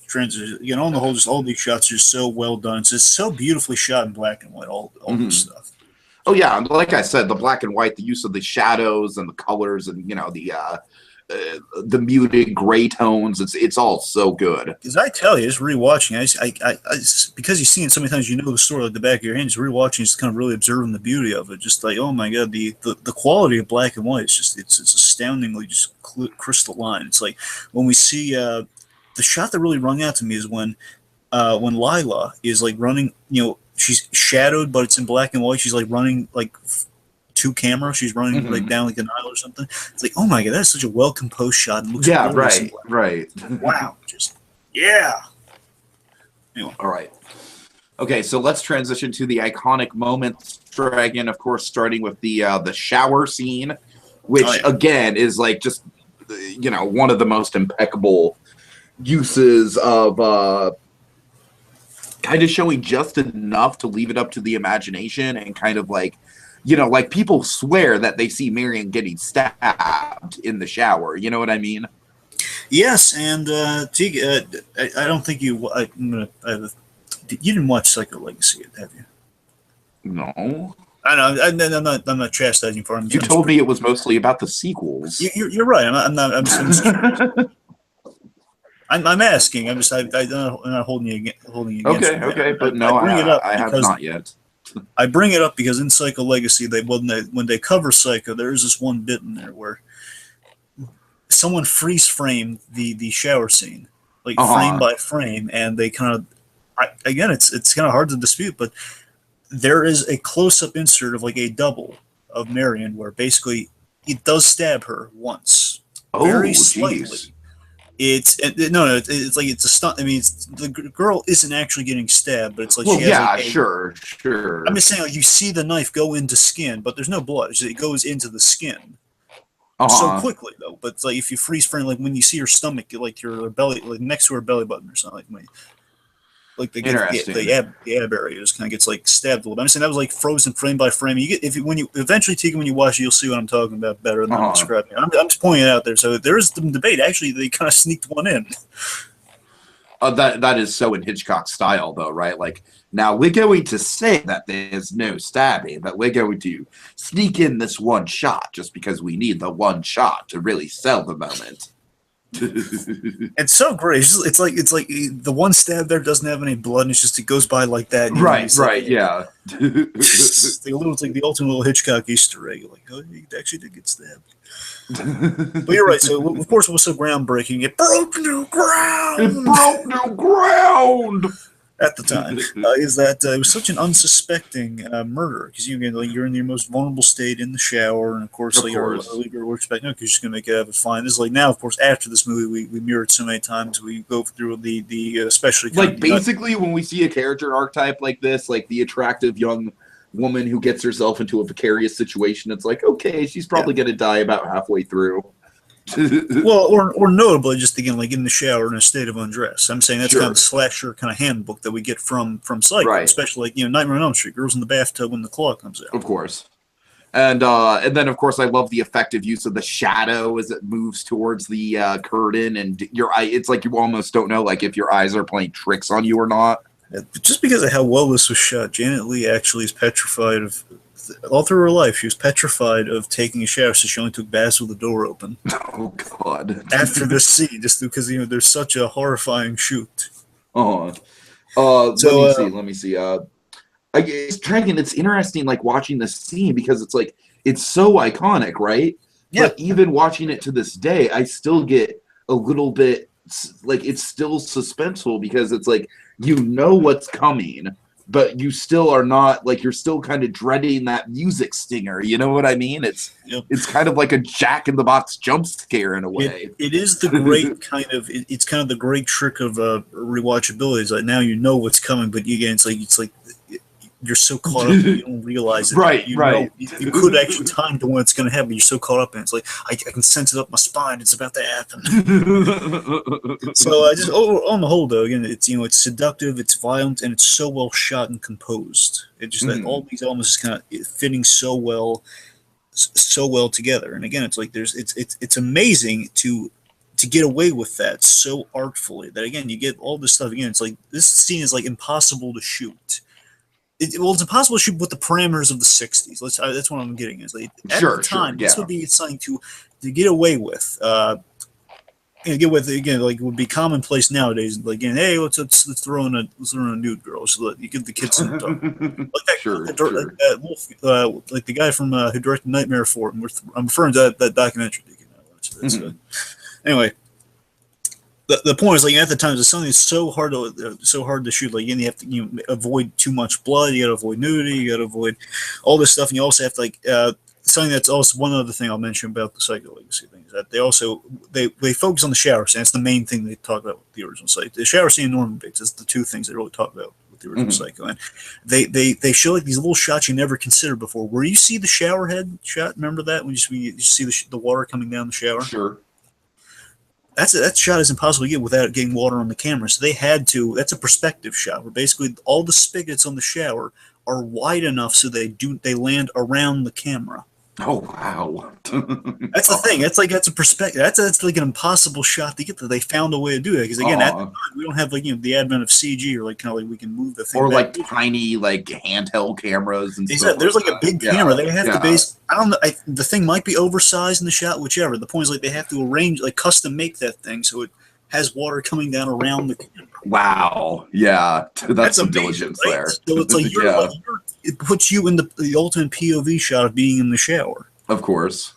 transition. Again, on the whole, just all these shots are so well done. It's just so beautifully shot in black and white. All this stuff. Oh yeah, like I said, the black and white, the use of the shadows and the colors, and the muted gray tones. It's all so good. Because I tell you, just rewatching, because you've seen it so many times, the story like the back of your hand. Just rewatching, just kind of really observing the beauty of it. Just like, oh my god, the quality of black and white is just it's astoundingly just crystalline. It's like when we see the shot that really rung out to me is when Lila is like running, she's shadowed, but it's in black and white. She's like running like to camera. She's running like down like the Nile or something. It's like, oh my god, that's such a well composed shot. And looks right. Wow, just yeah. Anyway. All right. Okay, so let's transition to the iconic moments, Dragon. Of course, starting with the shower scene, which again is like just one of the most impeccable uses of. Kind of showing just enough to leave it up to the imagination and kind of like, like people swear that they see Marion getting stabbed in the shower. You know what I mean? Yes, and Tiki, I don't think you. I have a You didn't watch Psycho Legacy, have you? No. I know. I'm not chastising you for it. You told me it was mostly about the sequels. You're right. I'm just I'm asking. I'm not holding you against me. Okay, but no, I bring it up I have because not yet. I bring it up because in Psycho Legacy, when they cover Psycho, there is this one bit in there where someone freeze framed the shower scene, like frame by frame, and they kind of again, it's kind of hard to dispute, but there is a close up insert of like a double of Marion where basically it does stab her once, very slightly. Geez. It's like it's a stunt. I mean, the girl isn't actually getting stabbed, but it's like she has sure. I'm just saying, like, you see the knife go into skin, but there's no blood. It goes into the skin so quickly, though. But it's like if you freeze frame, like when you see her stomach, like your belly, like next to her belly button or something, like the ab area just kind of gets like stabbed a little bit. I'm saying that was like frozen frame by frame. You get when you watch it, you'll see what I'm talking about better than I'm describing. I'm just pointing it out there. So there is some debate. Actually, they kind of sneaked one in. That is so in Hitchcock style, though, right? Like, now we're going to say that there's no stabbing, but we're going to sneak in this one shot just because we need the one shot to really sell the moment. It's so great. It's like the one stab there doesn't have any blood. And it goes by like that. Yeah. It's like the ultimate little Hitchcock Easter egg. Like, oh, he actually did get stabbed. But you're right. So of course, it was so groundbreaking. It broke new ground. At the time, is that it was such an unsuspecting murder because you're in your most vulnerable state in the shower, and of course, we're expecting because you're just gonna make it have it fine. This is like now, of course, after this movie, we mirrored so many times. We go through the especially like basically when we see a character archetype like this, like the attractive young woman who gets herself into a precarious situation, it's like, okay, she's probably gonna die about halfway through. Well, or notably, just again, like in the shower in a state of undress. I'm saying that's kind of the slasher kind of handbook that we get from Psycho, especially like Nightmare on Elm Street, girls in the bathtub when the claw comes out. Of course, and then of course I love the effective use of the shadow as it moves towards the curtain, and your eye. It's like you almost don't know like if your eyes are playing tricks on you or not. Just because of how well this was shot, Janet Leigh actually is petrified of. All through her life, she was petrified of taking a shower, so she only took baths with the door open. Oh, God. After this scene, just because, there's such a horrifying shoot. Let me see. It's interesting, like, watching this scene, because it's, like, it's so iconic, right? Yeah. But even watching it to this day, I still get a little bit, like, it's still suspenseful, because it's, like, you know what's coming, but you still are not, like, you're still kind of dreading that music stinger. You know what I mean? It's kind of like a Jack-in-the-Box jump scare in a way. It is the great it's kind of the great trick of rewatchability. It's like now you know what's coming, but again, it's like you're so caught up you don't realize it. Right. You could actually time to when it's going to happen. You're so caught up in it. It's like I can sense it up my spine. It's about to happen. So I just on the whole, though, again, it's it's seductive, it's violent, and it's so well shot and composed. It just that all these elements is kind of fitting so well together. And again, it's like it's amazing to get away with that so artfully. That again, you get all this stuff. Again, it's like this scene is like impossible to shoot. It's impossible to shoot with the parameters of the 60s. That's what I'm getting. Is like at the time, this would be something to get away with. Get with again, like would be commonplace nowadays. Like, again, hey, let's throw in a nude girl so that you give the kids some talk. Like that, like the guy from who directed Nightmare 4. I'm referring to that documentary. Anyway. The point is, like, at the time, it's something that's so hard to shoot. Like, again, you have to avoid too much blood. You got to avoid nudity. You got to avoid all this stuff, and you also have to something that's also one other thing I'll mention about the Psycho Legacy thing is that they focus on the shower scene. That's the main thing they talk about with the original Psycho. The shower scene and Norman Bates is the two things they really talk about with the original Psycho, and they show like these little shots you never considered before. Where you see the shower head shot, remember that when you see the water coming down the shower? Sure. That shot is impossible to get without getting water on the camera. So they had to. That's a perspective shot where basically all the spigots on the shower are wide enough so they land around the camera. Oh wow. That's the thing. That's a perspective. That's like an impossible shot to get. That they found a way to do it because again, at the uh time, we don't have like the advent of CG or like kind of like we can move the thing or back. like tiny like handheld cameras and They stuff said like there's like a that. big Yeah, camera. They have to yeah. base. I don't know. The thing might be oversized in the shot, whichever. The point is like they have to arrange like custom make that thing so it has water coming down around the camera. Wow. Yeah. That's That's some amazing, diligence right? there. So it's Yeah, it puts you in the ultimate POV shot of being in the shower. of course.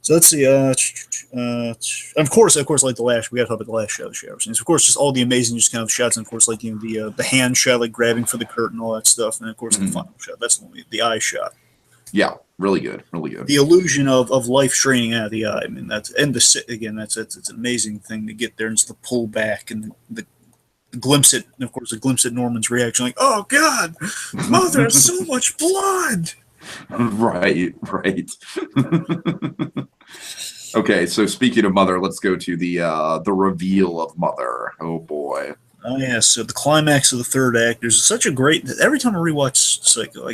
So let's see. Of course, like the last, we got to talk about the last shower scenes. Of course, just all the amazing, just kind of shots, and of course, like the hand shot, like grabbing for the curtain, all that stuff, and of course, the final shot. That's the eye shot. Yeah, really good, really good. The illusion of life straining out of the eye. I mean, that's and the again, that's it's an amazing thing to get there and just to pull back and the glimpse at, and of course, the glimpse at Norman's reaction, like, "Oh God, Mother, there's so much blood." Right, right. Okay, so speaking of Mother, let's go to the reveal of Mother. Oh boy. Oh yeah, so the climax of the third act. There's such a great. Every time I rewatch Psycho,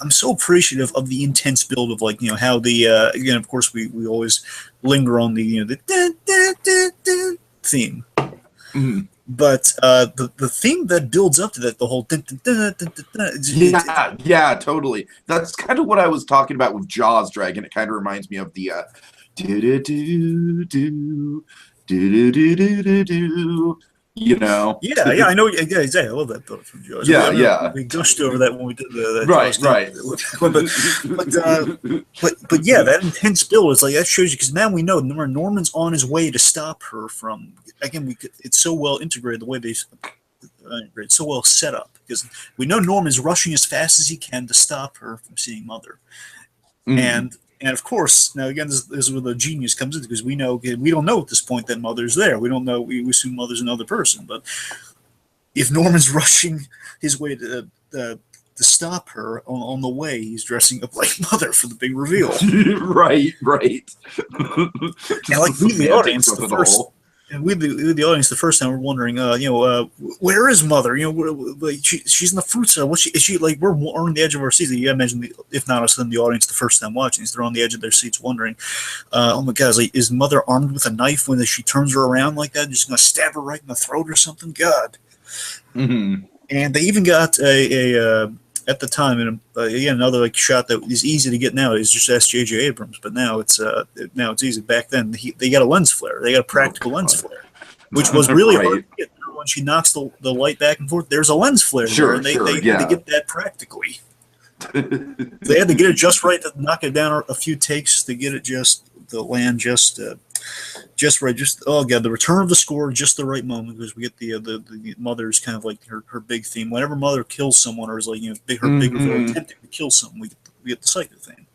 I'm so appreciative of the intense build of like how the again, of course, we always linger on the the dun, dun, dun, dun theme, Mhm. but the theme that builds up to that, the whole dun, dun, dun, dun, dun, dun, Yeah, yeah, totally. That's kind of what I was talking about with Jaws Dragon. It kind of reminds me of the do do do do do do do do do do. You know. yeah, I know. Yeah, exactly. I love that build from Jaws. Yeah, I remember yeah. we gushed over that when we did the Right, Jaws right. but yeah, that intense build is like that shows you because now we know Norman's on his way to stop her from. Again, it's so well integrated the way they it's so well set up because we know Norman's rushing as fast as he can to stop her from seeing Mother, Mhm. and of course now again this is where the genius comes in because we don't know at this point that Mother's there. We don't know. We assume Mother's another person, but if Norman's rushing his way to stop her on the way, he's dressing up like Mother for the big reveal. Right, right. And like we, the Semantics audience, of the it first, all. and the audience, the first time we're wondering, where is Mother? Like she's in the fruit cell. Is she like we're on the edge of our seats? You imagine, if not us, then the audience, the first time watching, they're on the edge of their seats wondering, oh my God, is Mother armed with a knife when she turns her around like that? Just gonna stab her right in the throat or something? God. Mhm. And they even got a at the time, and again another like shot that is easy to get now is just ask J.J. Abrams, but now it's easy. Back then, they got a lens flare, they got a practical lens flare, which was really hard Right. to get. When she knocks the light back and forth, there's a lens flare there, Sure, and they sure, had to yeah. get that practically. They had to get it just right to knock it down a few takes to get it just the land just right. Just oh god, the return of the score, just the right moment because we get the Mother's kind of like her big theme. Whenever Mother kills someone or is like her big reveal Mhm. attempting to kill someone, we get the Psycho theme.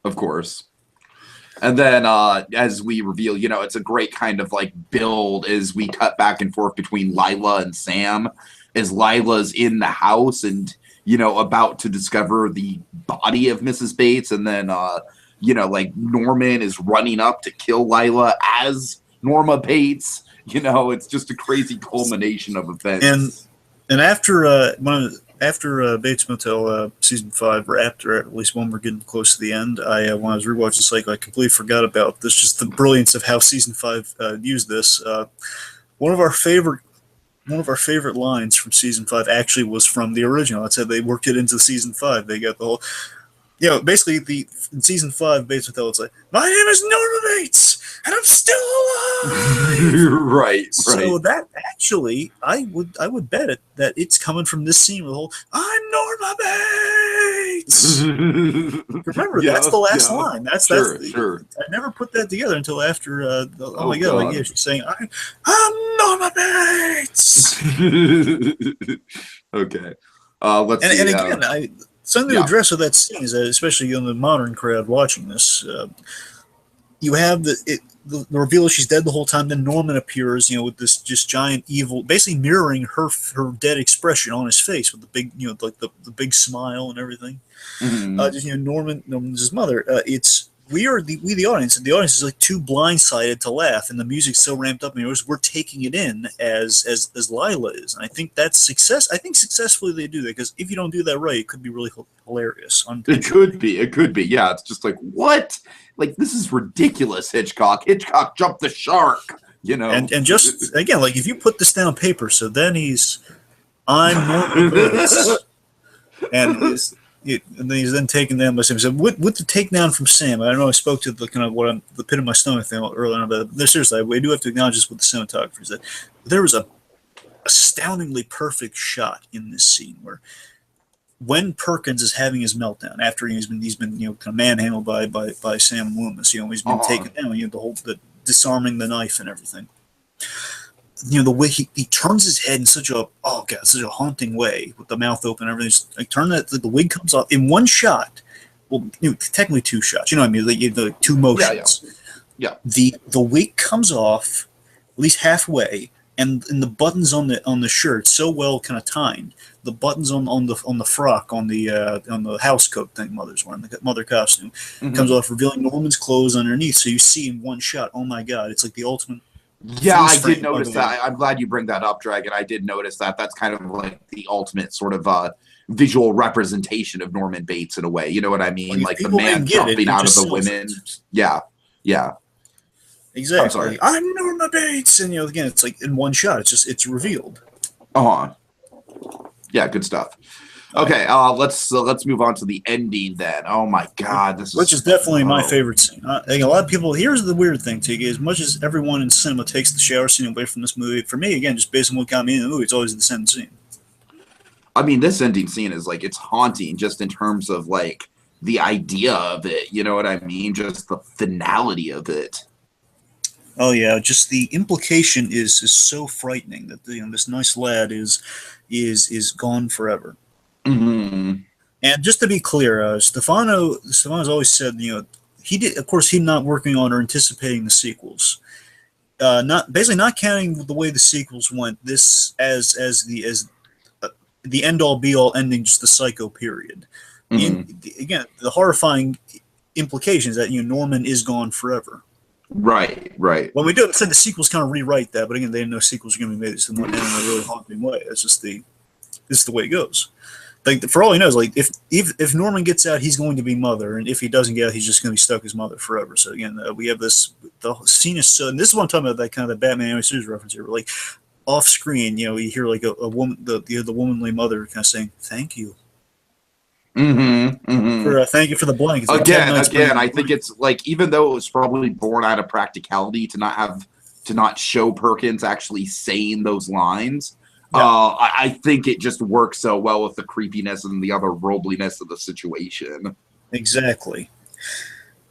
Of course. And then as we reveal, it's a great kind of like build as we cut back and forth between Lila and Sam as Lila's in the house and, about to discover the body of Mrs. Bates. And then, like Norman is running up to kill Lila as Norma Bates. It's just a crazy culmination of events. And after after Bates Motel season 5, or after at least when we're getting close to the end, when I was rewatching Psycho, I completely forgot about this. Just the brilliance of how season 5 used this. One of our favorite lines from season 5 actually was from the original. It said they worked it into season 5. They got the whole basically in season 5, Bates Motel, it's like, my name is Norma Bates, and I'm still alive. Right. So that actually, I would bet it that it's coming from this scene with the whole, I'm Norma Bates. Remember, that's the last line. Sure. I never put that together until after. Oh my god! God. Like, yeah, she's saying, I'm Norma Bates. Okay. Let's see. And again, something to address with that scene is that, especially in the modern crowd watching this, you have the reveal she's dead the whole time. Then Norman appears, with this just giant evil, basically mirroring her dead expression on his face with the big, like the big smile and everything. Mhm. Norman's his mother. we the audience, and the audience is like too blindsided to laugh, and the music's so ramped up, and we're taking it in as Lila is. And I think that's success. I think successfully they do that, because if you don't do that right, it could be really hilarious. It could be. It could be. Yeah, it's just like, what? Like, this is ridiculous, Hitchcock. Hitchcock jumped the shark, you know? And just, again, like, if you put this down on paper, so then I'm Norman Bates, and then he's then taken down by Sam. So with the takedown from Sam, I don't know. I spoke to the kind of the pit of my stomach thing earlier on, but seriously, we do have to acknowledge this with the cinematography. That there was a astoundingly perfect shot in this scene where, when Perkins is having his meltdown after he's been kind of manhandled by Sam Loomis, he's been taken down, the disarming the knife and everything. The way he turns his head in such a haunting way, with the mouth open and everything. Like, the wig comes off in one shot. Well, technically two shots. You know what I mean? The two motions. Yeah. The wig comes off at least halfway, and the buttons on the shirt so well kind of timed. The buttons on the frock on the house coat thing Mother's wearing, the mother costume, comes off, revealing Norman's clothes underneath. So you see in one shot. Oh my God! It's like the ultimate. Yeah, I did notice that. I'm glad you bring that up, Dragon. I did notice that. That's kind of like the ultimate sort of visual representation of Norman Bates in a way. You know what I mean? Like the man jumping out of the women. Yeah. Exactly. I'm Norman Bates, and again, it's like in one shot. It's revealed. Yeah, good stuff. Okay, let's move on to the ending then. Oh my God, which is definitely my favorite scene. I think a lot of people. Here's the weird thing, Tiki. As much as everyone in cinema takes the shower scene away from this movie, for me, again, just based on what got me in the movie, it's always the same scene. I mean, this ending scene is like, it's haunting, just in terms of like the idea of it. You know what I mean? Just the finality of it. Oh yeah, just the implication is so frightening that this nice lad is gone forever. Mm-hmm. And just to be clear, Stefano's always said, he did. Of course, he's not working on or anticipating the sequels. Not counting the way the sequels went. This as the end all be all ending, just the Psycho period. Again, the horrifying implications that Norman is gone forever. Right. Well, we do said the sequels kind of rewrite that, but again, they didn't know sequels were going to be made in a really haunting way. It's just this is the way it goes. Like, for all he knows, like if Norman gets out, he's going to be Mother, and if he doesn't get out, he's just going to be stuck as Mother forever. So again, we have this. The scene is so, and this is what I'm talking about, that kind of the Batman animated series reference here. Where, like, off screen, you hear like a woman, the womanly mother kind of saying, "Thank you." Thank you for the blanket. Again, I think it's like, even though it was probably born out of practicality to not show Perkins actually saying those lines. Yeah. I think it just works so well with the creepiness and the otherworldliness of the situation. Exactly.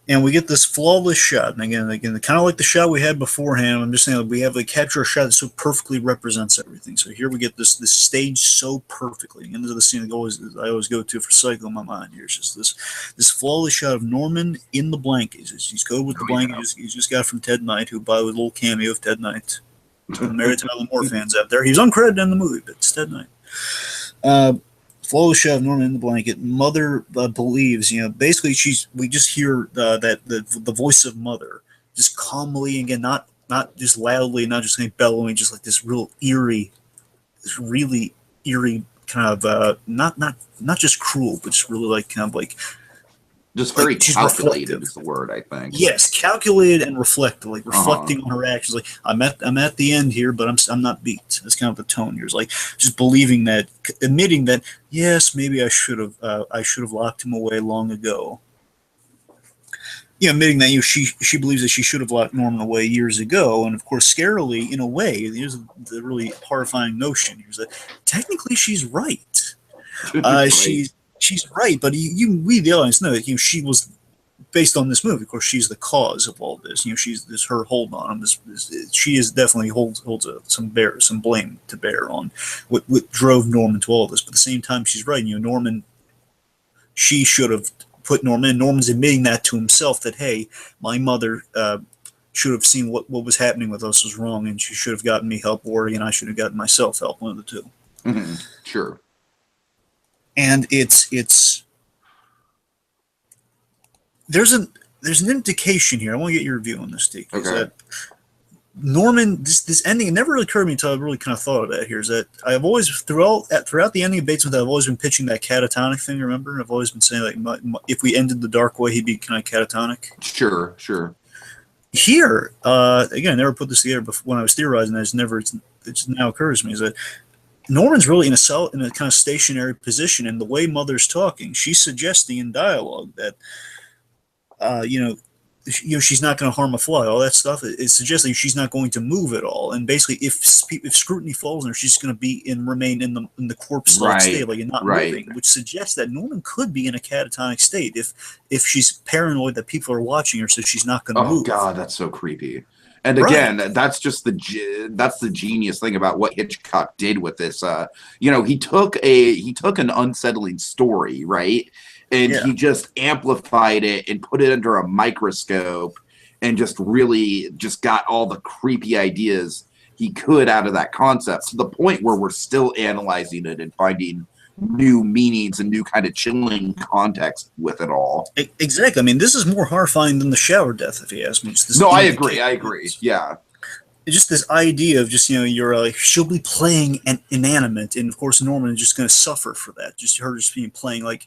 And we get this flawless shot. And again, kind of like the shot we had beforehand. I'm just saying, like, we have capture a shot that so perfectly represents everything. So here we get this staged so perfectly. And this is the scene I always go to for Psycho in my mind. Here's just this flawless shot of Norman in the blanket. He's covered with the blanket he's just got from Ted Knight, who, by the way, a little cameo of Ted Knight. Married to Alan Moore fans out there. He's uncredited in the movie, but it's Ted Knight. Flawless shot of Norman in the blanket. Mother believes, basically we just hear that the voice of Mother just calmly, again, not just loudly, not just bellowing, just like this really eerie kind of not just cruel, but just really like kind of like. Just very calculated is the word, I think. Yes, calculated and reflective, like reflecting on her actions. Like, I'm at the end here, but I'm not beat. That's kind of the tone here. It's like just believing that, admitting that, yes, maybe I should have locked him away long ago. Admitting that she believes that she should have locked Norman away years ago, and of course, scarily, in a way, here's the really horrifying notion. Here's that technically she's right. She's right, but we the audience know that she was, based on this movie. Of course, she's the cause of all this. She's her hold on him. She is definitely holds some blame to bear on what drove Norman to all this. But at the same time, she's right. Norman, she should have put Norman in. Norman's admitting that to himself, that, hey, my mother should have seen what was happening with us was wrong, and she should have gotten me help, or I should have gotten myself help. One of the two. Mm-hmm. Sure. And it's there's there's an indication here. I want to get your view on this, Tiki. Okay. Is that Norman, this ending, it never really occurred to me until I really kind of thought of that here, is that I've always, throughout the ending of Bates Motel, I've always been pitching that catatonic thing, remember? I've always been saying, like, if we ended the dark way, he'd be kind of catatonic. Sure, sure. Here, again, I never put this together before when I was theorizing. It just now occurs to me, is that Norman's really in a kind of stationary position, and the way Mother's talking, she's suggesting in dialogue that, she's not going to harm a fly, all that stuff. It's suggesting she's not going to move at all, and basically, if scrutiny falls on her, she's going to remain in the corpse-like state, like, and not moving, which suggests that Norman could be in a catatonic state if she's paranoid that people are watching her, so she's not going to move. Oh God, that's so creepy. And again, that's just the genius thing about what Hitchcock did with this. He took an unsettling story, right? And he just amplified it and put it under a microscope and just really just got all the creepy ideas he could out of that concept, to the point where we're still analyzing it and finding new meanings and new kind of chilling context with it all. Exactly. I mean, this is more horrifying than the shower death, if you ask me. I agree. Yeah. It's just this idea of just, you're like, she'll be playing an inanimate, and of course Norman is just going to suffer for that. Just her just being playing like,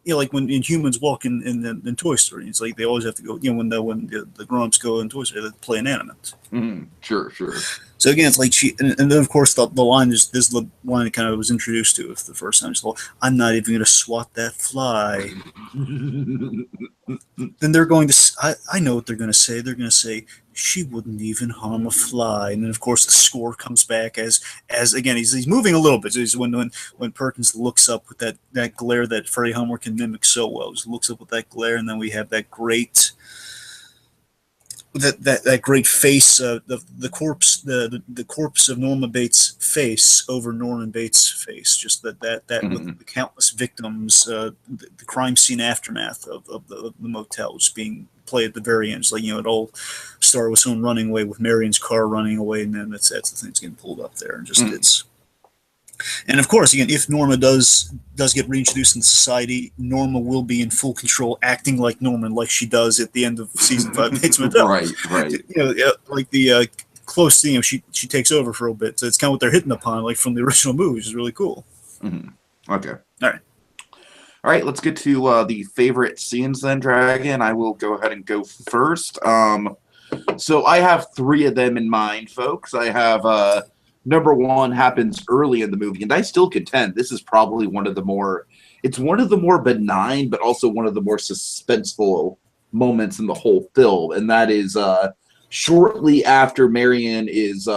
like when humans walk in Toy Story, it's like they always have to go, when the grown-ups go in Toy Story, they play inanimate. Mm-hmm. Sure. So again, it's like and then of course the line is the line that kind of was introduced to us the first time. It's like, I'm not even going to swat that fly. Then they're going to, I know what they're going to say. They're going to say, she wouldn't even harm a fly. And then of course the score comes back as again, he's moving a little bit. So when Perkins looks up with that glare that Freddie Highmore can mimic so well, he looks up with that glare, and then we have that great great face, the corpse of Norma Bates' face over Norman Bates' face, just that with the countless victims, the crime scene aftermath of the motel just being played at the very end. It's like, it all started with someone running away, with Marion's car running away, and then that's the thing that's getting pulled up there, and just it's. And of course, again, if Norma does get reintroduced into society, Norma will be in full control, acting like Norman, like she does at the end of season 5 Bates Motel. Right. Like the close thing, she takes over for a bit. So it's kind of what they're hitting upon, like from the original movie, which is really cool. Mm-hmm. Okay. All right. Let's get to the favorite scenes then, Dragon. I will go ahead and go first. So I have 3 of them in mind, folks. I have number 1 happens early in the movie, and I still contend this is probably one of the more benign, but also one of the more suspenseful moments in the whole film, and that is shortly after Marion is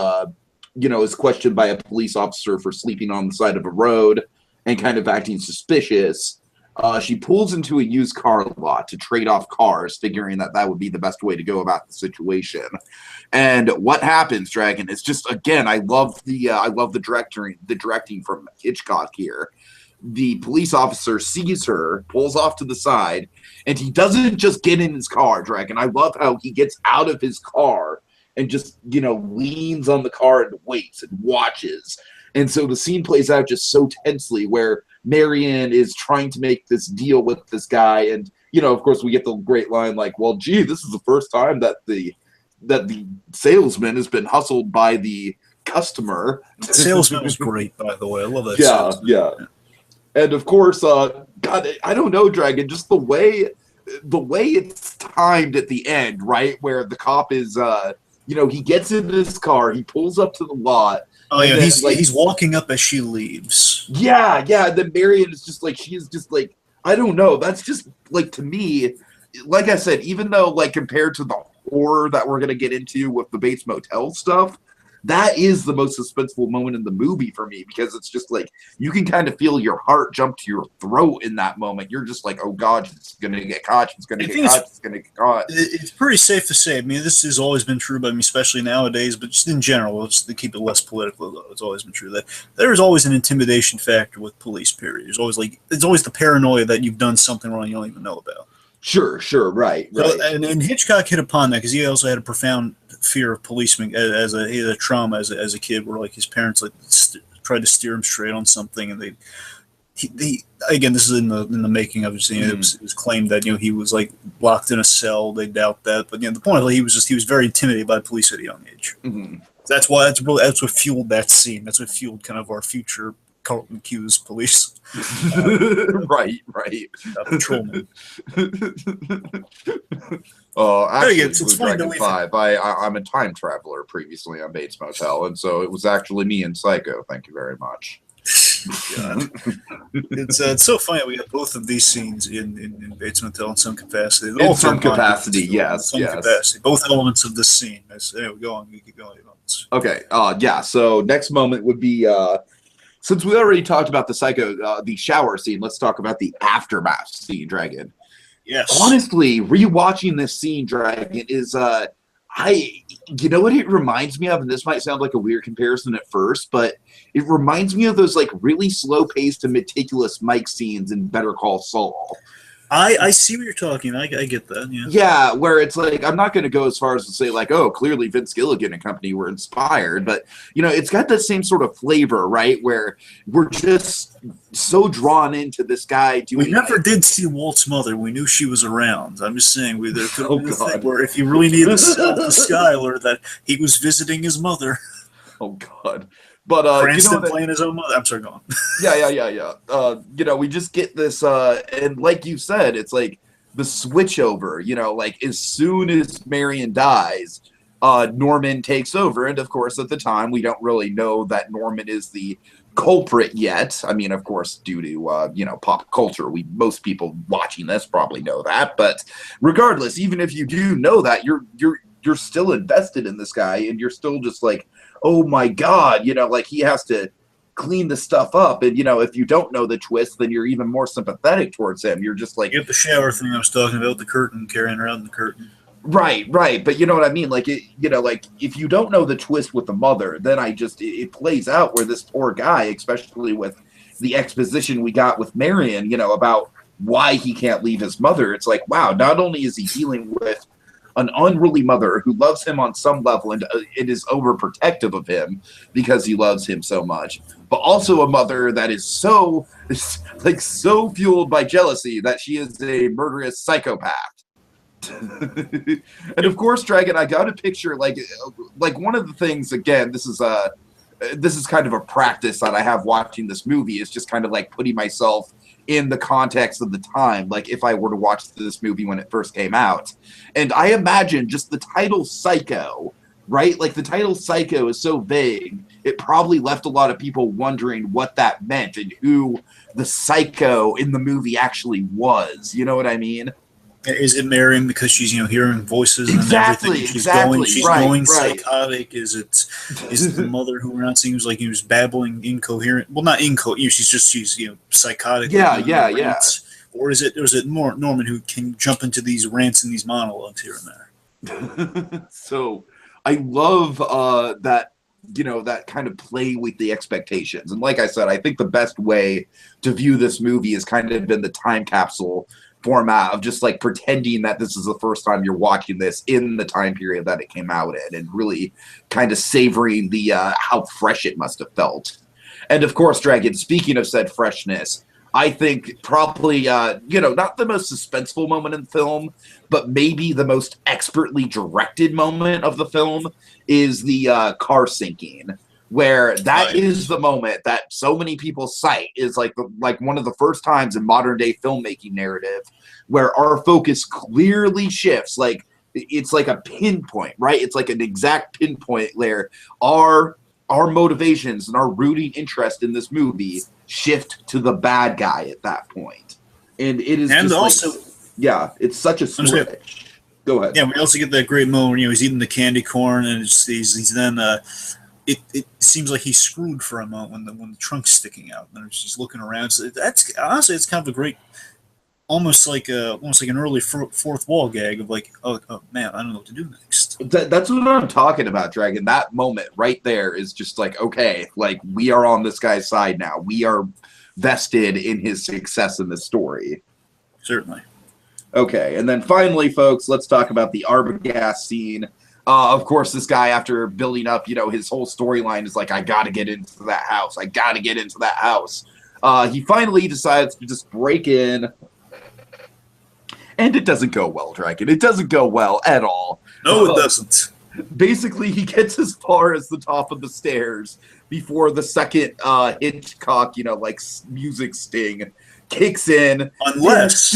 questioned by a police officer for sleeping on the side of a road and kind of acting suspicious. She pulls into a used car lot to trade off cars, figuring that would be the best way to go about the situation. And what happens, Dragon, is just, again, I love the directing from Hitchcock here. The police officer sees her, pulls off to the side, and he doesn't just get in his car, Dragon. I love how he gets out of his car and just, leans on the car and waits and watches. And so the scene plays out just so tensely, where Marion is trying to make this deal with this guy, and of course we get the great line like, well, gee, this is the first time that the salesman has been hustled by the customer. The salesman was great, by the way. I love that. Yeah. And of course, God, I don't know, Dragon, just the way it's timed at the end, right, where the cop is, he gets in his car, he pulls up to the lot. Oh yeah, he's walking up as she leaves. Yeah. And then Marion is just like, she is just like, I don't know. That's just like, to me, like I said, even though like compared to the horror that we're gonna get into with the Bates Motel stuff, that is the most suspenseful moment in the movie for me, because it's just like you can kind of feel your heart jump to your throat in that moment. You're just like, oh God, she's gonna get caught. She's gonna get caught. It's pretty safe to say. I mean, this has always been true, but I mean, especially nowadays, but just in general, just to keep it less political, though, it's always been true that there's always an intimidation factor with police. Period. It's always the paranoia that you've done something wrong you don't even know about. Sure, right. So, and Hitchcock hit upon that because he also had a profound fear of policemen he had a trauma as a kid, where like his parents like tried to steer him straight on something, and again, this is in the making of it. It was claimed that he was like locked in a cell. They doubt that, but the point is he was very intimidated by police at a young age. Mm-hmm. That's what fueled that scene. That's what fueled kind of our future Carlton Hughes police. Right. Patrolman. Actually, it's funny BlueDragonFive. I'm a time traveler previously on Bates Motel, and so it was actually me and Psycho. Thank you very much. God. It's so funny we have both of these scenes in Bates Motel in some capacity. In some capacity, yes. Capacity. Both elements of the scene. Anyway, go on. You keep going. Okay. Yeah. So next moment would be since we already talked about the Psycho, the shower scene. Let's talk about the aftermath scene, Dragon. Yes. Honestly, rewatching this scene, Dragon, is you know what it reminds me of, and this might sound like a weird comparison at first, but it reminds me of those like really slow-paced and meticulous Mike scenes in Better Call Saul. I see what you're talking. I get that. Yeah. Yeah, where it's like I'm not going to go as far as to say like, oh, clearly Vince Gilligan and company were inspired, but it's got that same sort of flavor, right? Where we're just so drawn into this guy doing. We never did see Walt's mother. We knew she was around. I'm just saying, there could have been a thing where if you really needed to sell to Skyler that he was visiting his mother. Oh God. But Cranston playing his own mother. I'm sorry, go on. Yeah. We just get this, and like you said, it's like the switch over. Like as soon as Marion dies, Norman takes over, and of course, at the time, we don't really know that Norman is the culprit yet. I mean, of course, due to pop culture, most people watching this probably know that. But regardless, even if you do know that, you're still invested in this guy, and you're still just like, oh my God, like he has to clean the stuff up. And, if you don't know the twist, then you're even more sympathetic towards him. You're just like. You get the shower thing I was talking about, the curtain, carrying around the curtain. Right. But you know what I mean? Like, like if you don't know the twist with the mother, then it plays out where this poor guy, especially with the exposition we got with Marion, about why he can't leave his mother. It's like, wow, not only is he dealing with an unruly mother who loves him on some level and it is overprotective of him because he loves him so much, but also a mother that is so fueled by jealousy that she is a murderous psychopath. And of course, Dragon, I got a picture like one of the things, again, this is kind of a practice that I have watching this movie, is just kind of like putting myself in the context of the time, like if I were to watch this movie when it first came out. And I imagine just the title Psycho, right? Like the title Psycho is so vague, it probably left a lot of people wondering what that meant and who the psycho in the movie actually was. You know what I mean? Is it Marion because she's hearing voices and everything? She's going psychotic. Is it the mother who we're not seeing who's like he was babbling incoherent? Well, not incoherent. She's psychotic. Yeah. Or is it more Norman who can jump into these rants and these monologues here and there? So I love that. That kind of play with the expectations. And like I said, I think the best way to view this movie is kind of in the time capsule format of just like pretending that this is the first time you're watching this in the time period that it came out in, and really kind of savoring the how fresh it must have felt. And of course, Dragon, speaking of said freshness, I think probably not the most suspenseful moment in the film, but maybe the most expertly directed moment of the film is the car sinking, where that is the moment that so many people cite is like one of the first times in modern day filmmaking narrative where our focus clearly shifts. Like it's like a pinpoint, right? It's like an exact pinpoint where our motivations and our rooting interest in this movie shift to the bad guy at that point. And it is, and also, it's such a switch. Go ahead. Yeah, we also get that great moment. He's eating the candy corn, and he's then. It seems like he's screwed for a moment when the trunk's sticking out, and she's looking around. So that's honestly, it's kind of a great, almost like an early fourth wall gag of like, oh man, I don't know what to do next. That's what I'm talking about, Dragon. That moment right there is just like, okay, like we are on this guy's side now. We are vested in his success in this story. Certainly. Okay, and then finally, folks, let's talk about the Arbogast scene. Of course, this guy, after building up, his whole storyline is like, I got to get into that house. I got to get into that house. He finally decides to just break in. And it doesn't go well, Dragon. It doesn't go well at all. No, it doesn't. Basically, he gets as far as the top of the stairs before the second Hitchcock, like music sting kicks in. Unless,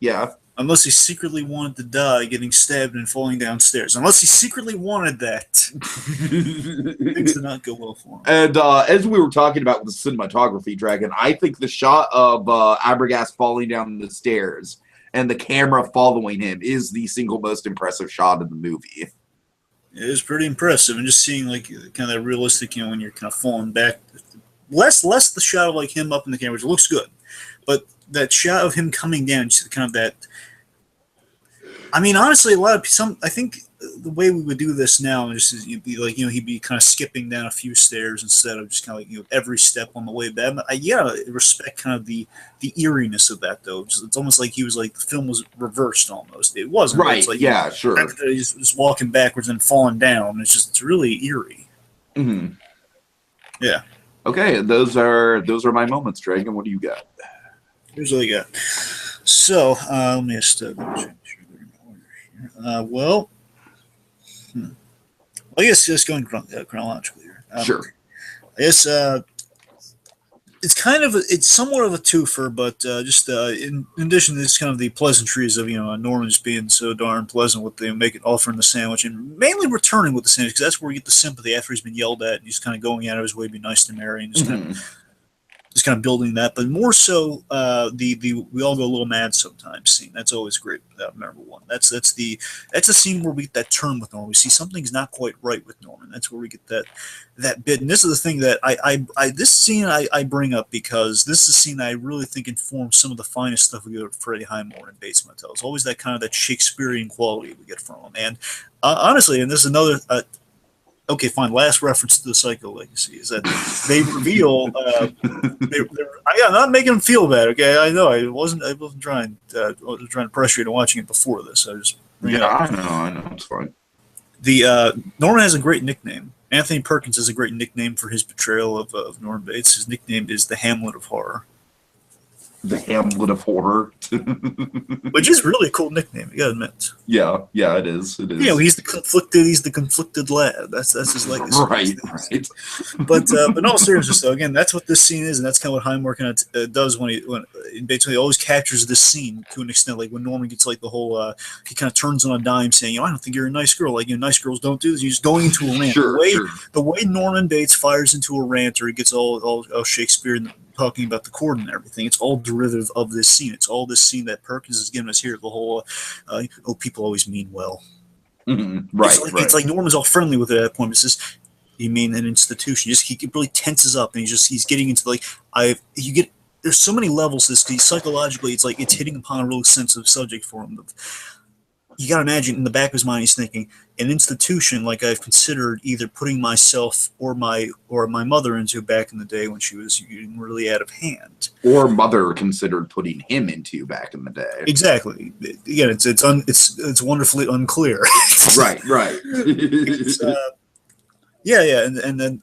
yeah. Unless he secretly wanted to die getting stabbed and falling downstairs. Unless he secretly wanted that. Things did not go well for him. And as we were talking about with the cinematography, Dragon, I think the shot of Abergast falling down the stairs and the camera following him is the single most impressive shot in the movie. It is pretty impressive. And just seeing like kind of that realistic, when you're kind of falling back. Less the shot of like him up in the camera, which looks good. But that shot of him coming down, just kind of that. I mean, honestly, I think the way we would do this now is you'd be like, he'd be kind of skipping down a few stairs instead of just kind of like, every step on the way back. I respect kind of the eeriness of that, though. It's almost like he was like, the film was reversed almost. It wasn't. Right, It's like, yeah, sure. He's just walking backwards and falling down. It's really eerie. Mm-hmm. Yeah. Okay, those are my moments, Dragon. What do you got? Here's what I got. So, let me just I guess just going chronologically here. Sure. I guess it's somewhat of a twofer, but just in addition to this kind of the pleasantries of Norman just being so darn pleasant with offering the sandwich and mainly returning with the sandwich, because that's where we get the sympathy after he's been yelled at and he's kind of going out of his way to be nice to Mary and just kind of building that, but more so the we all go a little mad sometimes scene. That's always great. Number one. That's the scene where we get that turn with Norman. We see something's not quite right with Norman. That's where we get that bit. And this is the thing that this scene I bring up because this is a scene I really think informs some of the finest stuff we get with Freddie Highmore and Bates Motel. It's always that kind of that Shakespearean quality we get from him. And honestly, and this is another. Okay, fine. Last reference to the Psycho Legacy is that they reveal. I'm not making them feel bad. Okay, I know. I wasn't trying. I was trying to pressure you to watching it before this. I just. I know. It's fine. Norman has a great nickname. Anthony Perkins has a great nickname for his portrayal of Norman Bates. His nickname is the Hamlet of Horror. The Hamlet of Horror. Which is really a cool nickname, you gotta admit. Yeah, it is. It is. He's the conflicted lad. That's his legacy. Right. But in all seriousness, though, again, that's what this scene is, and that's kind of what Highmore kind of does when basically always captures this scene to an extent. Like when Norman gets like the whole, he kind of turns on a dime, saying, "I don't think you're a nice girl. Like nice girls don't do this." He's just going into a rant. The way Norman Bates fires into a rant, or he gets all Shakespeare talking about the cord and everything. It's all derivative of this scene. It's all this scene that Perkins is giving us here. The whole, people always mean well. Mm-hmm. Right, It's like Norman's all friendly with it at that point. It's just, you mean an institution. He really tenses up, and he's getting into there's so many levels to this. Psychologically, it's like it's hitting upon a real sensitive subject for him. You got to imagine in the back of his mind, he's thinking, an institution like I've considered either putting myself or my mother into back in the day when she was getting really out of hand. Or mother considered putting him into back in the day. Exactly. Again, it's wonderfully unclear. Right. And then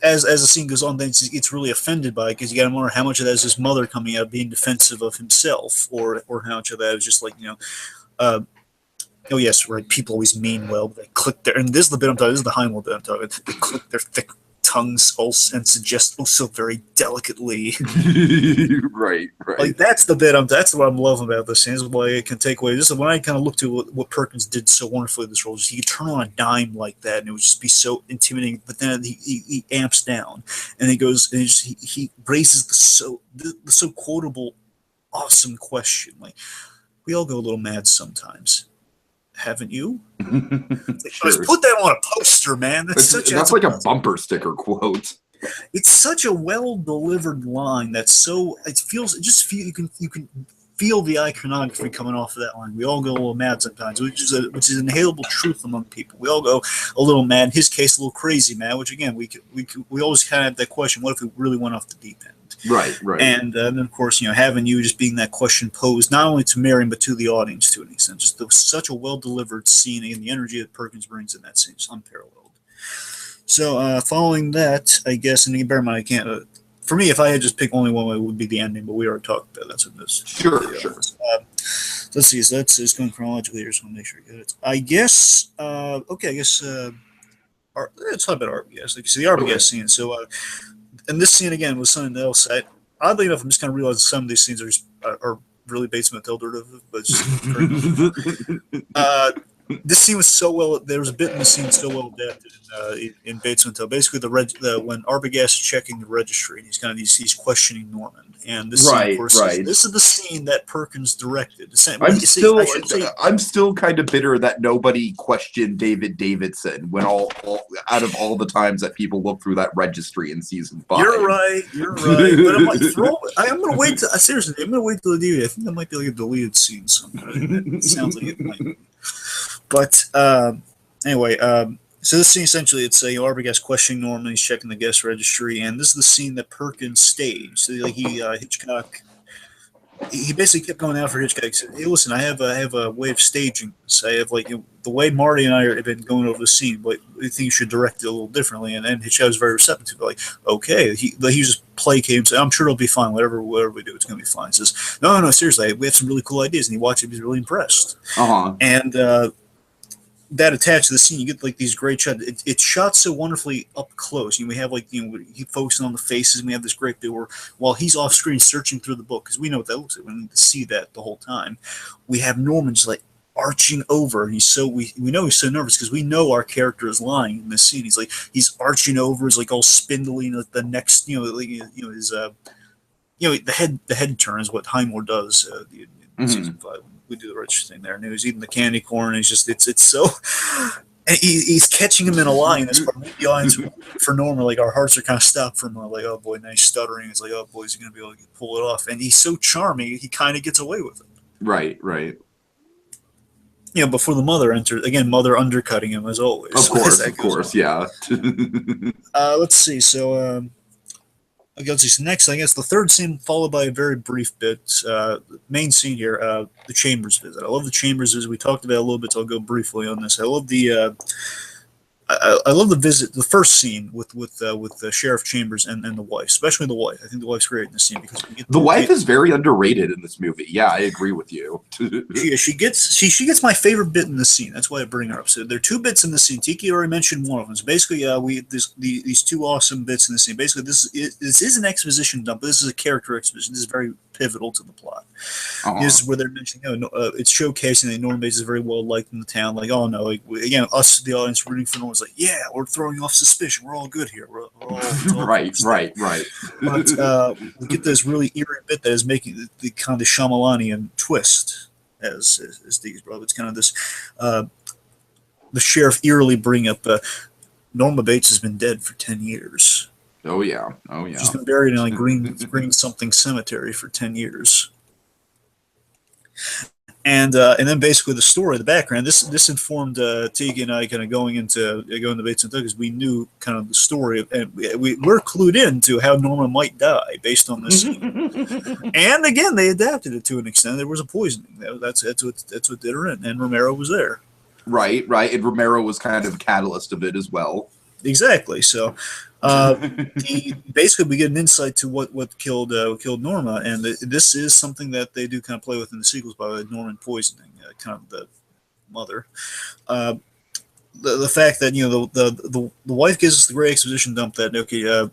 as the scene goes on, then it's really offended by it because you got to wonder how much of that is his mother coming out being defensive of himself, or how much of that is just like oh yes, right. People always mean well, but they click their, and this is the bit I'm talking. This is the Heimel bit I'm talking. They click their thick tongues also and suggest so very delicately. Right. Like that's the bit that's what I'm loving about this scene. This is why it can take away. This is when I kind of look to what Perkins did so wonderfully in this role. Just he could turn on a dime like that, and it would just be so intimidating. But then he amps down, and he goes and he raises the so quotable, awesome question. Like we all go a little mad sometimes. Haven't you? Sure. Let's put that on a poster, man. That's like a bumper sticker quote. It's such a well delivered line. You can feel the iconography coming off of that line. We all go a little mad sometimes, which is an inhalable truth among people. We all go a little mad. In his case, a little crazy mad. Which again, we always kind of have that question: what if we really went off the deep end? Right. And then, of course, having you just being that question posed not only to Marion but to the audience to an extent. Just such a well-delivered scene, and the energy that Perkins brings in that scene is unparalleled. So, following that, I guess, and bear in mind, I can't for me, if I had just picked only one, it would be the ending. But we already talked about that's in this. Sure, sure. Let's see. So it's going chronologically here, so I'll make sure I get it. I guess. Okay. I guess. Let's talk about Arbogast. Like you see, the Arbogast scene. So, and this scene again was something else. Oddly enough, I'm just kind of realizing some of these scenes are really Bates Motel derivative, but it's just this scene was so well. There was a bit in the scene so well adapted in Bates Motel. Basically, when Arbogast is checking the registry, and he's questioning Norman, and this scene, of course, this is the scene that Perkins directed. I'm still kind of bitter that nobody questioned David Davidson when all out of all the times that people look through that registry in season 5. You're right. But I'm like, I'm gonna wait. Seriously, I'm gonna wait till the DVD. I think that might be like a deleted scene sometime. It sounds like it might be. But anyway, so this scene essentially, it's Arbogast questioning Norman. He's checking the guest registry, and this is the scene that Perkins staged. So like Hitchcock, he basically kept going out for Hitchcock. He said, "Hey, listen, I have a way of staging this. I have the way Marty and I have been going over the scene, but I think you should direct it a little differently." And Hitchcock was very receptive to it. Like, okay, he just placated him, say, "I'm sure it'll be fine. Whatever we do, it's gonna be fine." He says, "No, seriously, we have some really cool ideas." And he watched it; he's really impressed. And that attached to the scene, you get like these great shots. It's shot so wonderfully up close. We have he focusing on the faces, and we have this great bit where while he's off screen searching through the book, because we know what that looks like. We need to see that the whole time. We have Norman just like arching over, and we know he's so nervous because we know our character is lying in this scene. He's arching over, he's like all spindly, and the next his the head turn is what Highmore does in season 5. We do the rich thing there, and he was eating the candy corn. And it's so, and he's catching him in a lie. And this part, the audience for Norman, like our hearts are kind of stopped for him. Like, oh boy, now he's stuttering. It's like, oh boy, is he going to be able to pull it off? And he's so charming, he kind of gets away with it. Right. Before the mother enters again, mother undercutting him as always. Of course, yeah. Let's see. So. Next, I guess the third scene followed by a very brief bit. Main scene here, the Chambers visit. I love the Chambers visit. We talked about it a little bit, so I'll go briefly on this. I love the visit, the first scene with Sheriff Chambers and the wife, especially the wife. I think the wife's great in this scene because the wife is very underrated in this movie. Yeah, I agree with you. She gets my favorite bit in the scene. That's why I bring her up. So there are two bits in the scene. Tiki already mentioned one of them. So basically, these two awesome bits in the scene. Basically, this is an exposition dump. But this is a character exposition. This is very pivotal to the plot. This is where they're mentioning, it's showcasing that Norman Bates is very well liked in the town. Like, oh no, again, us, the audience, rooting for Norman's like, yeah, we're throwing off suspicion. We're all good here. We're all right. But we get this really eerie bit that is making the kind of the Shyamalanian twist, as Dee's brought. It's kind of this, the sheriff eerily bring up, Norma Bates has been dead for 10 years. Oh yeah. She's been buried in like green something cemetery for 10 years. And then basically the story, the background. This informed Tiki and I kind of going into Bates and Doug because we knew kind of the story, and we're clued in to how Norma might die based on this scene. And again, they adapted it to an extent. There was a poisoning. That's what did her in, and Romero was there. Right, and Romero was kind of a catalyst of it as well. Exactly. So. Basically we get an insight to what killed Norma, and this is something that they do kind of play with in the sequels by Norman poisoning kind of the mother. The fact that the wife gives us the great exposition dump that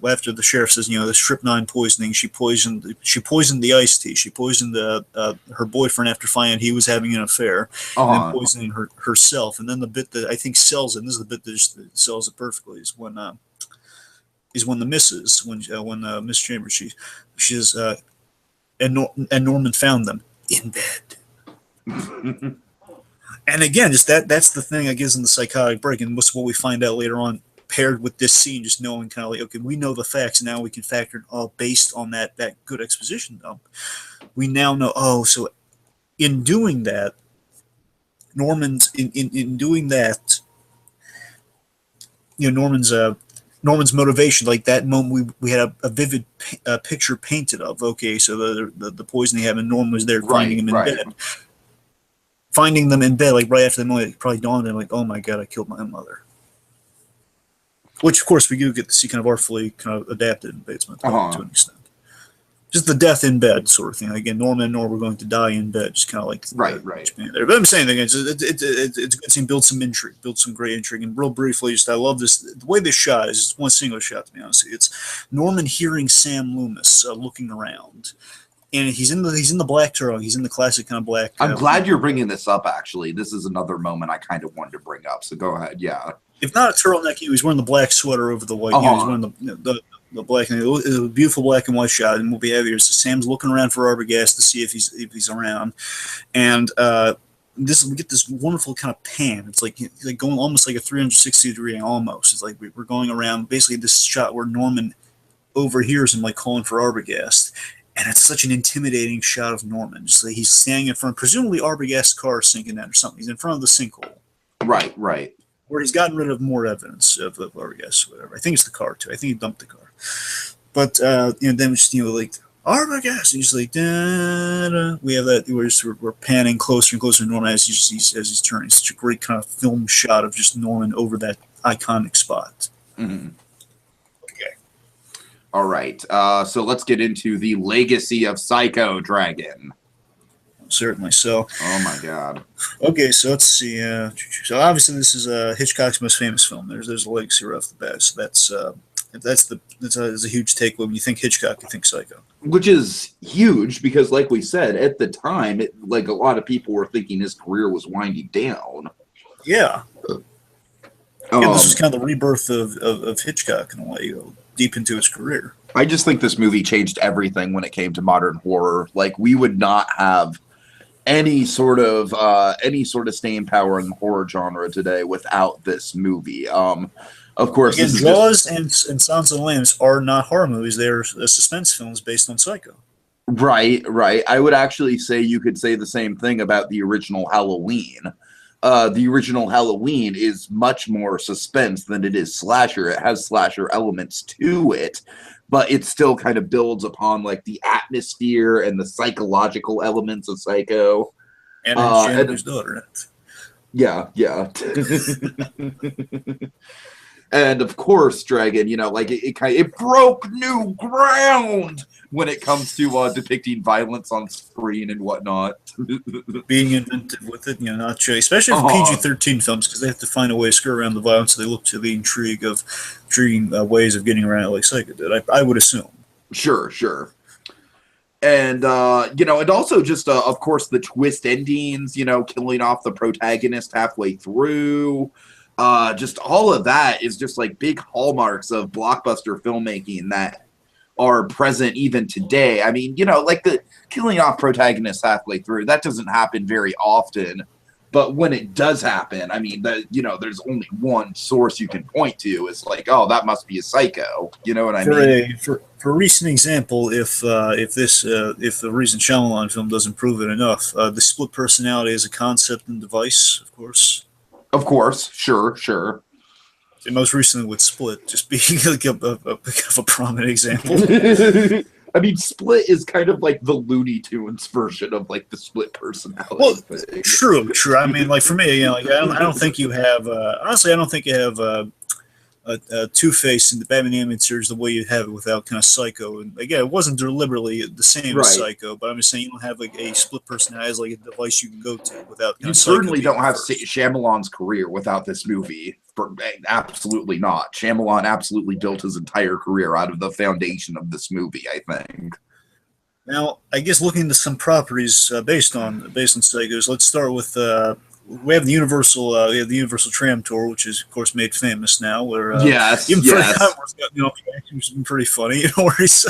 after the sheriff says the strychnine poisoning, she poisoned the iced tea, she poisoned her boyfriend after finding he was having an affair, and then poisoning herself. And then the bit that I think sells it, and this is the bit that just sells it perfectly, is when the missus, when Miss Chambers, she says, and Norman found them in bed. And again, just that's the thing that gives them the psychotic break, and what's what we find out later on, paired with this scene, just knowing kind of like, okay, we know the facts, and now we can factor it all based on that good exposition dump. We now know, so in doing that, Norman's in doing that, Norman's motivation, like that moment, we had a vivid picture painted of. Okay, so the poison he had, and Norman was there finding him in bed, finding them in bed, like right after the moment, it probably dawned on him, like, oh my god, I killed my mother. which of course we do get to see kind of artfully kind of adapted in Bates Motel to an extent. Just the death in bed sort of thing. Again, Norman and Nora were going to die in bed, just kind of like right. There. But I'm saying again, it's a good scene. Build some intrigue, build some great intrigue, and real briefly, just I love this. The way this shot is just one single shot. To be honest, it's Norman hearing Sam Loomis looking around, and he's in the black turtleneck. He's in the classic kind of black. I'm glad you're bringing this up. Actually, this is another moment I kind of wanted to bring up. So go ahead. Yeah. If not a turtleneck, he was wearing the black sweater over the white. He was wearing the black, and it was a beautiful black and white shot. And what we have here is Sam's looking around for Arbogast to see if he's around, and we get this wonderful kind of pan. It's like going almost like a 360-degree almost. It's like we're going around basically this shot where Norman overhears him like calling for Arbogast, and it's such an intimidating shot of Norman. Just like he's standing in front, presumably Arbogast's car is sinking down or something. He's in front of the sinkhole. Right. Where he's gotten rid of more evidence of Arbogast, whatever. I think it's the car too. I think he dumped the car. But then just like Arbogast, and just like da. We have that we're panning closer and closer to Norman as he's turning. Such a great kind of film shot of just Norman over that iconic spot. Mm-hmm. Okay. All right. So let's get into the legacy of Psycho Dragon. Certainly. So. Oh my God. Okay, so let's see. So obviously, this is Hitchcock's most famous film. There's a legacy right off the bat. So that's a huge takeaway. When you think Hitchcock, you think Psycho. Which is huge because, like we said, at the time, a lot of people were thinking his career was winding down. Yeah. And this was kind of the rebirth of Hitchcock in a way, deep into his career. I just think this movie changed everything when it came to modern horror. Like, we would not have any sort of staying power in the horror genre today without this movie. Of course, again, Jaws and Silence of the Lambs are not horror movies; they're suspense films based on Psycho. Right. I would actually say you could say the same thing about the original Halloween. The original Halloween is much more suspense than it is slasher. It has slasher elements to it, but it still kind of builds upon like the atmosphere and the psychological elements of Psycho. And Janitor's daughter. Yeah. And of course, Dragon, it broke new ground when it comes to depicting violence on screen and whatnot. Being inventive with it, not sure, especially for PG-13 films, because they have to find a way to skirt around the violence. So they look to the intriguing ways of getting around it, like Psycho did. I would assume. Sure. And and also just of course the twist endings, killing off the protagonist halfway through. Just all of that is just like big hallmarks of blockbuster filmmaking that are present even today. I mean, like the killing off protagonists halfway through, that doesn't happen very often. But when it does happen, I mean, there's only one source you can point to. It's like, oh, that must be a Psycho. You know what I mean? For a recent example, if the recent Shyamalan film doesn't prove it enough, the split personality as a concept and device, of course. Of course, sure. And most recently with Split, just being like a prominent example. I mean, Split is kind of like the Looney Tunes version of like the split personality. Well, true. I mean, like for me, I don't think you have. Honestly, I don't think you have Two-Face in the Batman animated series the way you have it without kind of Psycho. And again, it wasn't deliberately the same as Psycho, but I'm just saying you don't have like a split personality as like a device you can go to without. You certainly don't have Shyamalan's career without this movie. Absolutely not. Shyamalan absolutely built his entire career out of the foundation of this movie, I think. Now, I guess looking into some properties based on Psychos, let's start with. We have the Universal Tram Tour, which is of course made famous now. Where even Fred Atwood's got which been pretty funny. Where he's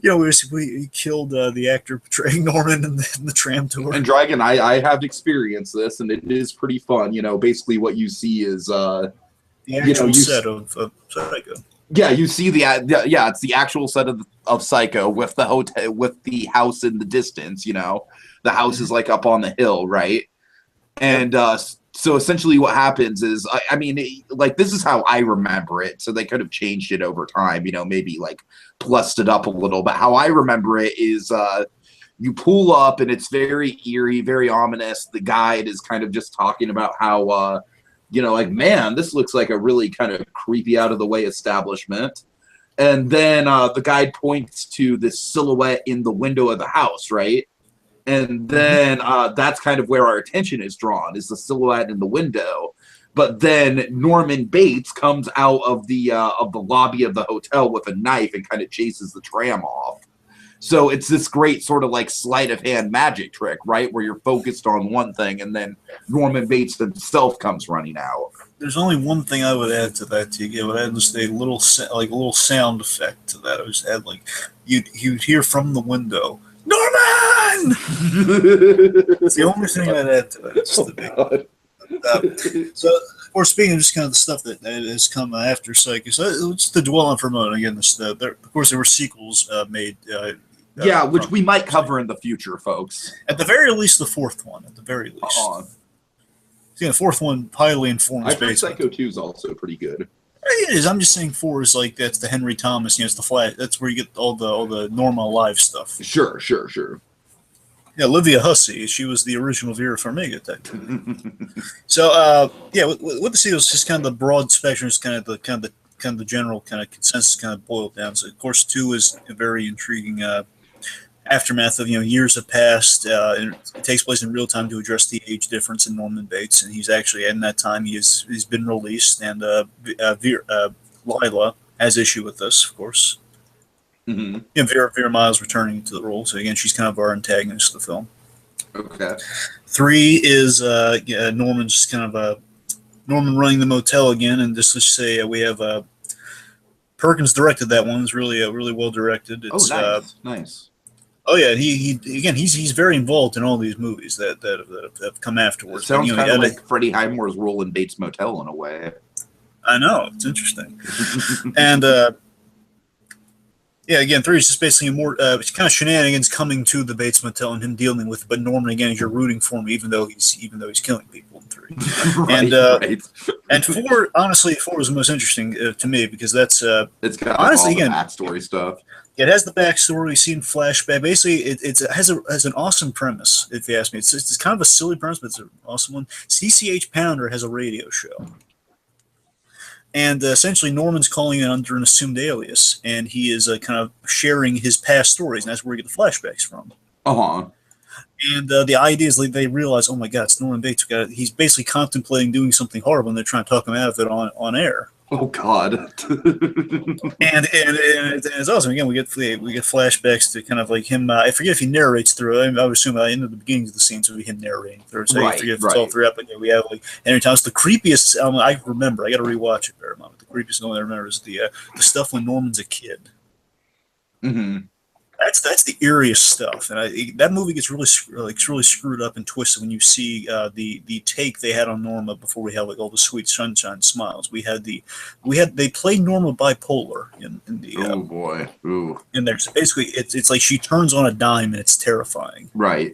he killed the actor portraying Norman in the Tram Tour. And Dragon, I have experienced this, and it is pretty fun. Basically what you see is the actual set of Psycho. Yeah, you see it's the actual set of Psycho with the hotel, with the house in the distance. The house is like up on the hill, right? And so essentially what happens is, I mean, this is how I remember it. So they could have changed it over time, maybe like plussed it up a little. But how I remember it is you pull up and it's very eerie, very ominous. The guide is kind of just talking about how like, man, this looks like a really kind of creepy out of the way establishment. And then the guide points to this silhouette in the window of the house, right? And then that's kind of where our attention is drawn, is the silhouette in the window. But then Norman Bates comes out of the lobby of the hotel with a knife and kind of chases the tram off. So it's this great sort of like sleight of hand magic trick, right? Where you're focused on one thing and then Norman Bates himself comes running out. There's only one thing I would add to that, Tiki. I would add just a little sound effect to that. I would just add like you'd hear from the window, Norman. It's the only thing I'd add to that. It's just so, of course, speaking of just kind of the stuff that has come after Psycho, so just to dwell on for a moment again. Of course, there were sequels made. Which we might cover in the future, folks. At the very least, the fourth one. At the very least. The fourth one highly informs. I think Psycho 2 is also pretty good. It is. I'm just saying 4 is like that's the Henry Thomas. It's the Flash. That's where you get all the Norma Alive stuff. Sure. Yeah, Olivia Hussey. She was the original Vera Farmiga at that time. So with the sequels, just kind of the broad spectrum is kind of the general kind of consensus kind of boiled down. So of course 2 is a very intriguing aftermath of years have passed. And it takes place in real time to address the age difference in Norman Bates, and he's actually in that time he's been released, and Lila has issue with this, of course. Vera Miles returning to the role, so again she's kind of our antagonist of the film. Okay. 3 is Norman just kind of Norman running the motel again, and just let's say we have Perkins directed that one. It's really well directed. It's, nice. Oh yeah, he's very involved in all these movies that have come afterwards. It sounds kind of like Freddie Highmore's role in Bates Motel in a way. I know, it's interesting. And again, 3 is just basically more it's kind of shenanigans coming to the Bates Motel and him dealing with it. But Norman again, you're rooting for him even though he's killing people in 3. Right. And 4, honestly, 4 is the most interesting to me because that's it's got honestly all the again backstory stuff. It has the backstory. We've seen flashback. Basically, it has an awesome premise. If you ask me, it's kind of a silly premise, but it's an awesome one. CCH Pounder has a radio show, and essentially Norman's calling in under an assumed alias, and he is kind of sharing his past stories, and that's where we get the flashbacks from. And the idea is they realize, oh my God, it's Norman Bates. He's basically contemplating doing something horrible, and they're trying to talk him out of it on air. Oh God! and it's awesome. Again, we get flashbacks to kind of like him. I forget if he narrates through. I would assume in the beginnings of the scenes it would be him narrating through. So I forget if it's all throughout. But we have like Henry Thomas. The creepiest element I remember. I got to rewatch it very much. The creepiest element I remember is the stuff when Norman's a kid. That's the eeriest stuff, and that movie gets really screwed up and twisted when you see the take they had on Norma before we had like all the sweet sunshine smiles. They played Norma bipolar in the oh boy, ooh. In there. So basically, it's like she turns on a dime and it's terrifying. Right.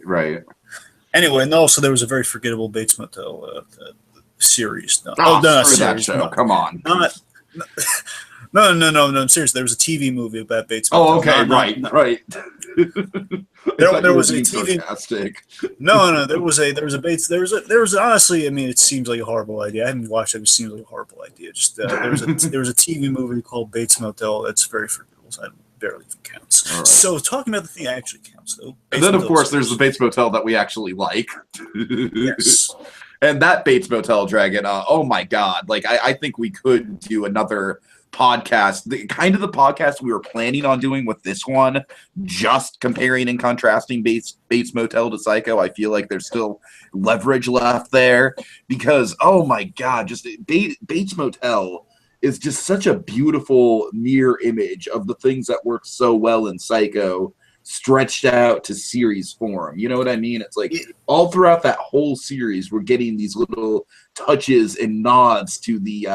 Anyway, and also there was a very forgettable Bates Motel series. No, that show. No. Come on. No, seriously, there was a TV movie about Bates Motel. Oh, okay, right. There was a TV. Sarcastic. No, there was a Bates. There was honestly, I mean, it seems like a horrible idea. I haven't watched it. It seems like a horrible idea. Just there was a TV movie called Bates Motel that's very forgettable. So that barely even counts. Right. So talking about the thing that actually counts, though. And then, of course, there's the Bates Motel that we actually like. Yes. And that Bates Motel, Dragon. Oh my God! Like I think we could do another podcast, the podcast we were planning on doing with this one, just comparing and contrasting Bates Motel to Psycho. I feel like there's still leverage left there because, oh my God, just Bates Motel is just such a beautiful mirror image of the things that work so well in Psycho stretched out to series form. You know what I mean? It's like all throughout that whole series, we're getting these little touches and nods to the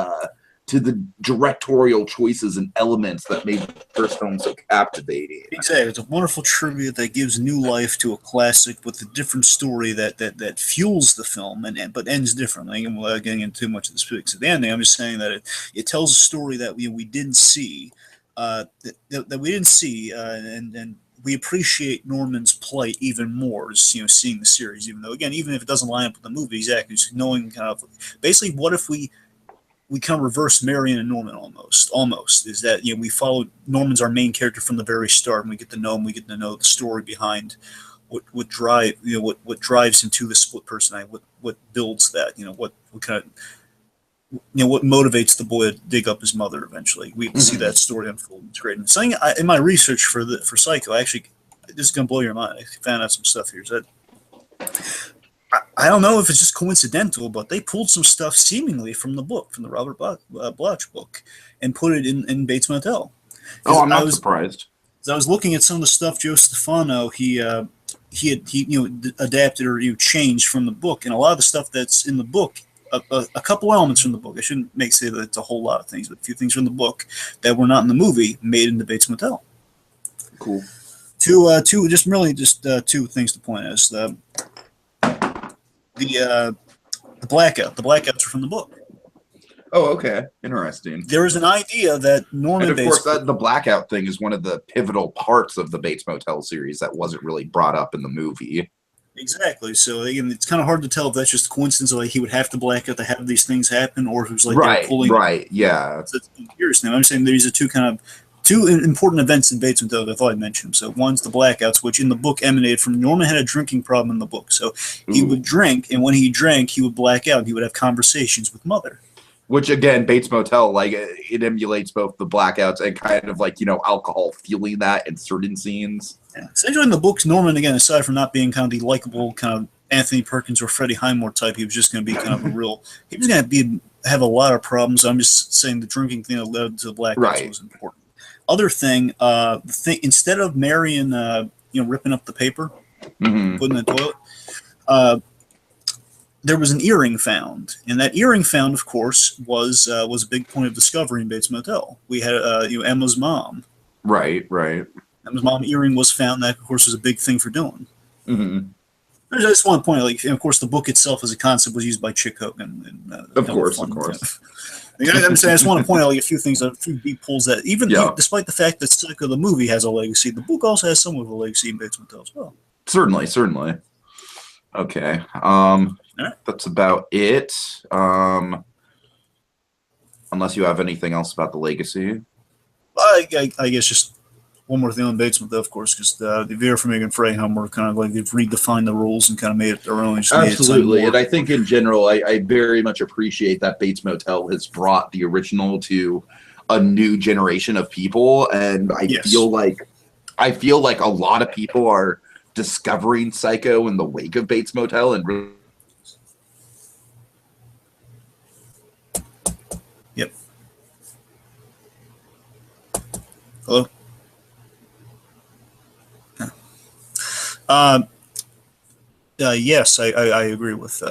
directorial choices and elements that made the first film so captivating. Exactly. It's a wonderful tribute that gives new life to a classic with a different story that fuels the film but ends differently. And without getting into too much of the specifics at the ending, I'm just saying that it tells a story that we didn't see, and we appreciate Norman's plight even more, seeing the series. Even though, again, even if it doesn't line up with the movie, exactly, just knowing kind of basically what if we kind of reverse Marion and Norman almost is that we follow Norman's our main character from the very start, and we get to know him, we get to know the story behind what drives him to the split personality, what builds that, what kind of what motivates the boy to dig up his mother eventually. We see that story unfold. It's great. And something in my research for Psycho, actually, this is gonna blow your mind. I found out some stuff here. That I don't know if it's just coincidental, but they pulled some stuff seemingly from the book, from the Robert Bloch book, and put it in Bates Motel. Oh, I'm not surprised. I was looking at some of the stuff Joe Stefano he adapted or changed from the book, and a lot of the stuff that's in the book, a couple elements from the book. I shouldn't say that it's a whole lot of things, but a few things from the book that were not in the movie made into Bates Motel. Cool. Two things to point out. The blackout. The blackouts are from the book. Oh, okay. Interesting. There is an idea that Norman, and of course, the blackout thing is one of the pivotal parts of the Bates Motel series that wasn't really brought up in the movie. Exactly. So again, it's kind of hard to tell if that's just a coincidence, like he would have to black out to have these things happen, or if it was like right, yeah. That's curious now. I'm saying these are two important events in Bates Motel that I thought I'd mention. So one's the blackouts, which in the book emanated from Norman had a drinking problem in the book. So he would drink, and when he drank, he would black out. He would have conversations with Mother. Which again, Bates Motel, like it emulates both the blackouts and kind of like alcohol feeling that in certain scenes. Yeah. Essentially, in the books, Norman, again, aside from not being kind of the likable kind of Anthony Perkins or Freddie Highmore type, he was just going to be kind of a real. He was going to have a lot of problems. I'm just saying the drinking thing that led to the blackouts was important. Other thing, instead of Marion, ripping up the paper, putting it in the toilet, there was an earring found, and that earring found, of course, was a big point of discovery in Bates Motel. We had Emma's mom. Right. Emma's mom earring was found. That, of course, was a big thing for doing. Mm-hmm. I just want to point out, of course, the book itself as a concept was used by Chick Hogan. And, of course. I'm saying I just want to point out a few things, a few deep pulls that even despite the fact that Psycho the movie has a legacy, the book also has somewhat of a legacy in Bates Motel as well. Certainly. Okay. That's about it. Unless you have anything else about the legacy. I guess just one more thing on Bates Motel, of course, because the Vera Farmiga and Freyheim were kind of like they've redefined the rules and kind of made it their own. Absolutely, and I think in general, I very much appreciate that Bates Motel has brought the original to a new generation of people, and I feel like a lot of people are discovering Psycho in the wake of Bates Motel and really. Yep. Hello. Yes, I agree with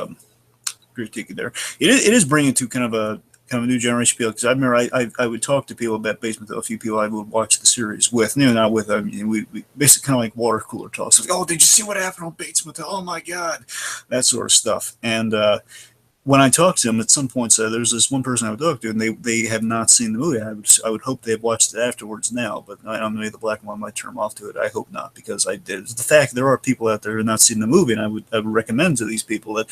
Tiki there. It is bringing to kind of a new generation of people, because I remember I would talk to people about Bates Motel, a few people I would watch the series with, not with. I mean, we basically kind of like water cooler talks. Like, oh, did you see what happened on Bates Motel? Oh my God, that sort of stuff. And when I talked to them, at some point, there's this one person I would talk to, and they have not seen the movie. I would hope they have watched it afterwards now, but I don't know, maybe the black and white might turn them off to it. I hope not, because the fact there are people out there who have not seen the movie, and I would recommend to these people that,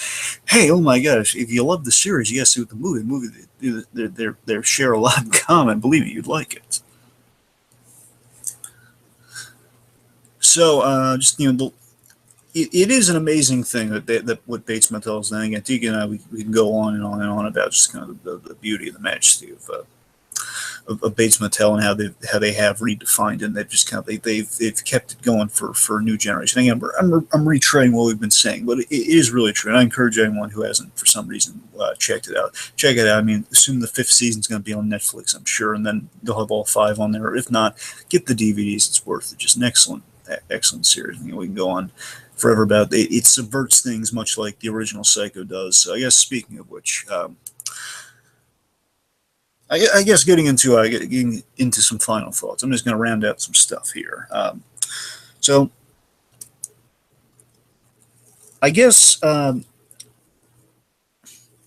hey, oh my gosh, if you love the series, you got to see what the movie. They share a lot in common. Believe me, you'd like it. So, it is an amazing thing that what Bates Motel is. And again, Tiki and I, we can go on and on and on about just kind of the beauty and the majesty of Bates Motel and how they have redefined it, and they've just kind of they've kept it going for a new generation. Again, I'm retreading what we've been saying, but it is really true. And I encourage anyone who hasn't for some reason checked it out. Check it out. I mean, assume the 5th season is going to be on Netflix, I'm sure, and then they'll have all 5 on there. Or if not, get the DVDs. It's worth it. Just an excellent series. We can go on forever about it. It subverts things much like the original Psycho does. So I guess speaking of which, I guess getting into some final thoughts. I'm just going to round out some stuff here. So I guess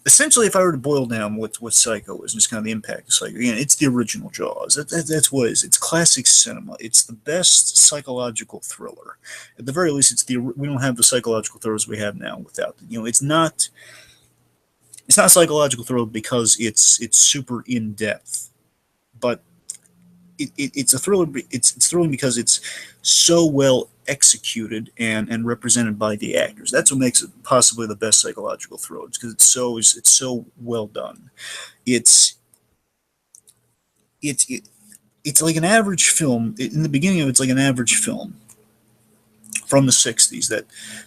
essentially, if I were to boil down what Psycho is, and just kind of the impact of Psycho, again, it's the original Jaws. That's what it is. It's classic cinema. It's the best psychological thriller. At the very least, we don't have the psychological thrillers we have now without it's not a psychological thriller because it's super in depth, but it's a thriller. It's thrilling because it's so well executed and represented by the actors. That's what makes it possibly the best psychological thriller. Because it's so well done. It's it's it, it's like an average film. In the beginning of it's like an average film from the 60s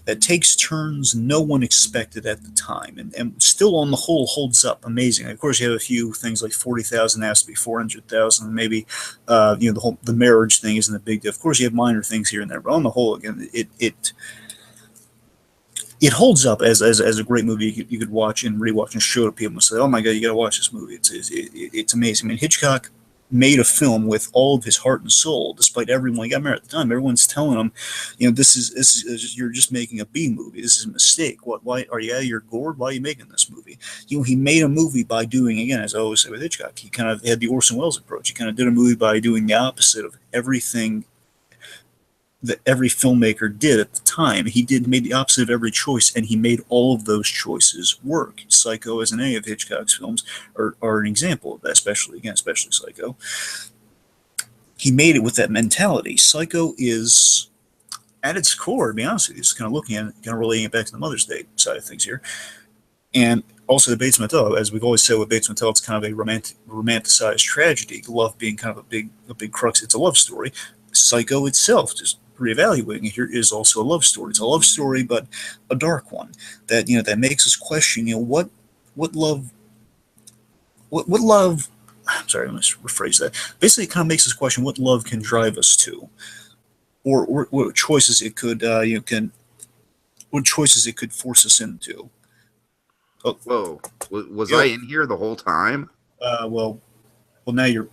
that takes turns no one expected at the time, and still on the whole holds up amazing. Of course, you have a few things like 40,000 has to be 400,000, maybe the marriage thing isn't a big deal. Of course, you have minor things here and there, but on the whole, again, it holds up as a great movie you could watch and rewatch and show to people and say, "Oh my God, you got to watch this movie. It's amazing." I mean, Hitchcock made a film with all of his heart and soul, despite everyone. He got married at the time. Everyone's telling him, this is you're just making a B movie. This is a mistake. Why are you out of your gourd? Why are you making this movie? He made a movie by doing, again, as I always say with Hitchcock, he kind of had the Orson Welles approach. He kind of did a movie by doing the opposite of everything that every filmmaker did at the time. He made the opposite of every choice, and he made all of those choices work. Psycho, as in any of Hitchcock's films, are an example of that, especially Psycho. He made it with that mentality. Psycho is, at its core, to be honest with you, just kind of looking at it, kind of relating it back to the Mother's Day side of things here. And also the Bates Motel, as we've always said with Bates Motel, it's kind of a romanticized tragedy, love being kind of a big crux. It's a love story. Psycho itself, just reevaluating it here, is also a love story. It's a love story, but a dark one that makes us question, what love. I'm sorry, let's rephrase that. Basically, it kind of makes us question what love can drive us to, or what choices it could what choices it could force us into. Oh, Whoa, was I in here the whole time? Well, now you're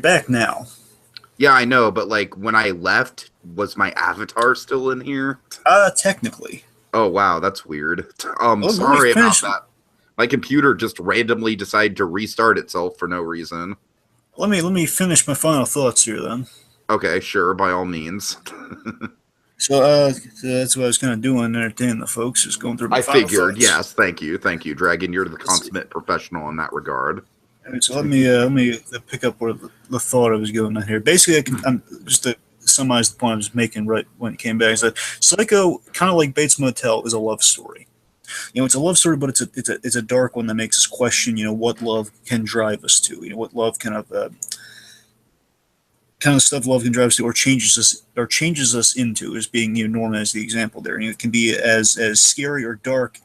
back now. Yeah, I know, but like when I left, was my avatar still in here? Technically. Oh wow, that's weird. Sorry about that. My computer just randomly decided to restart itself for no reason. Let me finish my final thoughts here then. Okay, sure, by all means. So that's what I was kind of doing, entertaining the folks, just going through my final figured, thoughts. yes, thank you, Dragon. You're the consummate professional in that regard. Right, so let me pick up where the thought I was going on here. Basically, I'm just to summarize the point I was making right when it came back, is that Psycho, kind of like Bates Motel, is a love story. It's a love story, but it's a dark one that makes us question, what love can drive us to. What love kind of stuff love can drive us to, or changes us into, as being Norman as the example there. It can be as scary or dark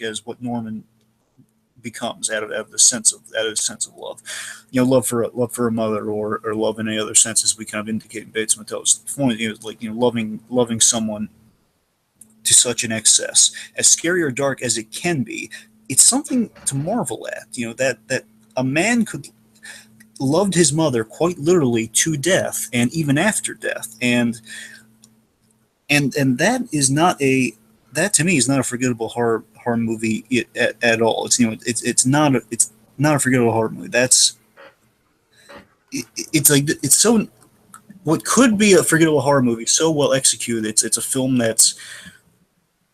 as what Norman becomes out of the sense of love, love for a mother, or love in any other senses we kind of indicate in Bates Motel's point, loving someone to such an excess, as scary or dark as it can be. It's something to marvel at, that a man could loved his mother quite literally to death, and even after death, and that to me is not a forgettable horror movie at all. It's not a forgettable horror movie. It's so, what could be a forgettable horror movie, so well executed. It's a film that's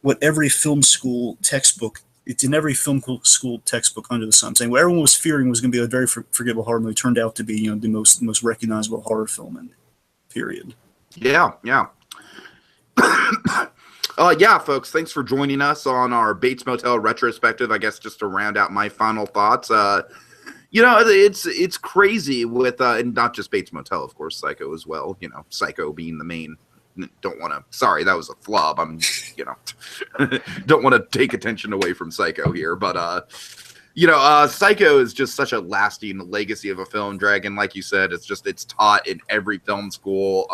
what every film school textbook. It's in every film school textbook under the sun, saying what everyone was fearing was going to be a very forgettable horror movie turned out to be, the most recognizable horror film in period. Yeah. Yeah, folks, thanks for joining us on our Bates Motel retrospective. I guess just to round out my final thoughts, it's crazy with and not just Bates Motel, of course, Psycho as well. Psycho being the main. Don't want to. Sorry, that was a flub. I'm, don't want to take attention away from Psycho here, but Psycho is just such a lasting legacy of a film. Dragon, like you said, it's taught in every film school.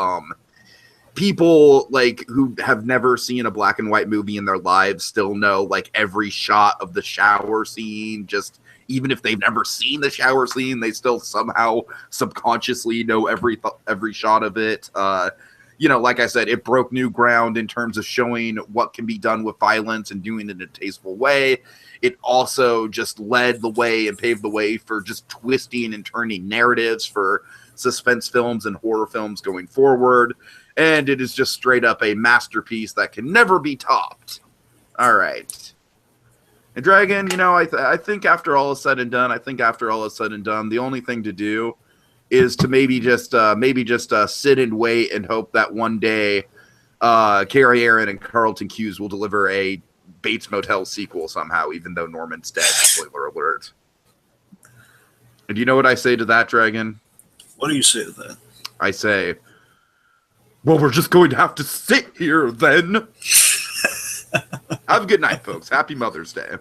People who have never seen a black and white movie in their lives still know every shot of the shower scene. Just even if they've never seen the shower scene, they still somehow subconsciously know every shot of it. you know, like I said, it broke new ground in terms of showing what can be done with violence and doing it in a tasteful way. It also just led the way and paved the way for just twisting and turning narratives for suspense films and horror films going forward. And it is just straight up a masterpiece that can never be topped. All right. And Dragon, you know, I think after all is said and done, the only thing to do is to maybe just sit and wait and hope that one day Carrie Aaron and Carlton Cuse will deliver a Bates Motel sequel somehow, even though Norman's dead. Spoiler alert. And do you know what I say to that, Dragon? What do you say to that? I say, well, we're just going to have to sit here then. Have a good night, folks. Happy Mother's Day.